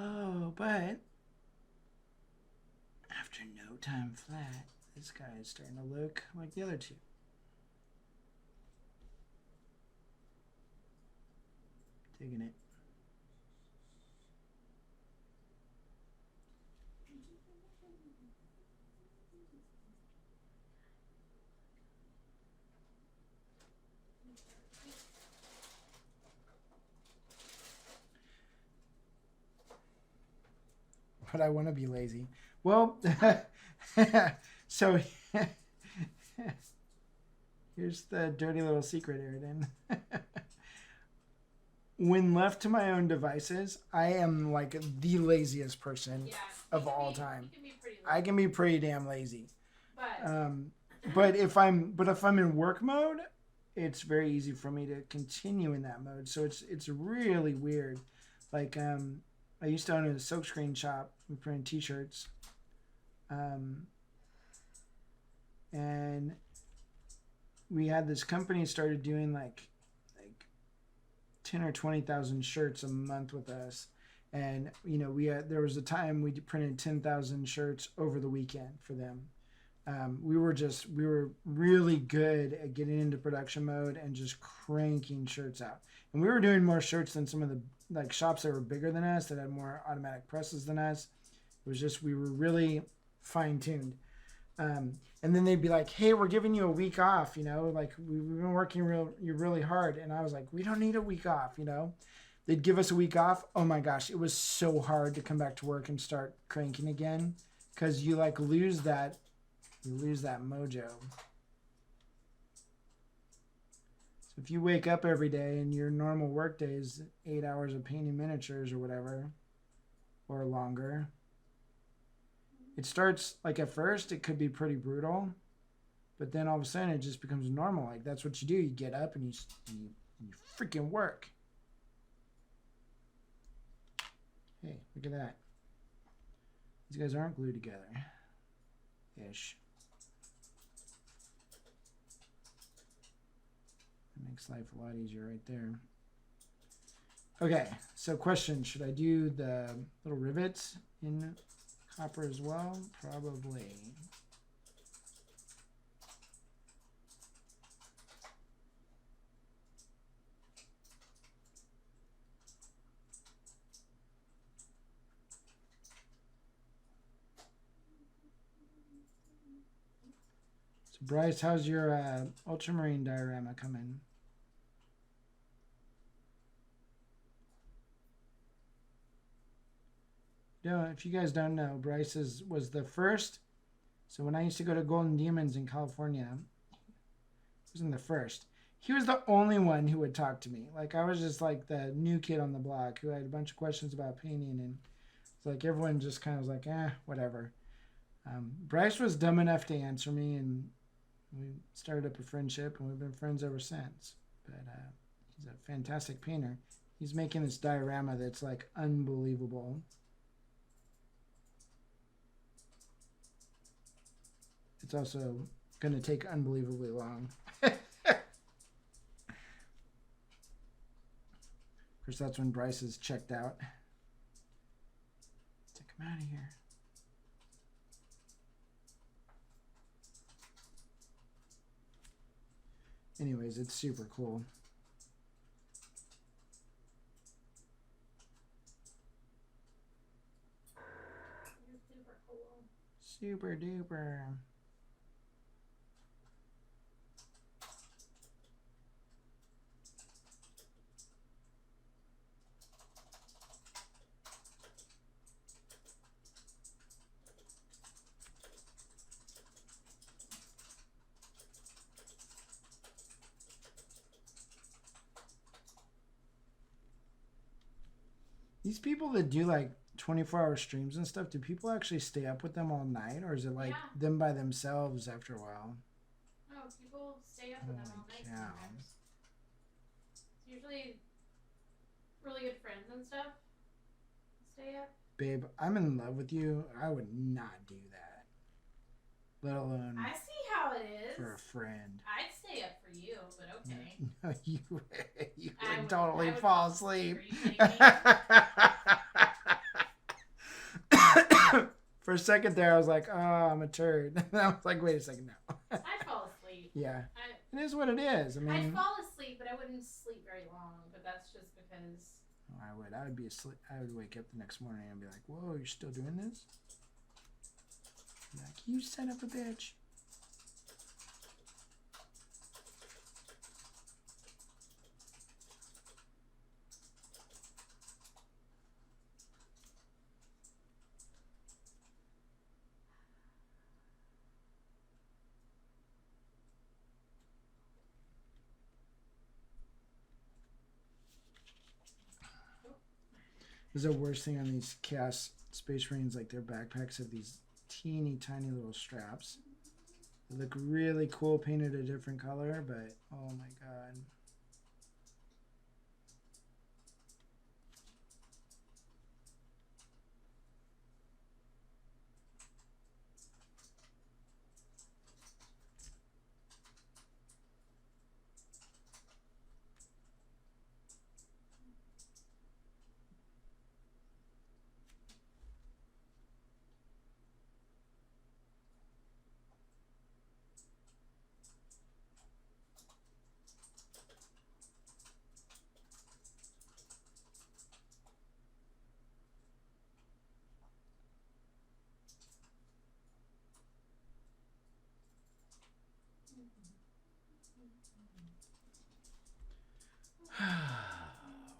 Oh, but after no time flat, this guy is starting to look like the other two. Digging it. But I want to be lazy. Well, so here's the dirty little secret, Airden. When left to my own devices, I am like the laziest person of all time. You can be pretty lazy. I can be pretty damn lazy. But But if I'm in work mode, it's very easy for me to continue in that mode. So it's really weird. Like I used to own a silkscreen shop. We printed T-shirts, and we had this company started doing like 10 or 20,000 shirts a month with us, and there was a time we printed 10,000 shirts over the weekend for them. We were really good at getting into production mode and just cranking shirts out. And we were doing more shirts than some of the like shops that were bigger than us, that had more automatic presses than us. It was just, we were really fine-tuned. And then they'd be like, hey, we're giving you a week off, like we've been working really hard. And I was like, we don't need a week off, They'd give us a week off. Oh my gosh, it was so hard to come back to work and start cranking again, because you like lose that mojo. So if you wake up every day and your normal work day is 8 hours of painting miniatures or whatever, or longer, it starts like at first it could be pretty brutal, but then all of a sudden it just becomes normal. Like that's what you do. You get up and you freaking work. Hey, look at that. These guys aren't glued together. Ish. That makes life a lot easier right there. Okay, so question, should I do the little rivets in copper as well? Probably. So Bryce, how's your ultramarine diorama coming? Yeah, if you guys don't know, Bryce was the first. So when I used to go to Golden Demons in California, was in the first. He was the only one who would talk to me. Like I was just like the new kid on the block who had a bunch of questions about painting, and it's like everyone just kind of was like, whatever. Bryce was dumb enough to answer me, and we started up a friendship, and we've been friends ever since. But he's a fantastic painter. He's making this diorama that's like unbelievable. It's also going to take unbelievably long. Of course, that's when Bryce is checked out. Let's take him out of here. Anyways, it's super cool. You're super cool. Super duper. These people that do like 24-hour streams and stuff, do people actually stay up with them all night, or is it like them by themselves after a while? No, people stay up with them all night sometimes. It's usually really good friends and stuff. Stay up. Babe, I'm in love with you. I would not do that. Let alone I see how it is. for a friend. I'd stay up for you, but okay. No, you I would totally I would fall asleep. Are you kidding me? For a second there, I was like, oh, I'm a turd. And I was like, wait a second, no. I'd fall asleep. Yeah. It is what it is. I mean, I'd fall asleep, but I wouldn't sleep very long. But that's just because. I would. I would be asleep. I would wake up the next morning and be like, whoa, you're still doing this? Be like, you son of a bitch. This is the worst thing on these Chaos Space Marines, like their backpacks have these teeny tiny little straps. They look really cool painted a different color, but oh my god.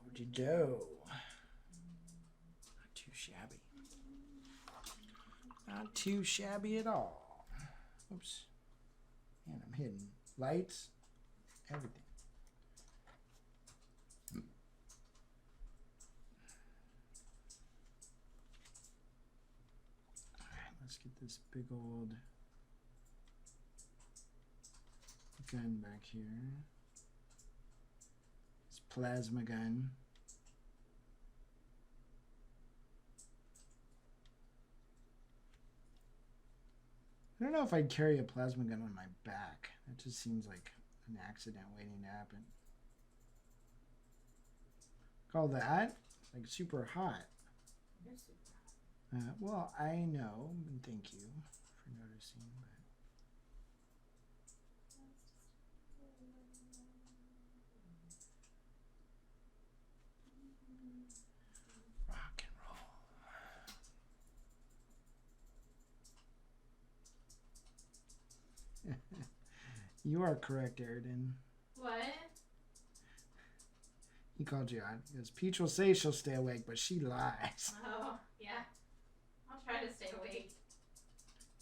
What'd you do? Not too shabby. Not too shabby at all. Oops. Man, I'm hitting lights, everything. Alright, let's get this big old gun back here. This plasma gun. I don't know if I'd carry a plasma gun on my back. That just seems like an accident waiting to happen. Call that? It's like super hot. You're super hot. Well, I know, and thank you for noticing. But rock and roll. You are correct, Aridin. What? He called you out. He goes, Peach will say she'll stay awake, but she lies. Oh, yeah. I'll try to stay awake.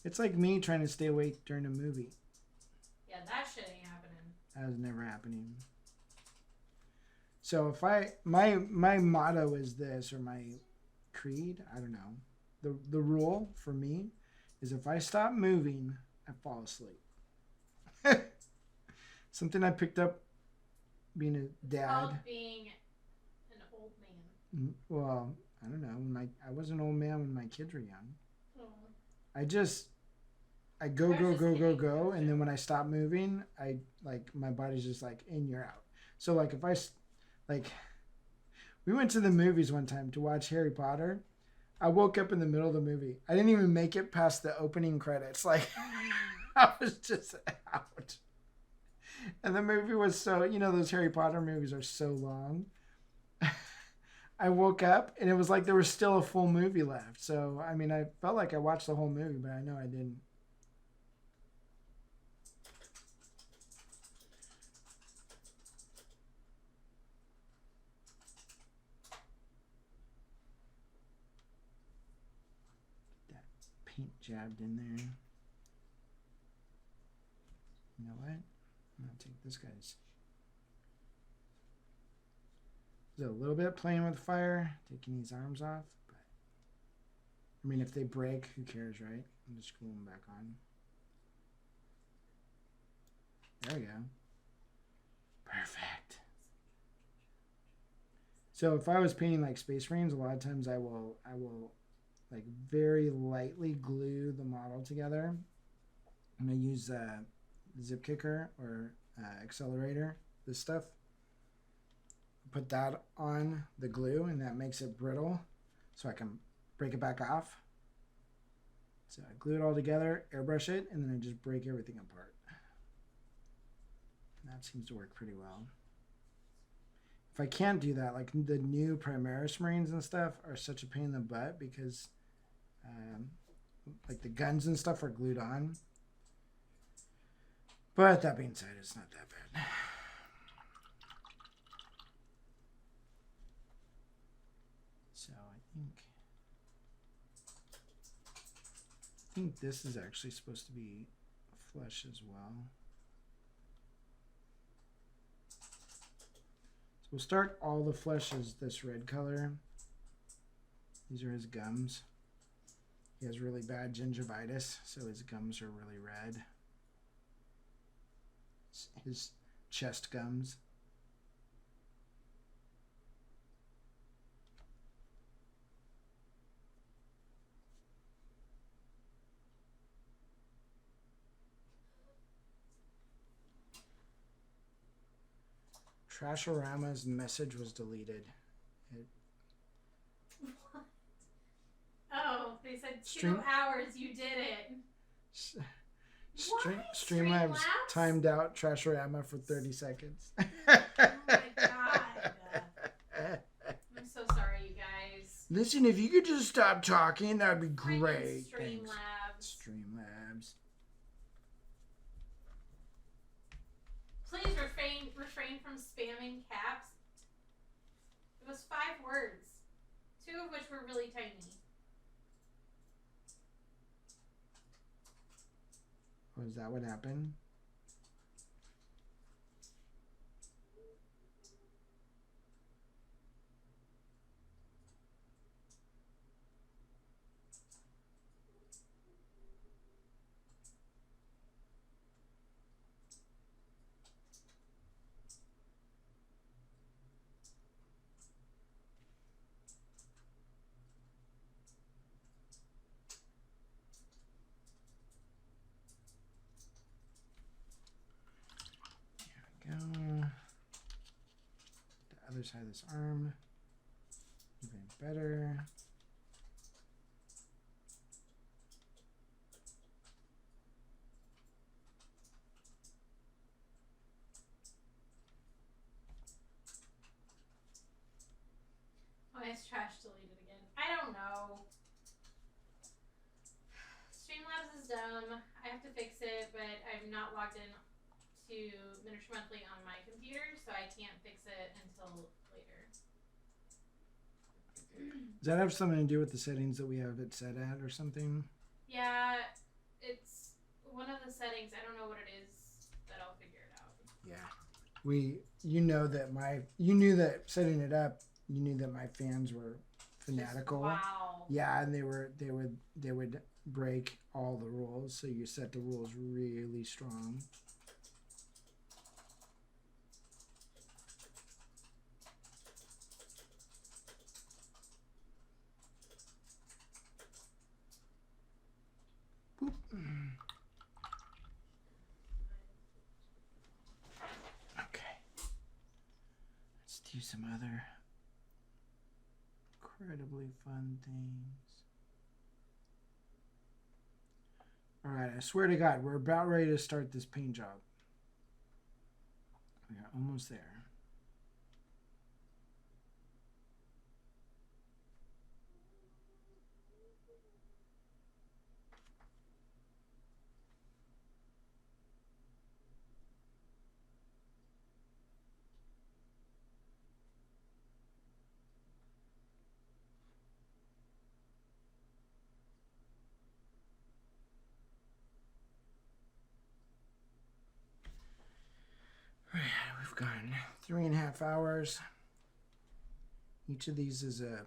It's like me trying to stay awake during a movie. Yeah, that shit ain't happening. That is never happening. So if my motto is this, or my creed, I don't know. The rule for me is if I stop moving, I fall asleep. Something I picked up being a dad. Called being an old man. Well, I don't know. I was an old man when my kids were young. Oh. I go, and then when I stop moving, my body's just like, and you're out. So like if we went to the movies one time to watch Harry Potter. I woke up in the middle of the movie. I didn't even make it past the opening credits. Like I was just out. And the movie was so, those Harry Potter movies are so long. I woke up and it was like there was still a full movie left. So, I mean, I felt like I watched the whole movie, but I know I didn't. That paint jabbed in there. You know what? I'm going to take this guy's. A little bit playing with fire, taking these arms off, but I mean, if they break, who cares, right? I'm just glue them back on. There we go. Perfect. So if I was painting like Space Marines, a lot of times I will like very lightly glue the model together. I'm gonna use zip kicker or accelerator, this stuff. Put that on the glue and that makes it brittle so I can break it back off. So I glue it all together, airbrush it, and then I just break everything apart. And that seems to work pretty well. If I can't do that, like the new Primaris Marines and stuff are such a pain in the butt because like the guns and stuff are glued on. But that being said, it's not that bad. So I think this is actually supposed to be flesh as well. So we'll start all the flesh as this red color. These are his gums. He has really bad gingivitis, so his gums are really red. His chest gums. Trashorama's message was deleted. What? Oh, they said 2 Stream- hours. You did it. What? Streamlabs Streamlabs? timed out Trashorama for 30 seconds. Oh my god. I'm so sorry, you guys. Listen, if you could just stop talking, that would be Freaking great. Streamlabs. Thanks. Streamlabs. Please refrain from spamming caps. It was 5 words, 2 of which were really tiny. Oh, is that what happened? Go. The other side of this arm. Even better. Why is trash deleted again? I don't know. Streamlabs is dumb. I have to fix it, but I'm not logged in to Miniature Monthly on my computer, so I can't fix it until later. Does that have something to do with the settings that we have it set at or something? Yeah, it's one of the settings. I don't know what it is, but I'll figure it out. Yeah. You knew that setting it up, you knew that my fans were fanatical. Wow. Yeah, and they would break all the rules, so you set the rules really strong. Boop. Okay. Let's do some other incredibly fun things. All right, I swear to God, we're about ready to start this paint job. We are almost there. All right, we've gone 3.5 hours. Each of these is a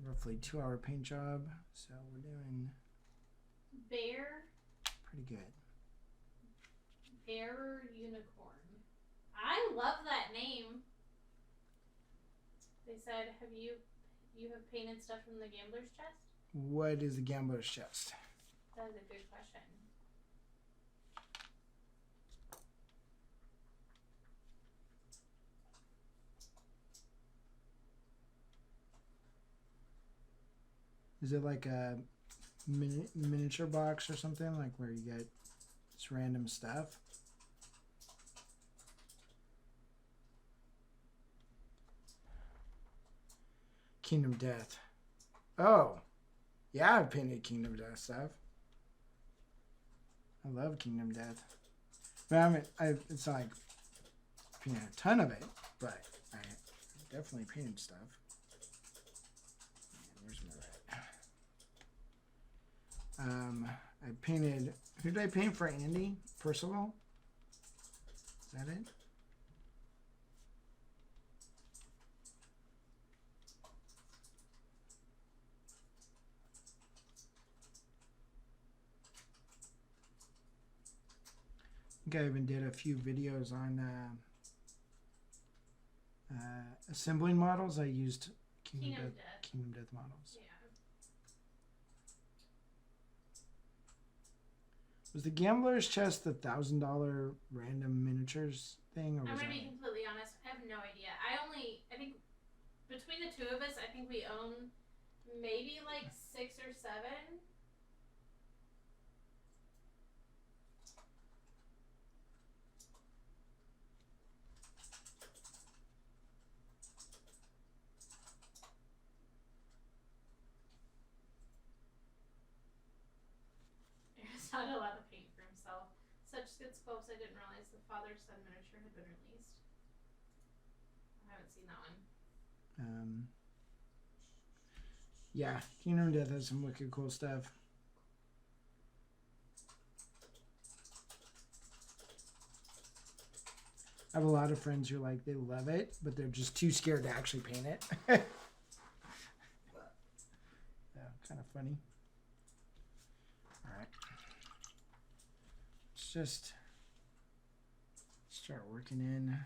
roughly 2-hour paint job, so we're doing Bear. pretty good. Bear Unicorn. I love that name. They said, have you have painted stuff from the Gambler's Chest? What is the Gambler's Chest? That is a good question. Is it like a miniature box or something, like where you get just random stuff? Kingdom Death. Oh, yeah, I've painted Kingdom Death stuff. I love Kingdom Death. But it's not like painted a ton of it, but I definitely painted stuff. Where's my red? I painted. Who did I paint for Andy? Percival? Is that it? I think I even did a few videos on assembling models. I used Kingdom Death models. Yeah. Was the Gambler's Chest the $1,000 random miniatures thing, or was I'm that? gonna be completely honest. I have no idea. I think between the two of us, I think we own maybe like 6 or 7. He's not allowed to paint for himself. Such good scopes, I didn't realize the father-son miniature had been released. I haven't seen that one. Yeah, Kingdom Death has some wicked cool stuff. I have a lot of friends who they love it, but they're just too scared to actually paint it. Yeah, kind of funny. All right. Let's just start working in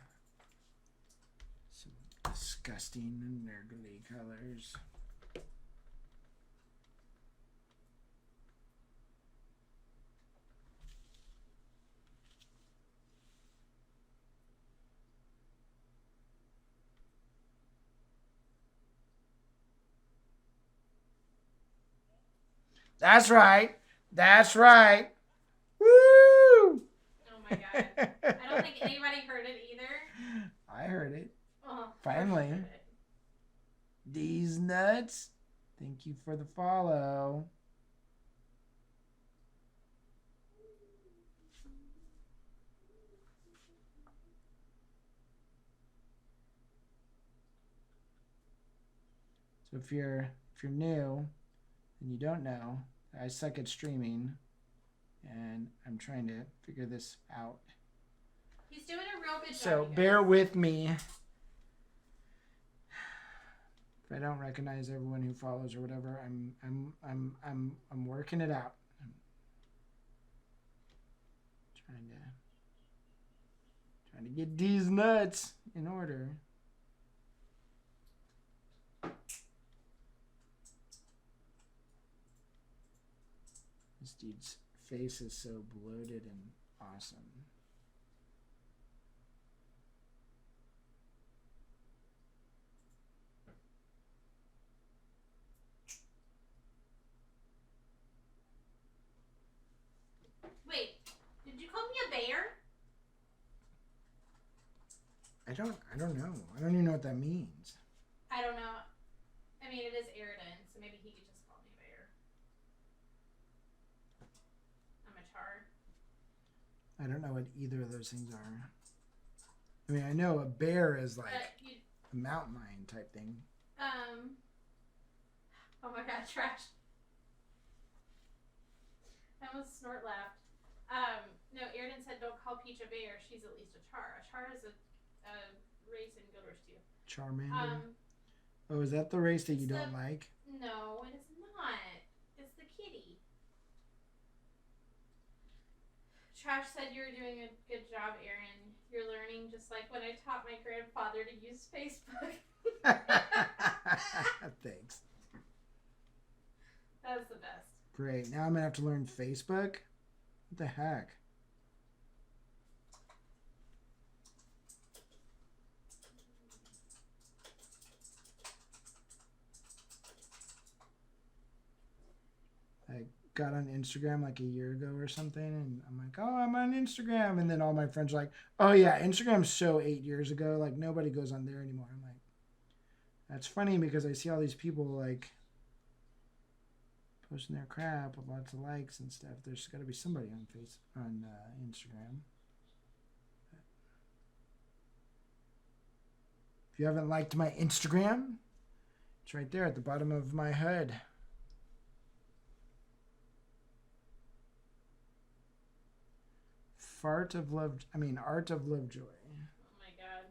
some disgusting nerdly colors. That's right. That's right. Woo! Oh my god. I don't think anybody heard it either. I heard it. Oh, Finally. heard it. These nuts. Thank you for the follow. So if you're new and you don't know, I suck at streaming and I'm trying to figure this out. He's doing a real good job. So you guys. bear with me if I don't recognize everyone who follows or whatever. I'm working it out. I'm trying to get these nuts in order. This dude's face is so bloated and awesome. Wait, did you call me a bear? I don't know. I don't even know what that means. I don't know. I mean, it is Aridin, so maybe he could just call me a bear. I'm a char. I don't know what either of those things are. I mean, I know a bear is like a mountain lion type thing. Oh my god, trash. I almost snort laughed. No, Aridin said don't call Peach a bear. She's at least a char. A char is a race in Guild Wars 2. Charmander? Oh, is that the race that you don't like? No, it is not. It's the kitty. Trash said you were doing a good job, Aaron. You're learning just like when I taught my grandfather to use Facebook. Thanks. That was the best. Great. Now I'm going to have to learn Facebook? What the heck? I got on Instagram like a year ago or something, and I'm like, oh, I'm on Instagram. And then all my friends are like, oh, yeah, Instagram's so 8 years ago. Like, nobody goes on there anymore. I'm like, that's funny because I see all these people, like, posting their crap with lots of likes and stuff. There's got to be somebody on Instagram. If you haven't liked my Instagram, it's right there at the bottom of my HUD. Art of Lovejoy. Oh my god.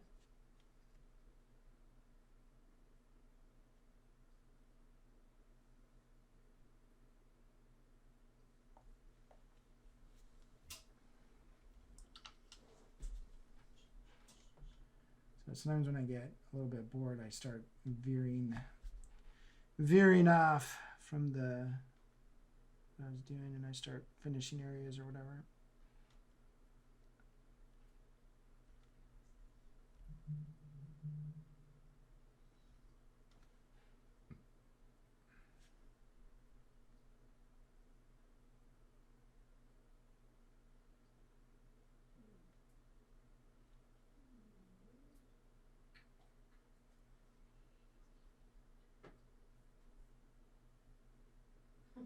So sometimes when I get a little bit bored, I start veering off from what I was doing, and I start finishing areas or whatever.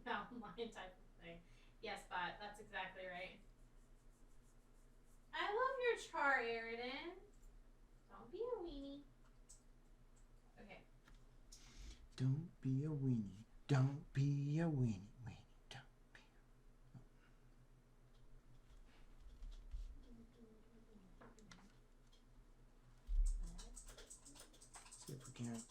Mountain lion type of thing. Yes, bot. That's exactly right. I love your char, Aridin. Don't be a weenie. Okay. Don't be a weenie. Don't be a weenie. Don't be. See if we can't.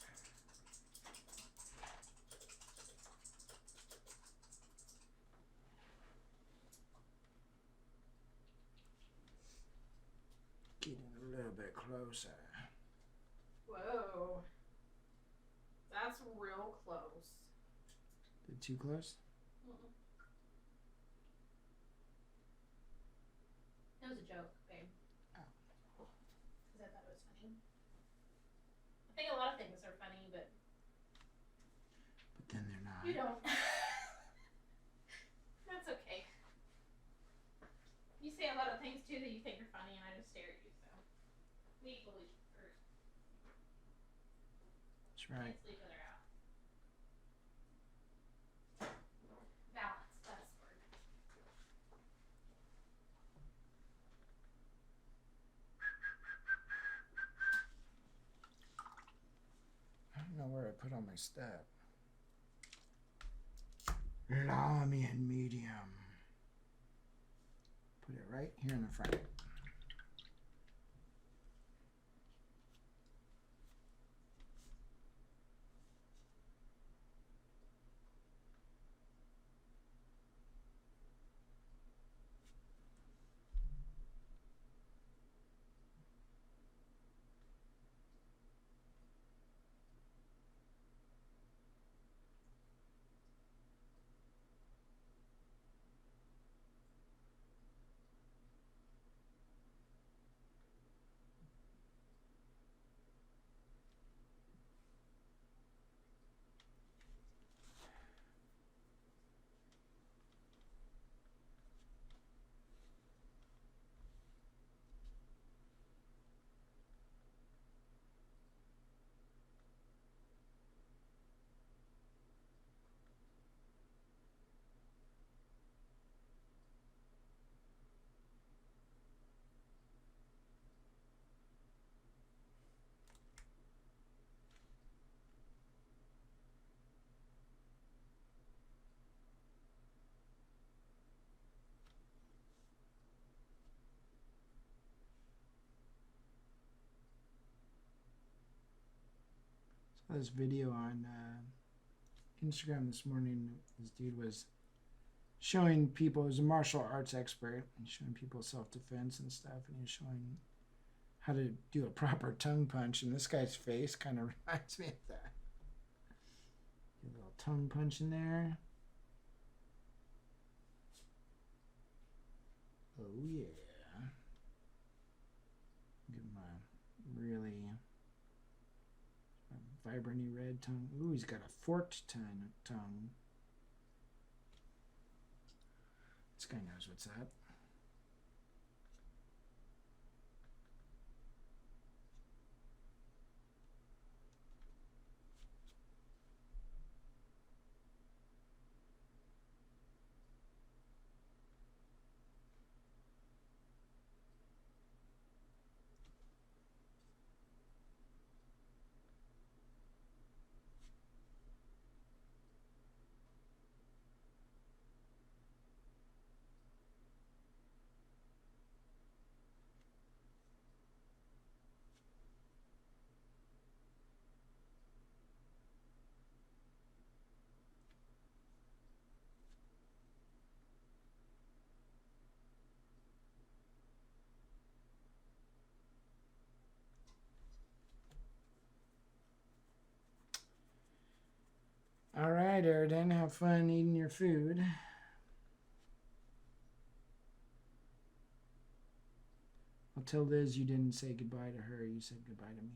Getting a little bit closer. Whoa. That's real close. Is it too close? Mm-mm. It was a joke, babe. Oh. Because I thought it was funny. I think a lot of things are funny, but Then they're not. you don't. That's okay. You say a lot of things too that you think are funny, and I just stare at you. So we equally hurt. That's right. Cancel each other out. Balance. That's the word. I don't know where I put all my stuff. Lamy and medium. Put it right here in the front. This video on Instagram this morning. This dude was showing people, he was a martial arts expert, and showing people self-defense and stuff, and he was showing how to do a proper tongue punch, and this guy's face kind of reminds me of that. A little tongue punch in there. Oh yeah. Give him a really vibrant red tongue. Ooh, he's got a forked tongue. This guy knows what's up. All right, Airden, have fun eating your food. I'll tell Liz you didn't say goodbye to her. You said goodbye to me.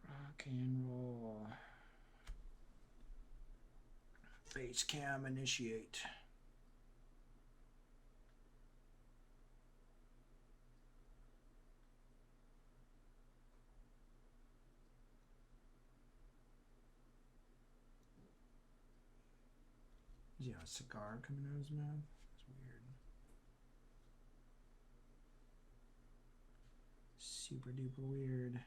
Rock and roll. Face cam initiate. Does he have a cigar coming out of his mouth? That's weird. Super duper weird.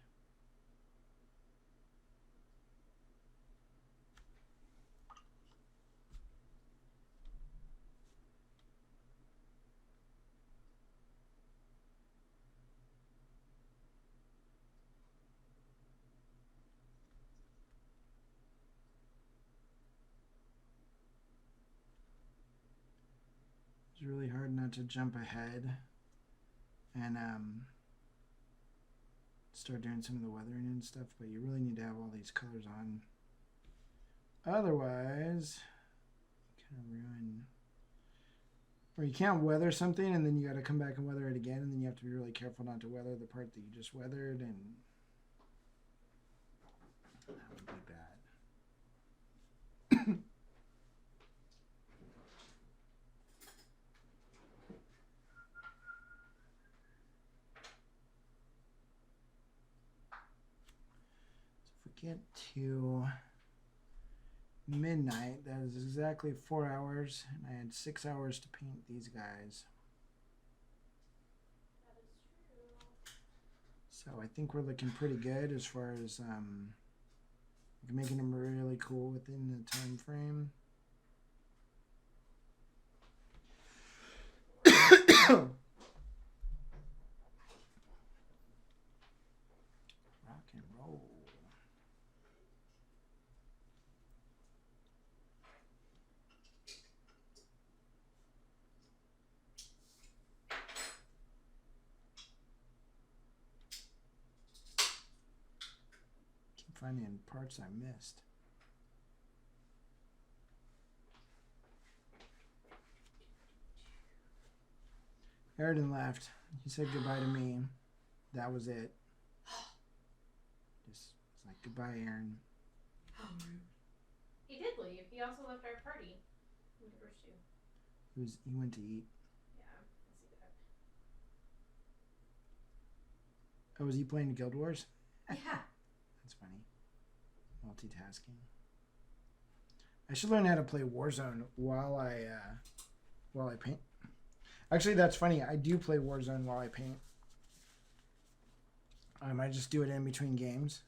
It's really hard not to jump ahead and start doing some of the weathering and stuff, but you really need to have all these colors on. Otherwise, you kind of ruin. Or you can't weather something and then you got to come back and weather it again, and then you have to be really careful not to weather the part that you just weathered, and that would be bad. Get to midnight. That is exactly 4 hours, and I had 6 hours to paint these guys. That is true. So I think we're looking pretty good as far as making them really cool within the time frame. Rock and roll. Keep finding parts I missed. Airden left. He said goodbye to me. That was it. Just it's like goodbye, Aaron. He did leave. He also left our party. He He went to eat. Yeah, I see that. Oh, was he playing Guild Wars? Yeah. That's funny. Multitasking. I should learn how to play Warzone while I paint. Actually, that's funny. I do play Warzone while I paint. I just do it in between games.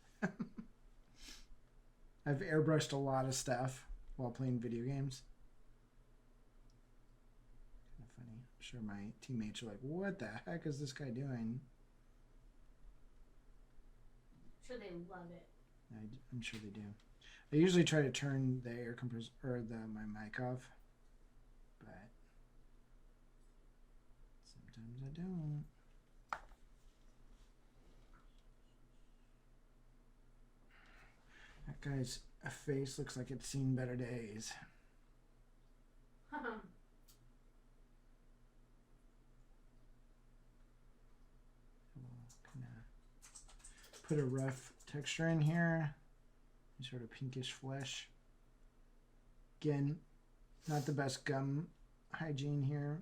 I've airbrushed a lot of stuff while playing video games. Kind of funny. I'm sure my teammates are like, "What the heck is this guy doing?" I'm sure they love it. I'm sure they do. I usually try to turn the air compressor or my mic off, but sometimes I don't. That guy's face looks like it's seen better days. Kind of put a rough texture in here. Sort of pinkish flesh. Again, not the best gum hygiene here.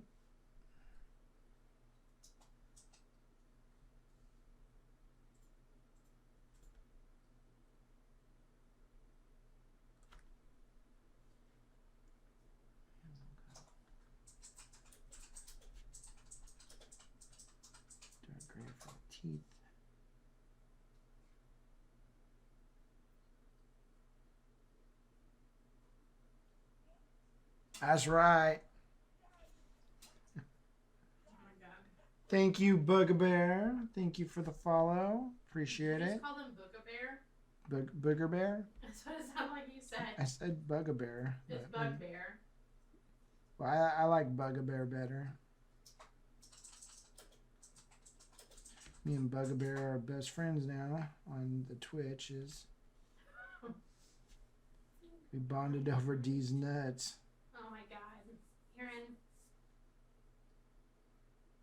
Dark gray for the teeth. That's right. Oh my god. Thank you, Bugbear. Thank you for the follow. Appreciate Did you it. just call them Boogabear? Booger Bear? That's what it sounded like you said. I said Bugbear. It's Bugbear. Well, I like Bugbear better. Me and Bugbear are best friends now on the Twitches. We bonded over D's nuts. Oh my god. Aaron.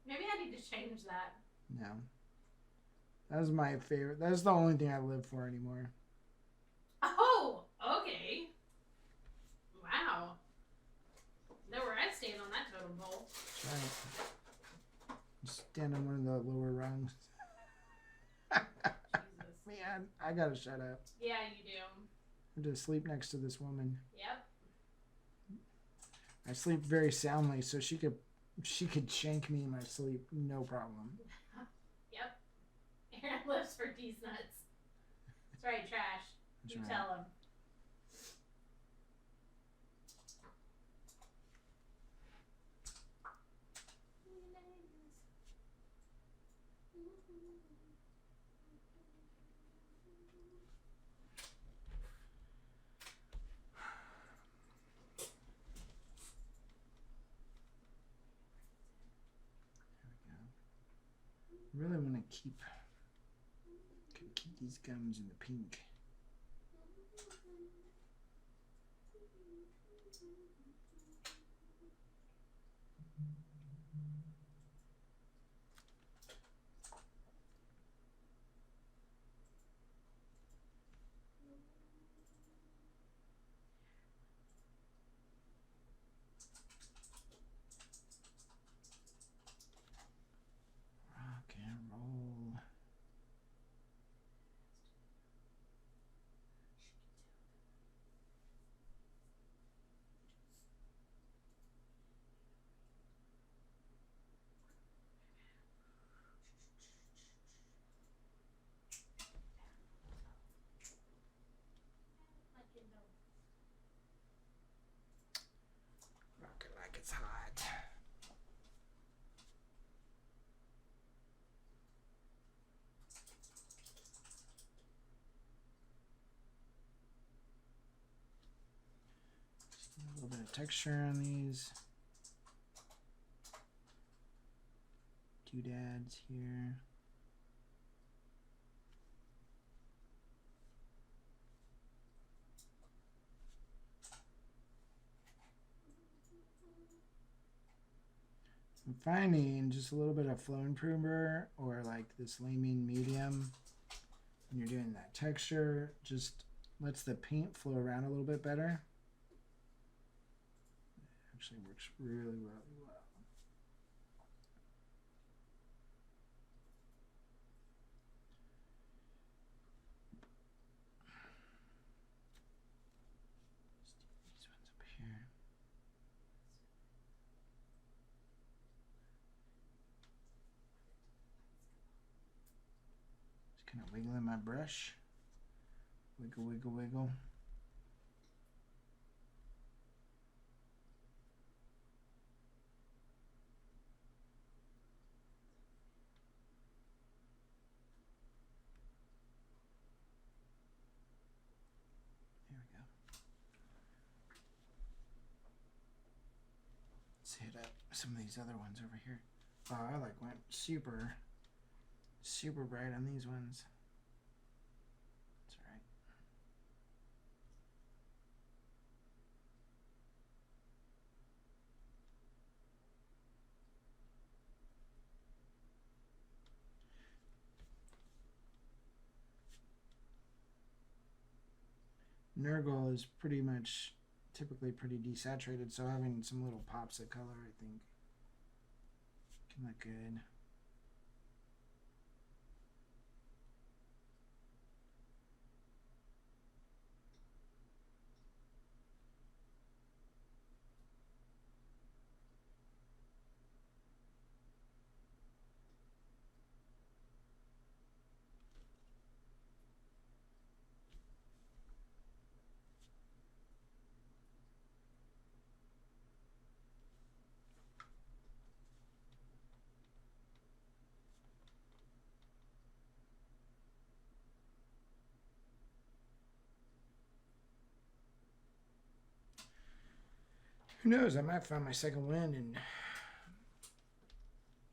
Maybe I need to change that. No. That was my favorite. That's the only thing I live for anymore. Oh, okay. Wow. Know where I'd stand on that totem pole. That's right. Stand on one of the lower rungs. Jesus. Man, I gotta shut up. Yeah, you do. I have to sleep next to this woman. Yep. I sleep very soundly, so she could shank me in my sleep, no problem. Yep. Aaron lives for D's nuts. That's right, Trash. That's You right. tell him. I really want to keep these gums in the pink. Rock and roll. Rock it like it's hot. Just a little bit of texture on these doodads here. I'm finding just a little bit of flow improver or like this lamine medium when you're doing that texture just lets the paint flow around a little bit better. It actually works really well. wiggling my brush. Wiggle, wiggle, wiggle. There we go. Let's hit up some of these other ones over here. Oh, I like went super bright on these ones. That's all right. Nurgle is pretty much typically pretty desaturated, so having some little pops of color, I think, can look good. Who knows? I might find my second wind and...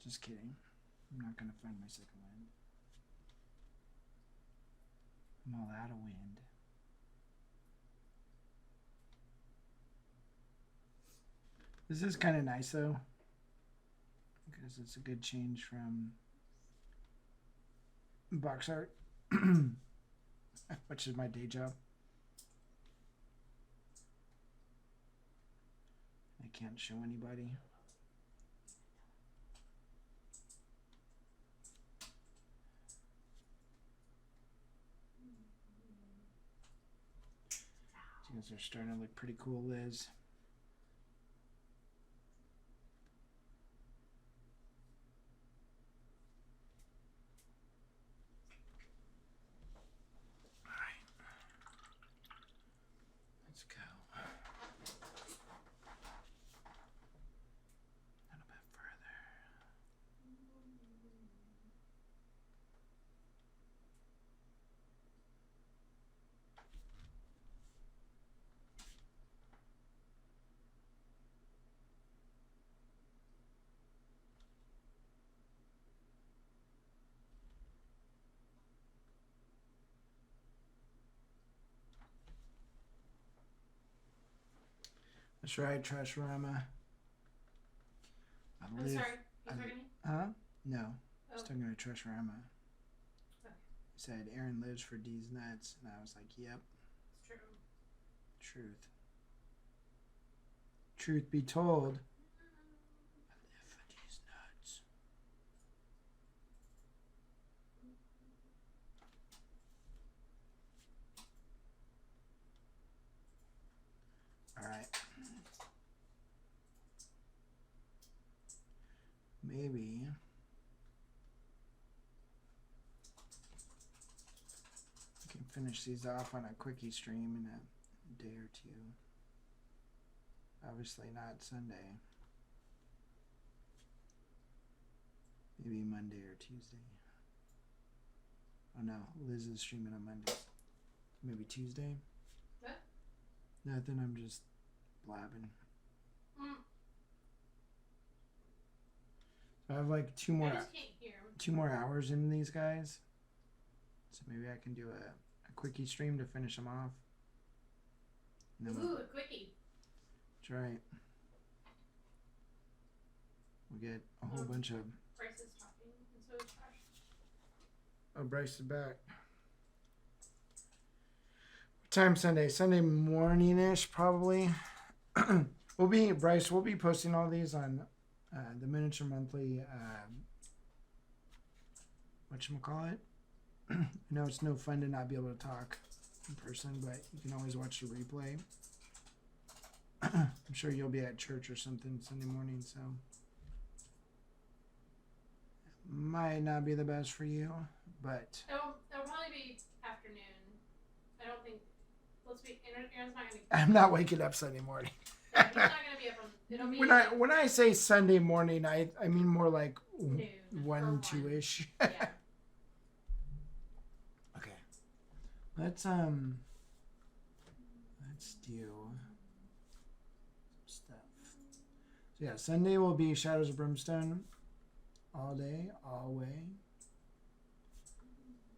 Just kidding. I'm not going to find my second wind. I'm all out of wind. This is kind of nice, though. Because it's a good change from box art. Which is my day job. I can't show anybody. You guys are starting to look pretty cool, Liz. All right. Let's go. A little bit further. That's right, Trashorama. I'm sorry. You talking to me? Huh? No. I Oh. was talking to Trashorama. Okay. He said Aaron lives for D's nuts, and I was like, yep. It's true. Truth. Truth be told, I live for D's nuts. All right. Maybe we can finish these off on a quickie stream in a day or two. Obviously not Sunday. Maybe Monday or Tuesday. Oh no, Liz is streaming on Mondays. Maybe Tuesday? What? Nothing, I'm just blabbing. So I have like two I just can't hear him. more hours in these guys. So maybe I can do a quickie stream to finish them off. And then Ooh, a quickie. that's right. We get a whole bunch of... Bryce is talking, and so is Josh. Oh, Bryce is back. What time Sunday? Sunday morning-ish, probably. Bryce, we'll be posting all these on the Miniature Monthly, whatchamacallit. I know it's no fun to not be able to talk in person, but you can always watch the replay. I'm sure you'll be at church or something Sunday morning, so might not be the best for you, but It'll probably be afternoon. I don't think. Aaron's not gonna be. I'm not waking up Sunday morning. Yeah, he's not gonna be up on. It'll be When I say Sunday morning, I mean more like noon or 1, 2-ish. Yeah. Okay. Let's do stuff. So yeah, Sunday will be Shadows of Brimstone all day, all way.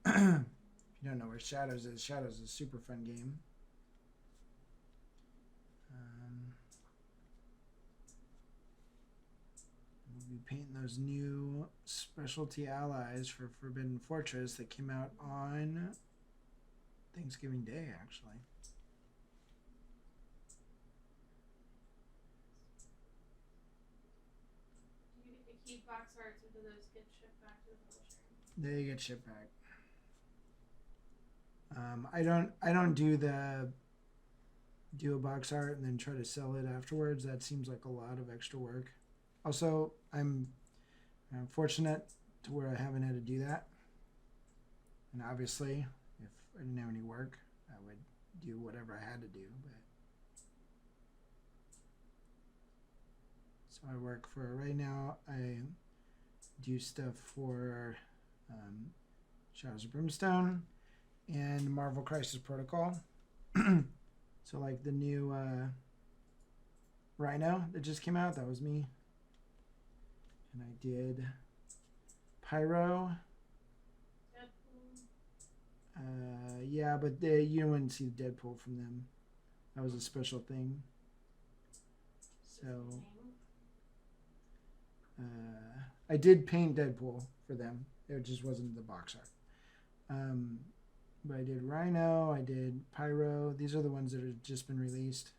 If you don't know where Shadows is a super fun game. We'll be painting those new specialty allies for Forbidden Fortress that came out on Thanksgiving Day, actually. You keep box arts, or do those get shipped back to the publisher? They get shipped back. I don't do a box art and then try to sell it afterwards. That seems like a lot of extra work. Also, I'm fortunate to where I haven't had to do that. And obviously, if I didn't have any work, I would do whatever I had to do. But so I work for right now. I do stuff for Shadows of Brimstone and Marvel Crisis Protocol. So like the new Rhino that just came out, that was me. And I did Pyro. Yeah, but you wouldn't see Deadpool from them. That was a special thing. So I did paint Deadpool for them. It just wasn't the box art. But I did Rhino, I did Pyro. These are the ones that have just been released.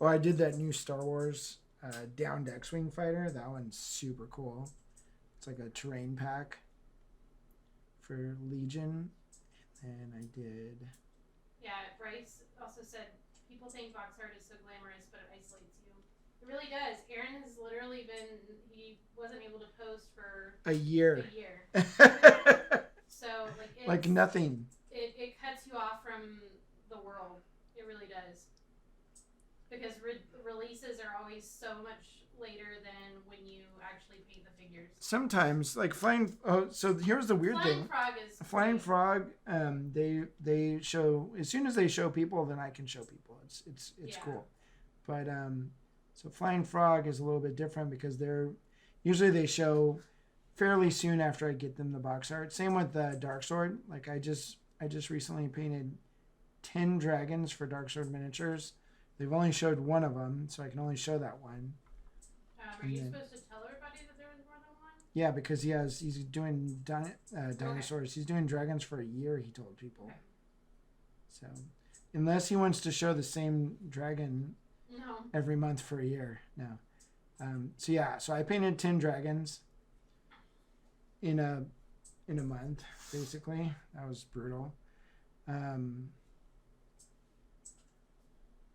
I did that new Star Wars downed X-Wing fighter. That one's super cool. It's like a terrain pack for Legion. And I did... Yeah, Bryce also said, people think box art is so glamorous, but it isolates you. It really does. Aaron has literally he wasn't able to post for a year. So, like nothing. It cuts you off from the world. It really does. Because releases are always so much later than when you actually paint the figures. Sometimes, like Flying... Oh, so here's the weird thing. Flying Frog, they show... As soon as they show people, then I can show people. It's cool. But, so Flying Frog is a little bit different because usually they show fairly soon after I get them the box art. Same with Dark Sword. Like I just recently painted 10 dragons for Dark Sword miniatures. They've only showed one of them, so I can only show that one. Are you supposed to tell everybody that there was more than one? Yeah, because he's doing dinosaurs. Okay. He's doing dragons for a year, he told people. Okay. So, unless he wants to show the same dragon every month for a year. No. So I painted 10 dragons in a month, basically. That was brutal.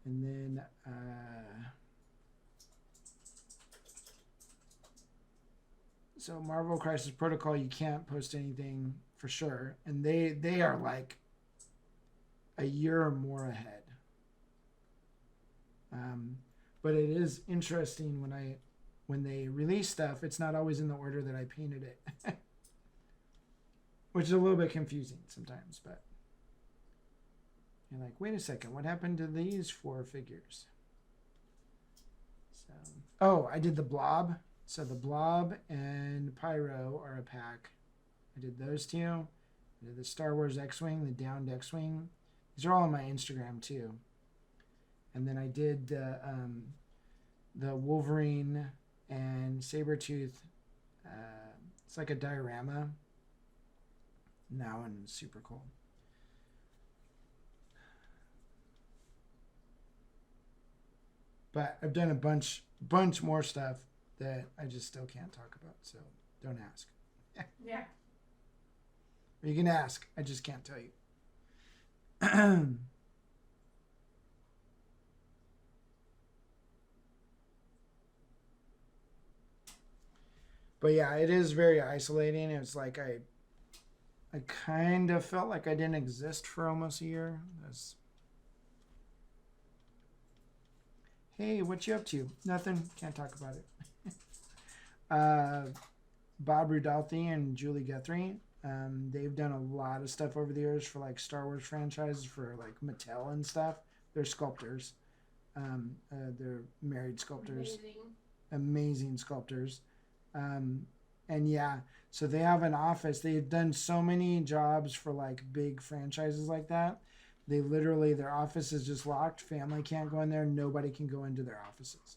And then so Marvel Crisis Protocol, you can't post anything for sure, and they are like a year or more ahead. But it is interesting when they release stuff, it's not always in the order that I painted it, which is a little bit confusing sometimes. But you're like, wait a second, what happened to these 4 figures? So, I did the Blob. So the Blob and Pyro are a pack. I did those 2. I did the Star Wars X-Wing, the downed X-Wing. These are all on my Instagram too. And then I did the Wolverine and Sabretooth. It's like a diorama. And that one's super cool. But I've done a bunch more stuff that I just still can't talk about, so don't ask. Yeah. Or you can ask, I just can't tell you. But yeah, it is very isolating. It's like I kind of felt like I didn't exist for almost a year. Hey, what you up to? Nothing. Can't talk about it. Bob Rudolphy and Julie Guthrie. They've done a lot of stuff over the years for like Star Wars franchises for like Mattel and stuff. They're sculptors. They're married sculptors. Amazing sculptors. And yeah, so they have an office. They've done so many jobs for like big franchises like that. They literally, their office is just locked. Family can't go in there. Nobody can go into their offices.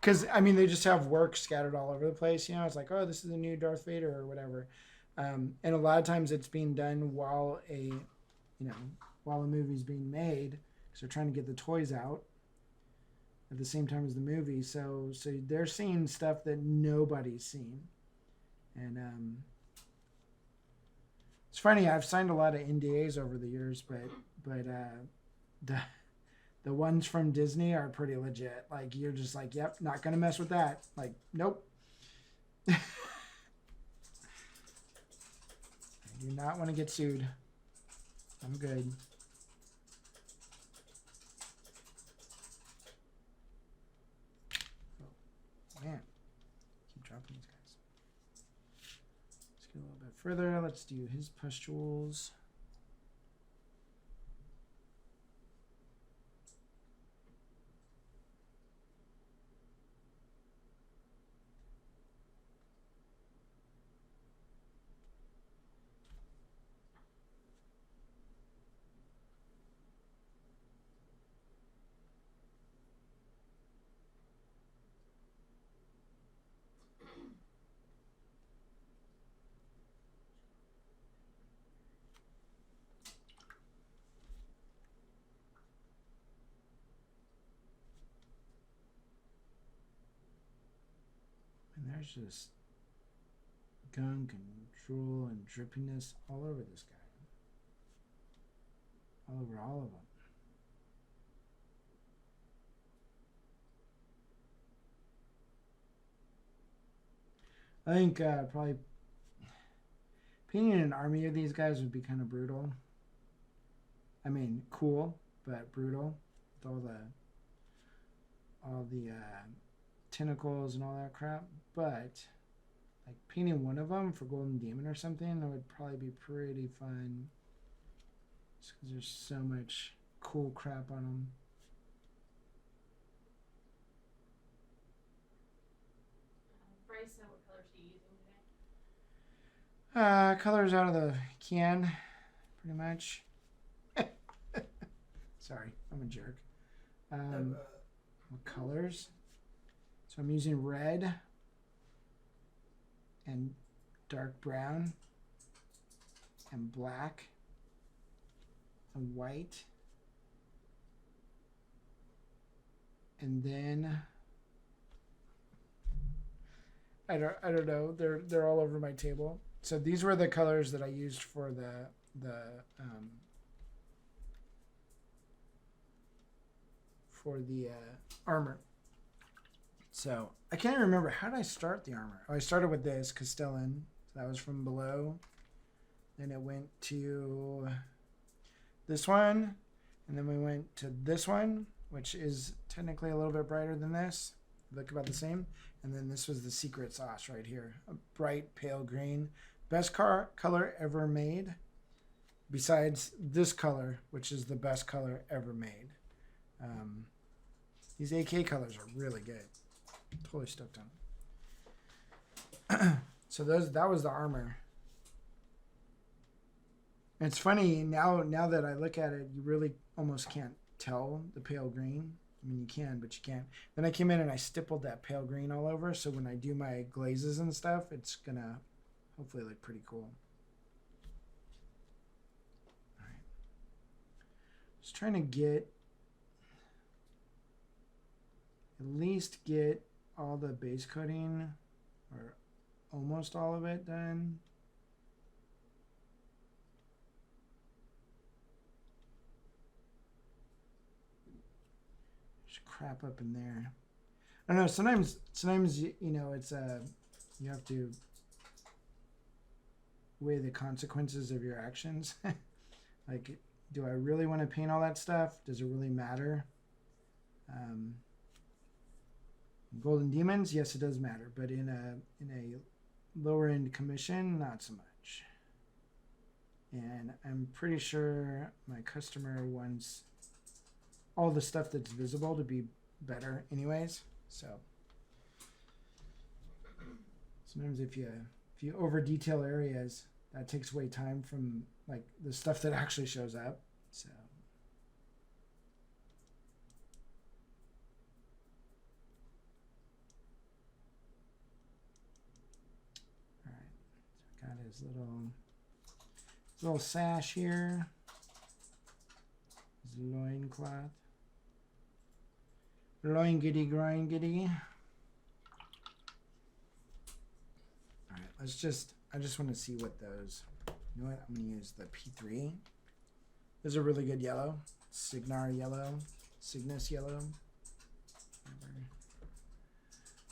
Because, I mean, they just have work scattered all over the place. You know, it's like, oh, this is the new Darth Vader or whatever. And a lot of times it's being done while a movie's being made. Because they're trying to get the toys out at the same time as the movie. So they're seeing stuff that nobody's seen. And it's funny, I've signed a lot of NDAs over the years, but the ones from Disney are pretty legit. Like, you're just like, yep, not gonna mess with that. Like, nope. I do not want to get sued. I'm good. Oh, man, keep dropping these guys. Let's get a little bit further. Let's do his pustules. And there's just gunk and drool and drippiness all over this guy. All over all of them. I think probably painting an army of these guys would be kind of brutal. I mean, cool, but brutal with all the tentacles and all that crap. But like painting one of them for Golden Demon or something, that would probably be pretty fun. Just because there's so much cool crap on them. Bryce, what colors are you using today? Colors out of the can, pretty much. Sorry, I'm a jerk. What colors? So I'm using red and dark brown and black and white. And then I don't know. They're all over my table. So these were the colors that I used for the armor. So I can't even remember, how did I start the armor? Oh, I started with this Castellan. So that was from below. Then it went to this one, and then we went to this one, which is technically a little bit brighter than this. Look about the same. And then this was the secret sauce right here, a bright pale green. Best color ever made, besides this color, which is the best color ever made. These AK colors are really good. Totally stoked on them. So that was the armor. And it's funny, now that I look at it, you really almost can't tell the pale green. I mean, you can, but you can't. Then I came in and I stippled that pale green all over, so when I do my glazes and stuff, it's gonna hopefully look pretty cool. All right. Just trying to at least get all the base coating, or almost all of it done. There's crap up in there. I don't know, sometimes you know, it's you have to weigh the consequences of your actions. Like, do I really want to paint all that stuff? Does it really matter? Golden Demons, yes, it does matter, but in a lower end commission, not so much. And I'm pretty sure my customer wants all the stuff that's visible to be better anyways. So sometimes if you over detail areas, that takes away time from like the stuff that actually shows up. So all right, so got his little sash here, his loincloth, loin giddy, groin giddy. All right, I just want to see what those, you know what, I'm going to use the P3. Those are really good yellow, Signar yellow, Cygnus yellow,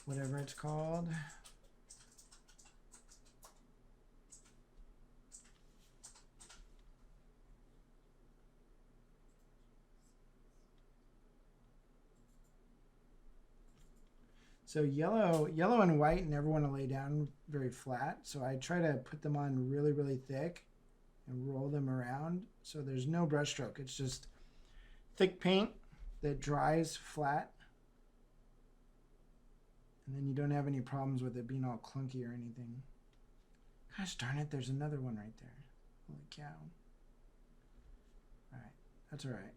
whatever it's called. So yellow and white never want to lay down very flat. So I try to put them on really, really thick and roll them around. So there's no brush stroke. It's just thick paint that dries flat. And then you don't have any problems with it being all clunky or anything. Gosh darn it, there's another one right there. Holy cow. All right, that's all right.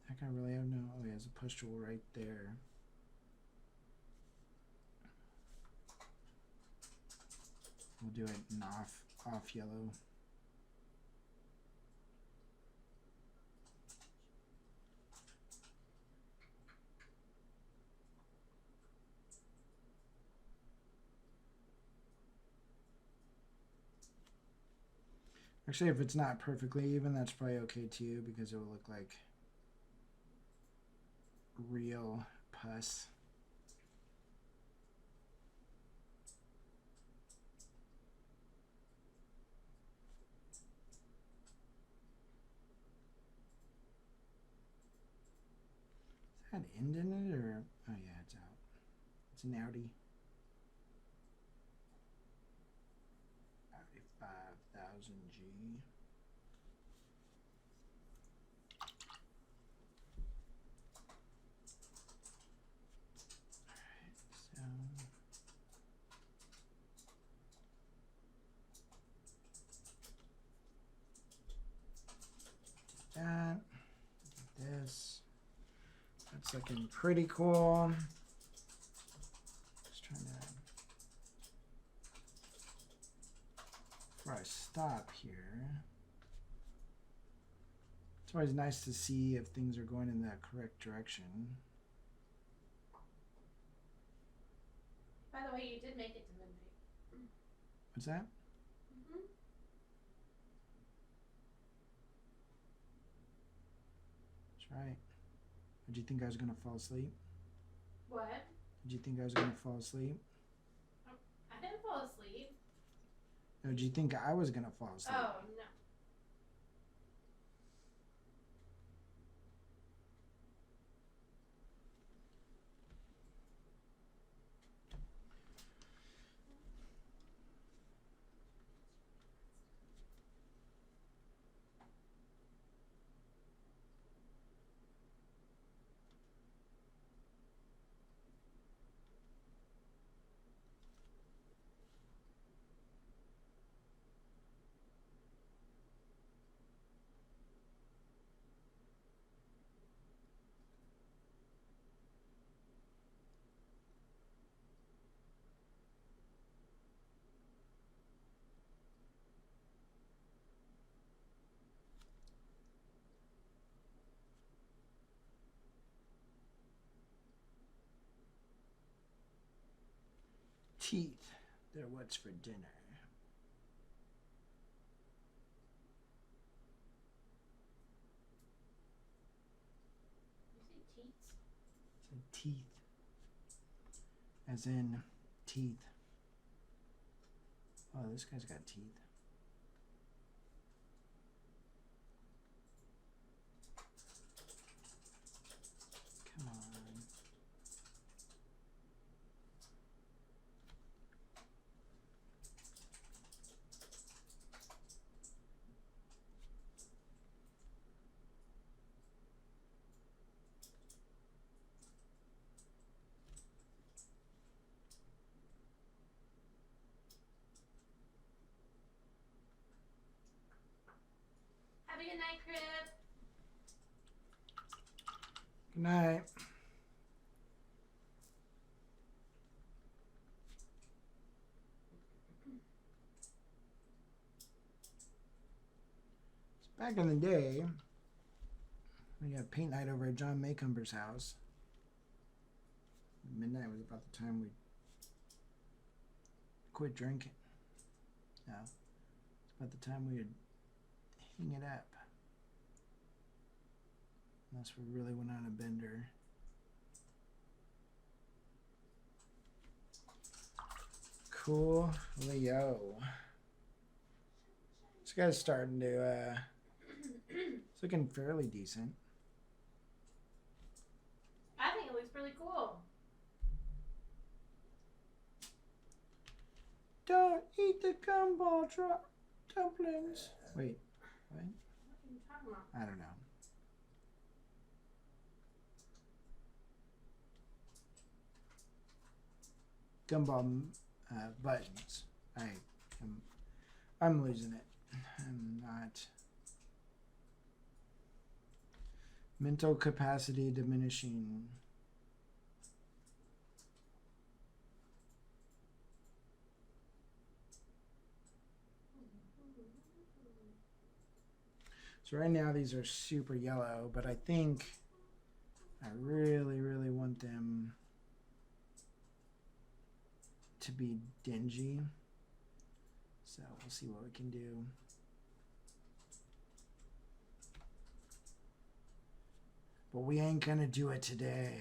That guy really have no, oh, he has a push tool right there. We'll do it in off yellow. Actually, if it's not perfectly even, that's probably okay too, because it will look like real pus. Is that end in it, or oh yeah, it's out. It's an Audi. Audi 5000G. That, this, that's looking pretty cool. Just trying to, before I stop here, it's always nice to see if things are going in the correct direction. By the way, you did make it to midnight. What's that? Mm-hmm. That's right. Did you think I was going to fall asleep? What? Did you think I was going to fall asleep? I didn't fall asleep. No, did you think I was going to fall asleep? Oh, no. Teeth. They're what's for dinner. teeth. As in teeth. Oh, this guy's got teeth. Come on. Have a good night, Crib. Good night. Back in the day, we had paint night over at John Maycumber's house. Midnight was about the time we quit drinking. No, it's about the time we would hang it up. Unless we really went on a bender. Cool, Leo. This guy's starting to, it's looking fairly decent. I think it looks really cool. Don't eat the gumball dumplings. Wait, what? What are you talking about? I don't know. Gumball buttons. I'm losing it. I'm not. Mental capacity diminishing. So right now these are super yellow, but I think I really, really want them to be dingy. So we'll see what we can do. But we ain't gonna do it today.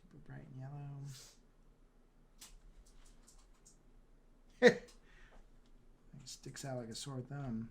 Super bright yellow. It sticks out like a sore thumb.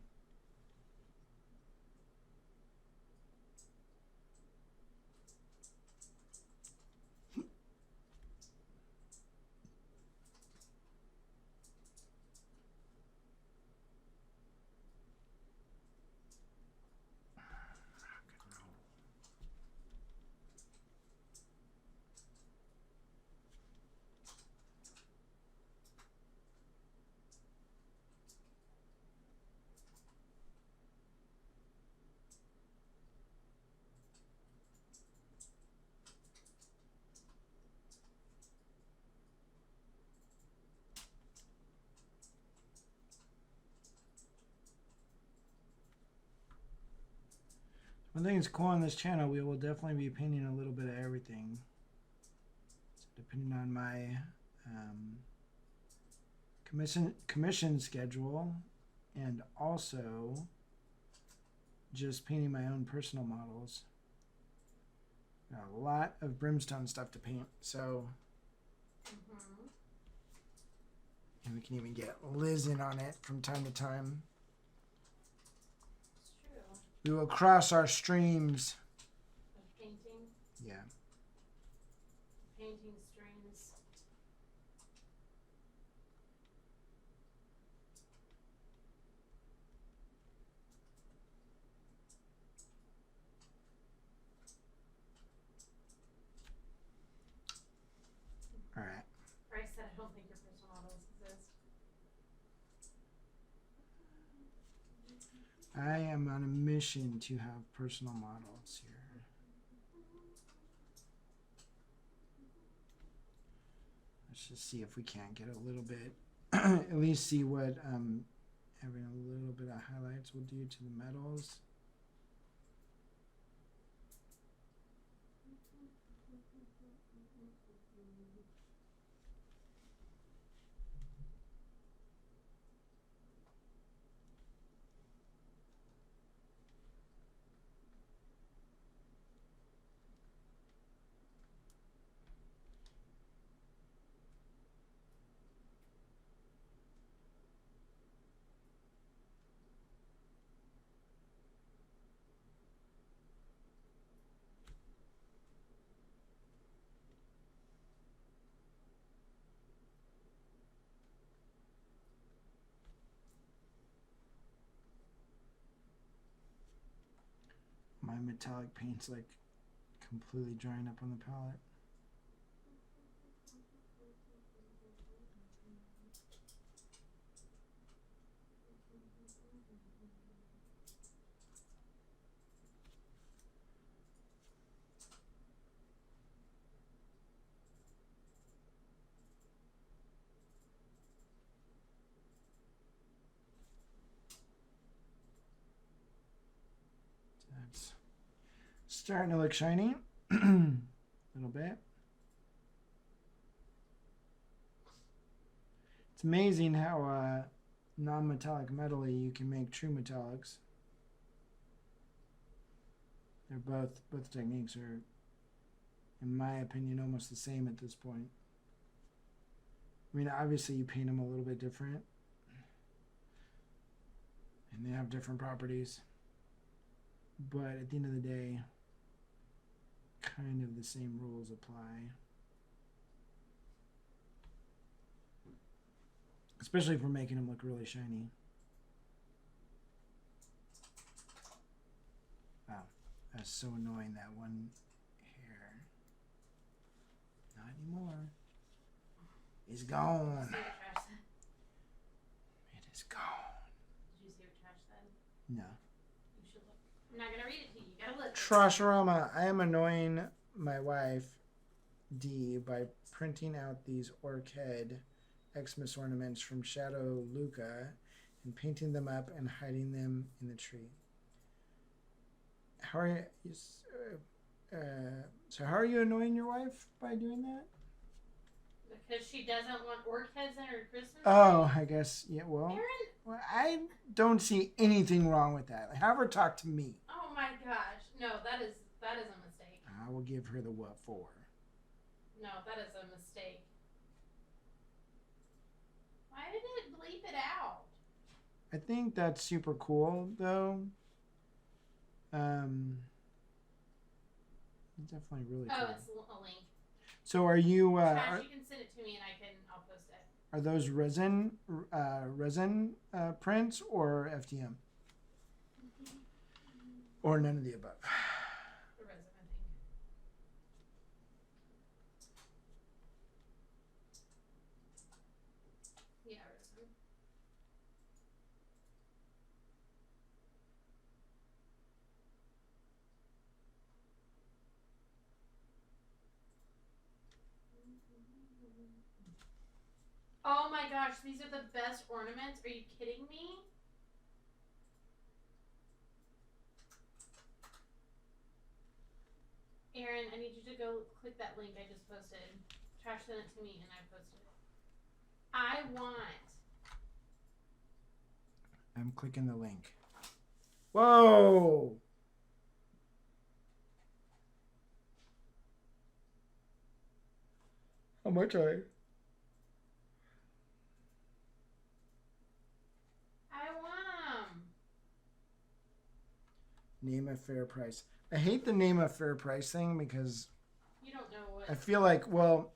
One thing that's cool on this channel, we will definitely be painting a little bit of everything. So depending on my commission schedule, and also just painting my own personal models. Got a lot of brimstone stuff to paint, so and we can even get Liz in on it from time to time. We will cross our streams. Painting. Yeah. Painting strings. All right. Bryce said, I don't think your personal models exist. I am on a mission to have personal models here. Let's just see if we can't get a little bit, at least see what having a little bit of highlights will do to the metals. My metallic paint's like completely drying up on the palette. That's starting to look shiny a little bit. It's amazing how non-metallic metally you can make true metallics. They're both techniques are, in my opinion, almost the same at this point. I mean, obviously you paint them a little bit different, and they have different properties. But at the end of the day, kind of the same rules apply. Especially if we're making them look really shiny. Wow, that's so annoying, that one hair. Not anymore. It's gone. See what trash said? It is gone. Did you see what trash said? No. You should look. I'm not gonna read it to you. You gotta look. Trasharama, I am annoying my wife, D, by printing out these orc head Xmas ornaments from Shadow Luca and painting them up and hiding them in the tree. How are you? So how are you annoying your wife by doing that? Because she doesn't want orc heads in her Christmas Oh, tree? I guess, yeah, well, Aaron, I don't see anything wrong with that. Have her talk to me. oh my gosh. No, that is a mistake. I will give her the what for. No, that is a mistake. Why did it bleep it out? I think that's super cool, though. It's definitely really cool. Oh, it's a link. So are you, Trash, you can send it to me and I'll post it. are those resin prints or FTM? Or none of the above? The resin, I think. Yeah, resin. Oh my gosh, these are the best ornaments. Are you kidding me? Aaron, I need you to go click that link I just posted. Trash sent it to me and I posted it. I want. I'm clicking the link. Whoa! How much are they? I want them. Name a fair price. I hate the name a fair price thing because You don't know what. I feel like, well,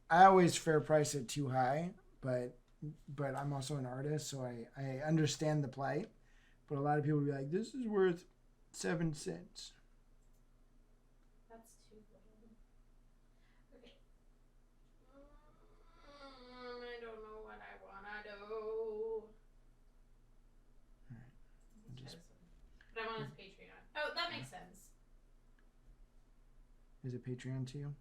I always fair price it too high, but I'm also an artist, so I understand the plight. But a lot of people will be like, this is worth 7 cents. That's too little. Okay. I don't know what I want to do. Just- But I'm on his Patreon. Oh, that makes sense. Is it Patreon to you?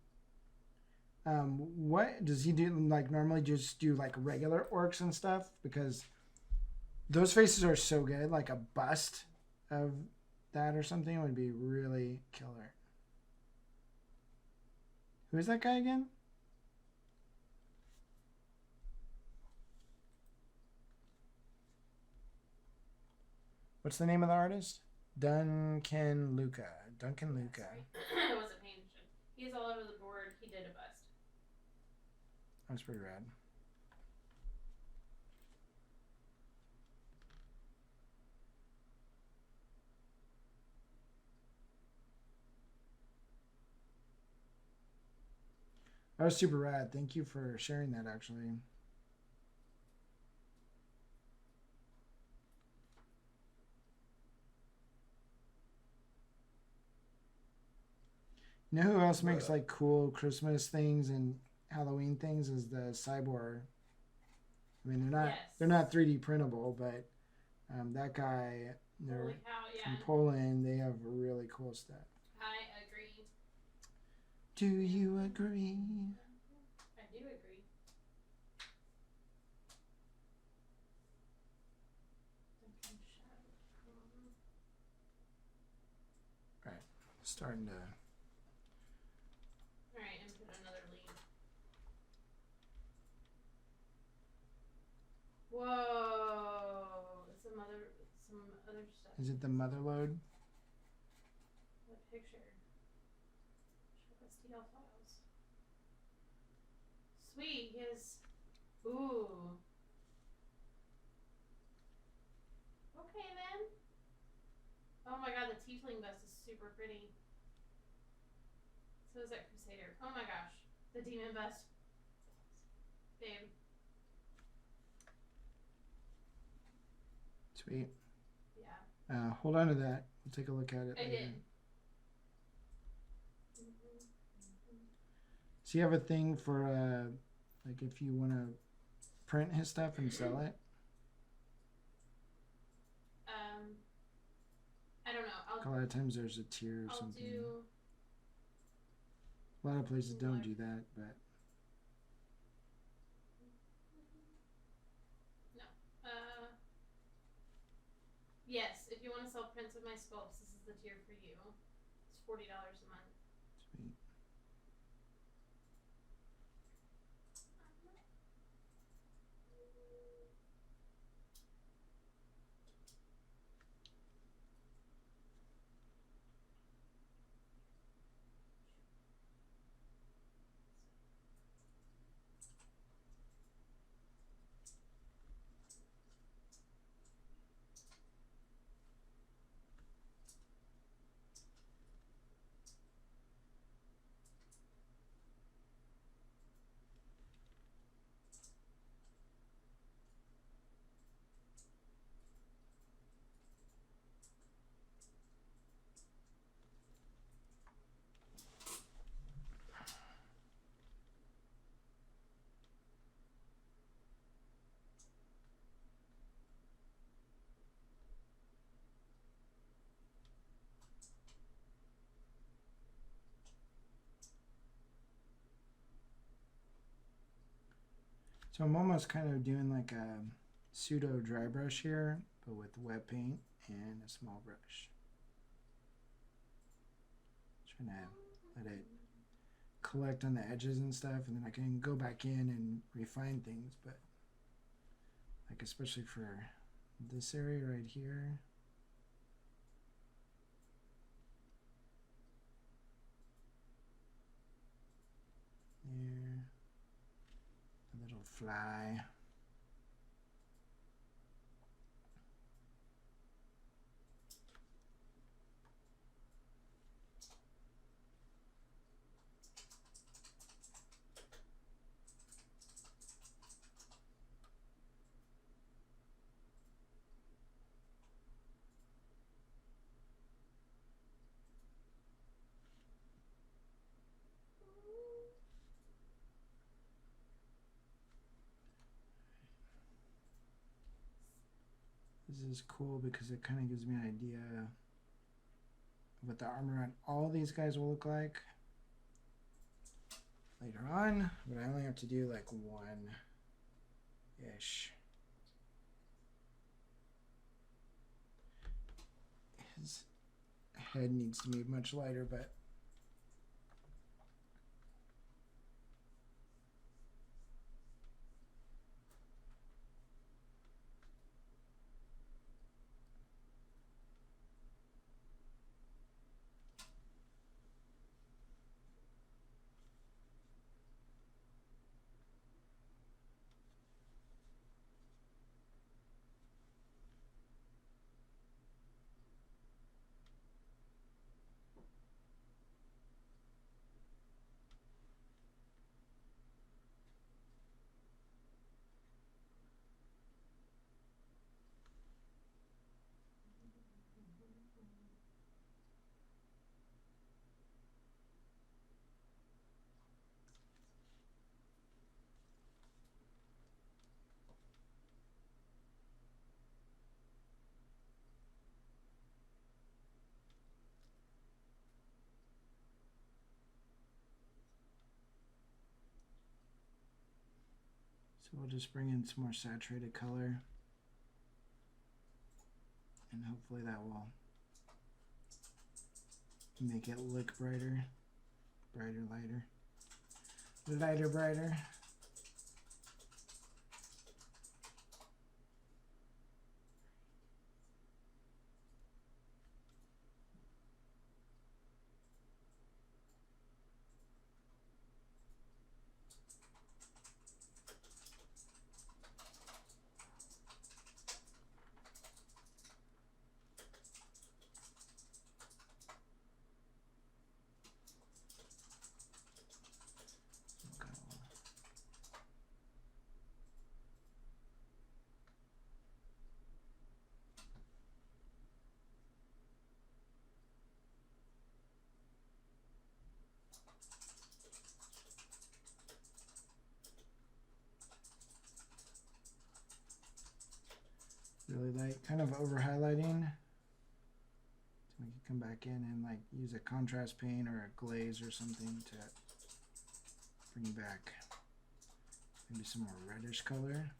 What does he do? Like normally just do like regular orcs and stuff, because those faces are so good. Like a bust of that or something would be really killer. Who is that guy again? What's the name of the artist? Duncan Luca. Duncan Luca. Sorry. I wasn't paying attention. He's all over the board. He did a bust. That's pretty rad. That was super rad. Thank you for sharing that, actually. You know who else makes like cool Christmas things and Halloween things is the Cyborg. I mean, they're not 3D printable, but that guy, they're Holy cow, from yeah. Poland. They have really cool stuff. I agree. Do you agree? I do agree. Right, starting to. Alright, and put another lead. Whoa! Some other stuff. Is it the mother load? What picture? Show STL files. Sweet, he has. Ooh. Okay then. Oh my god, the tiefling vest is super pretty. So is that Crusader. Oh my gosh. The demon vest. Babe. Sweet. Yeah. Hold on to that. We'll take a look at it. I later. did. So you have a thing for like if you want to print his stuff and sell it? I don't know. A lot of times there's a tier or I'll something. do. A lot of places don't do that, but No. Yes, if you want to sell prints of my sculpts, this is the tier for you. It's $40 a month. sweet. So I'm almost kind of doing like a pseudo dry brush here, but with wet paint and a small brush. Trying to let it collect on the edges and stuff, and then I can go back in and refine things, but like especially for this area right here. There. A little fly. This is cool because it kind of gives me an idea of what the armor on all these guys will look like later on, but I only have to do like one-ish. His head needs to be much lighter, but So we'll just bring in some more saturated color. And hopefully that will make it look brighter. Brighter, lighter. Lighter, brighter. Really light, kind of over highlighting. So we can come back in and like use a contrast paint or a glaze or something to bring back maybe some more reddish color.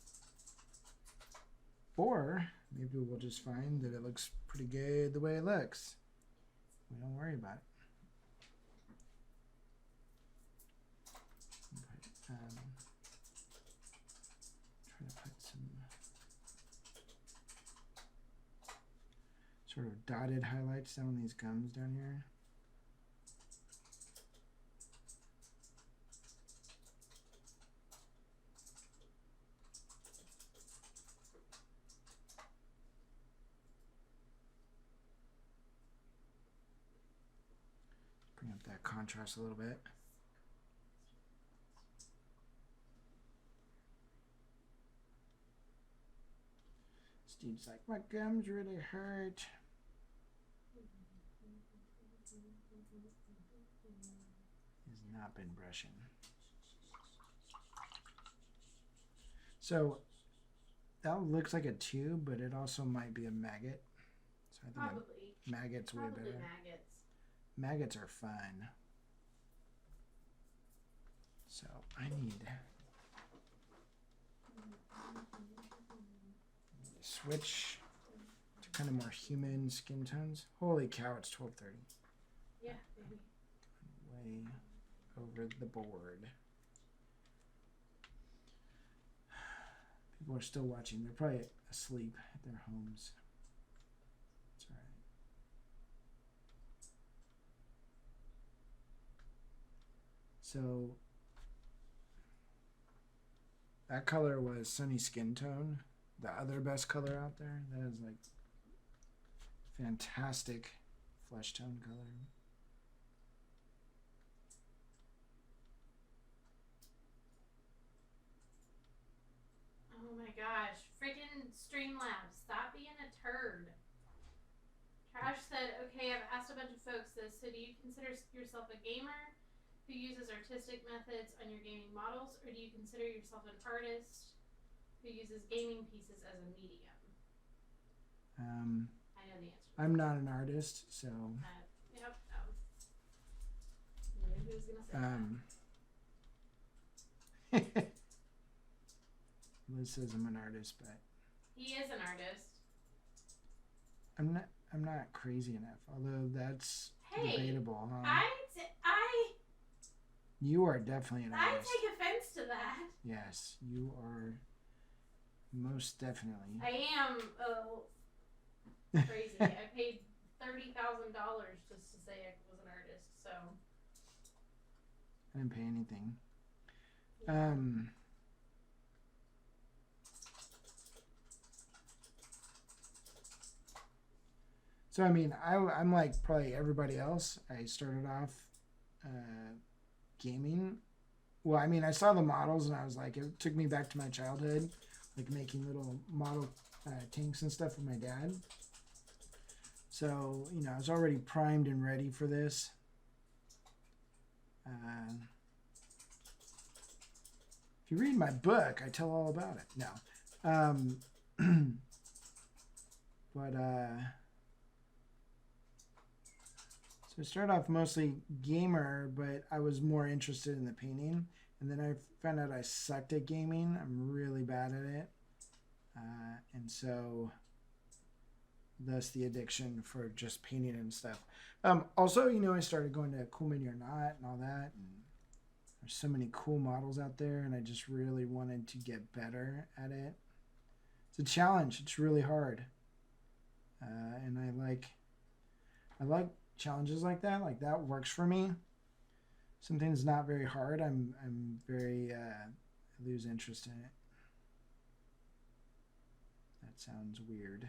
Or maybe we'll just find that it looks pretty good the way it looks. We don't worry about it. Try to put some sort of dotted highlights down these gums down here. Bring up that contrast a little bit. Steve's like, my gums really hurt. He's not been brushing. So that looks like a tube, but it also might be a maggot. So I think Probably. maggots way Probably better. maggots. Maggots are fun. So I need to switch to kind of more human skin tones. Holy cow, it's 12:30. Yeah, baby. Way over the board. People are still watching. They're probably asleep at their homes. That's all right. So that color was Sunny Skin Tone, the other best color out there. That is like fantastic flesh tone color. Oh my gosh. Freaking Streamlabs. Stop being a turd. Trash said, okay, I've asked a bunch of folks this. So do you consider yourself a gamer who uses artistic methods on your gaming models? Or do you consider yourself an artist who uses gaming pieces as a medium? I know the answer. I'm not an artist, so Yep. I knew who was going to say that. Liz says I'm an artist, but He is an artist. I'm not crazy enough. Although that's Hey, debatable. Huh? I You are definitely an artist. take offense to that. Yes, you are most definitely. I am crazy. I paid $30,000 just to say I was an artist. So I didn't pay anything. yeah. So I mean, I'm like probably everybody else. I started off gaming. Well, I mean, I saw the models and I was like, it took me back to my childhood, like making little model tanks and stuff with my dad. So you know, I was already primed and ready for this. If you read my book, I tell all about it. No, but so I started off mostly gamer, but I was more interested in the painting. And then I found out I sucked at gaming. I'm really bad at it. And so thus the addiction for just painting and stuff. Also, you know, I started going to Cool Mini or Not and all that. And there's so many cool models out there, and I just really wanted to get better at it. It's a challenge. It's really hard. And I like challenges like that. Like that works for me. Something's not very hard. I'm very I lose interest in it. That sounds weird.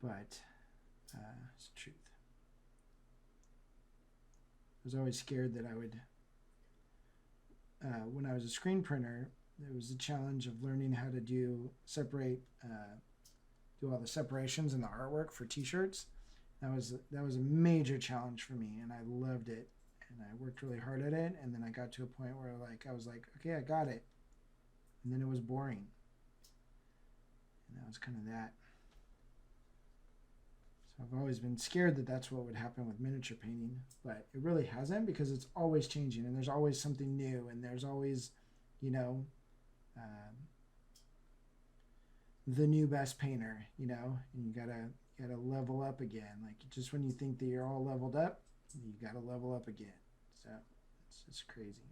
But it's the truth. I was always scared that I would, when I was a screen printer, there was a challenge of learning how to do all the separations in the artwork for t-shirts. That was a major challenge for me, and I loved it. And I worked really hard at it, and then I got to a point where I was like, okay, I got it. And then it was boring. And that was kind of that. So I've always been scared that that's what would happen with miniature painting, but it really hasn't, because it's always changing, and there's always something new, and there's always, you know, the new best painter, you know, and you gotta level up again. Like just when you think that you're all leveled up, you gotta level up again. So it's just crazy.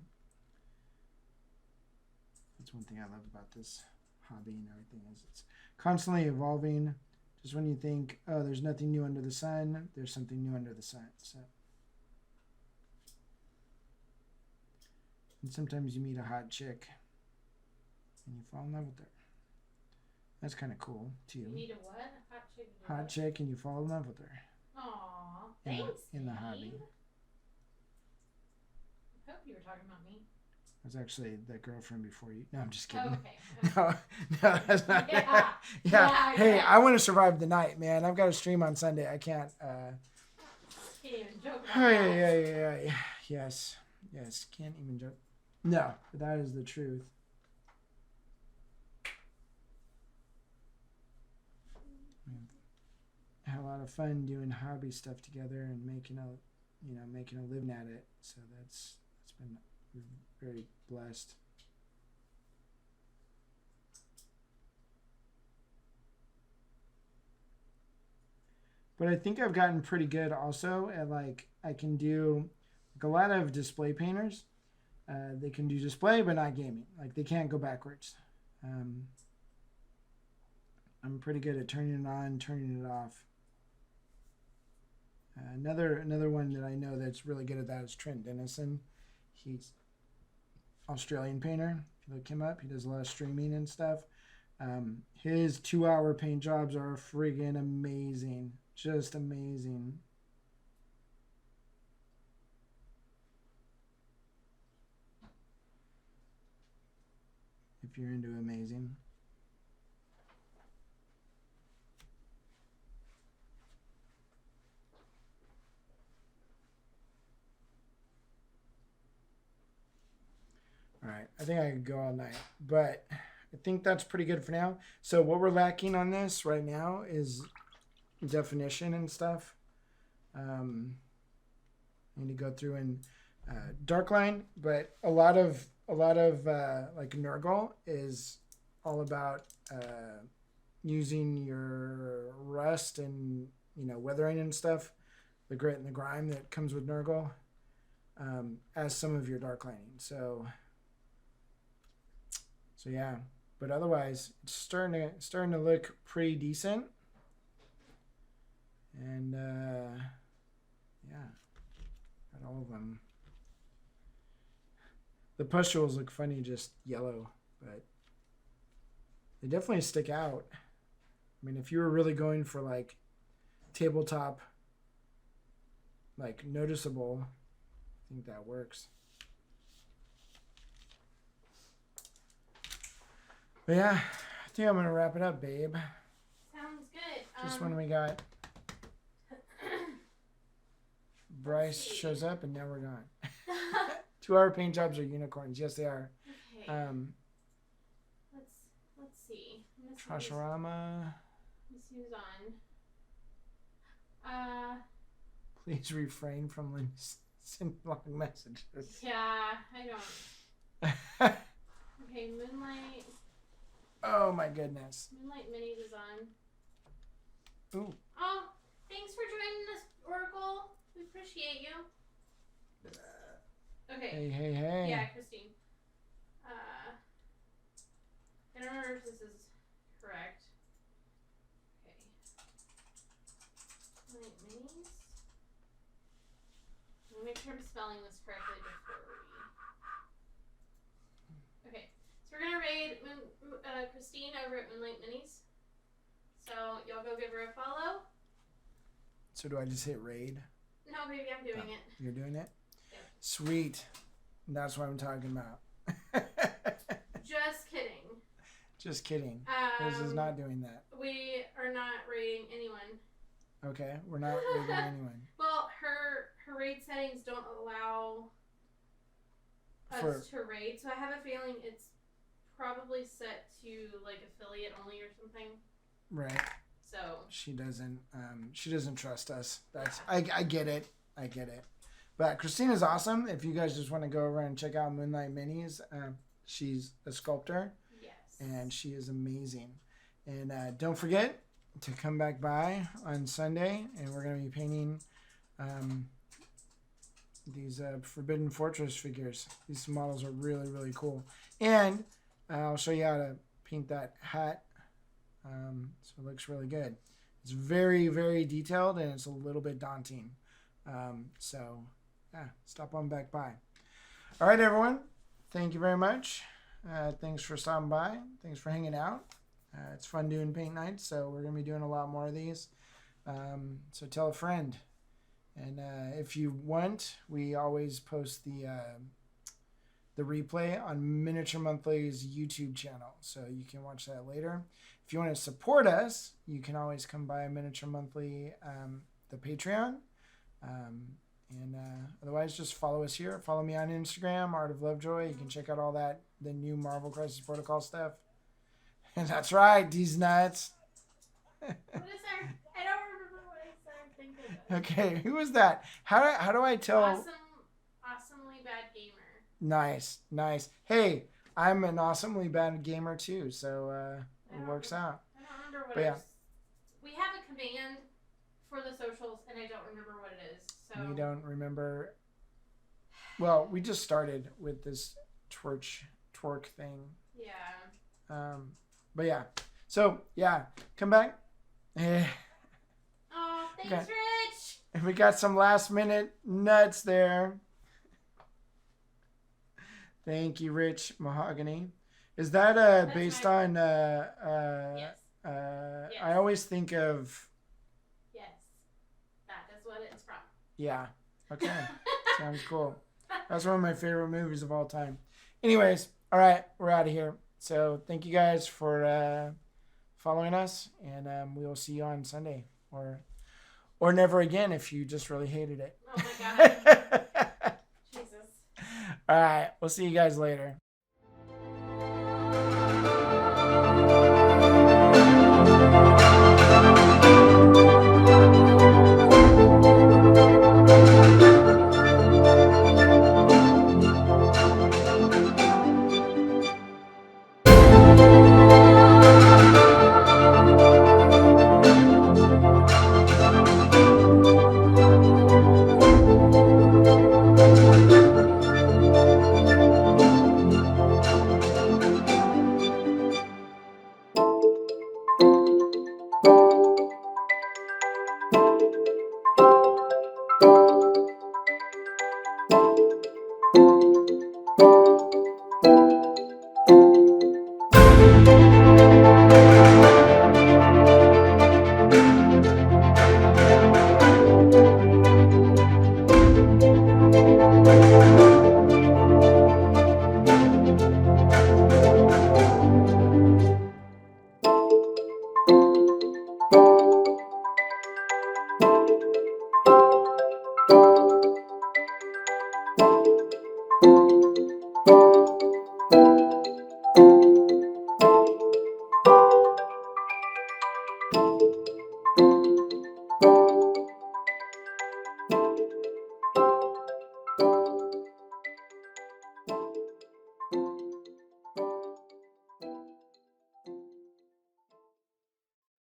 That's one thing I love about this hobby and everything, is it's constantly evolving. Just when you think, oh, there's nothing new under the sun, there's something new under the sun. So, and sometimes you meet a hot chick and you fall in love with her. That's kind of cool too. You need a what? A hot chick? Hot chick, and you fall in love with her. Aw, thanks. In the hobby. I hope you were talking about me. I was actually that girlfriend before you. No, I'm just kidding. Oh, okay. No, that's not. Yeah. Hey, Yeah. I want to survive the night, man. I've got a stream on Sunday. I can't. Can't even joke about Oh, that. yeah. Yes. Can't even joke. No, but that is the truth. I had a lot of fun doing hobby stuff together and making a living at it. So that's been very blessed. But I think I've gotten pretty good also at I can do a lot of display painters. They can do display but not gaming. Like they can't go backwards. I'm pretty good at turning it on, turning it off. Another one that I know that's really good at that is Trent Dennison. He's Australian painter. If you look him up, he does a lot of streaming and stuff. His 2-hour paint jobs are friggin' amazing. Just amazing. If you're into amazing. All right, I think I could go all night, but I think that's pretty good for now. So what we're lacking on this right now is definition and stuff. I need to go through and dark line, but a lot of like Nurgle is all about using your rust and weathering and stuff, the grit and the grime that comes with Nurgle, as some of your dark lining. So yeah, but otherwise it's starting to look pretty decent. And yeah, got all of them. The pustules look funny, just yellow, but they definitely stick out. I mean, if you were really going for like tabletop, like noticeable, I think that works. But yeah, I think I'm gonna wrap it up, babe. Sounds good. Just when we got Bryce shows up, and now we're gone. 2-hour paint jobs are unicorns. Yes, they are. Okay. Let's see. Trasharama. Let's see who's on. Please refrain from sending long messages. Yeah, I don't. Okay, Moonlight. Oh my goodness. Moonlight Minis is on. Ooh. Oh, thanks for joining us, Oracle. We appreciate you. Okay. Hey. Yeah, Christine. I don't remember if this is correct. Okay. Moonlight Minis. Let me make sure I'm spelling this correctly before we. Okay, so we're gonna raid Christine over at Moonlight Minis. So y'all go give her a follow. So do I just hit raid? No, baby, I'm doing it. You're doing it? Yep. Sweet. That's what I'm talking about. Just kidding. Just kidding. This is not doing that. We are not raiding anyone. Okay, we're not raiding anyone. Well, her raid settings don't allow us to raid, so I have a feeling it's probably set to like affiliate only or something. Right. So she doesn't trust us. That's I get it. I get it. But Christina's awesome. If you guys just want to go over and check out Moonlight Minis, she's a sculptor. Yes. And she is amazing. And don't forget to come back by on Sunday, and we're going to be painting these Forbidden Fortress figures. These models are really, really cool. And I'll show you how to paint that hat. So it looks really good. It's very, very detailed, and it's a little bit daunting. So, yeah, stop on back by. All right, everyone. Thank you very much. Thanks for stopping by. Thanks for hanging out. It's fun doing paint nights, so we're going to be doing a lot more of these. So tell a friend. And if you want, we always post the replay on Miniature Monthly's YouTube channel, so you can watch that later. If you want to support us, you can always come by Miniature Monthly, the Patreon. And otherwise, just follow us here. Follow me on Instagram, Art of Lovejoy. You can check out all that, the new Marvel Crisis Protocol stuff. And that's right, these nuts. What is there? I don't remember what I started thinking of. Okay, who was that? How do I tell? Awesomely bad gamer. Nice. Hey, I'm an awesomely bad gamer too, so it works out. I don't remember what but yeah. We have a command for the socials, and I don't remember what it is. So You don't remember? Well, we just started with this twerk thing. Yeah. But yeah. So yeah, come back. Oh, thanks, Okay. Rich. And we got some last minute nuts there. Thank you, Rich Mahogany. Is that That's based my- on Yes. Yes. I always think of Yes. That is what it's from. yeah. Okay. Sounds cool. That's one of my favorite movies of all time. Anyways, all right, we're out of here. So thank you guys for following us, and we will see you on Sunday, or never again if you just really hated it. Oh my god. Jesus. All right, we'll see you guys later.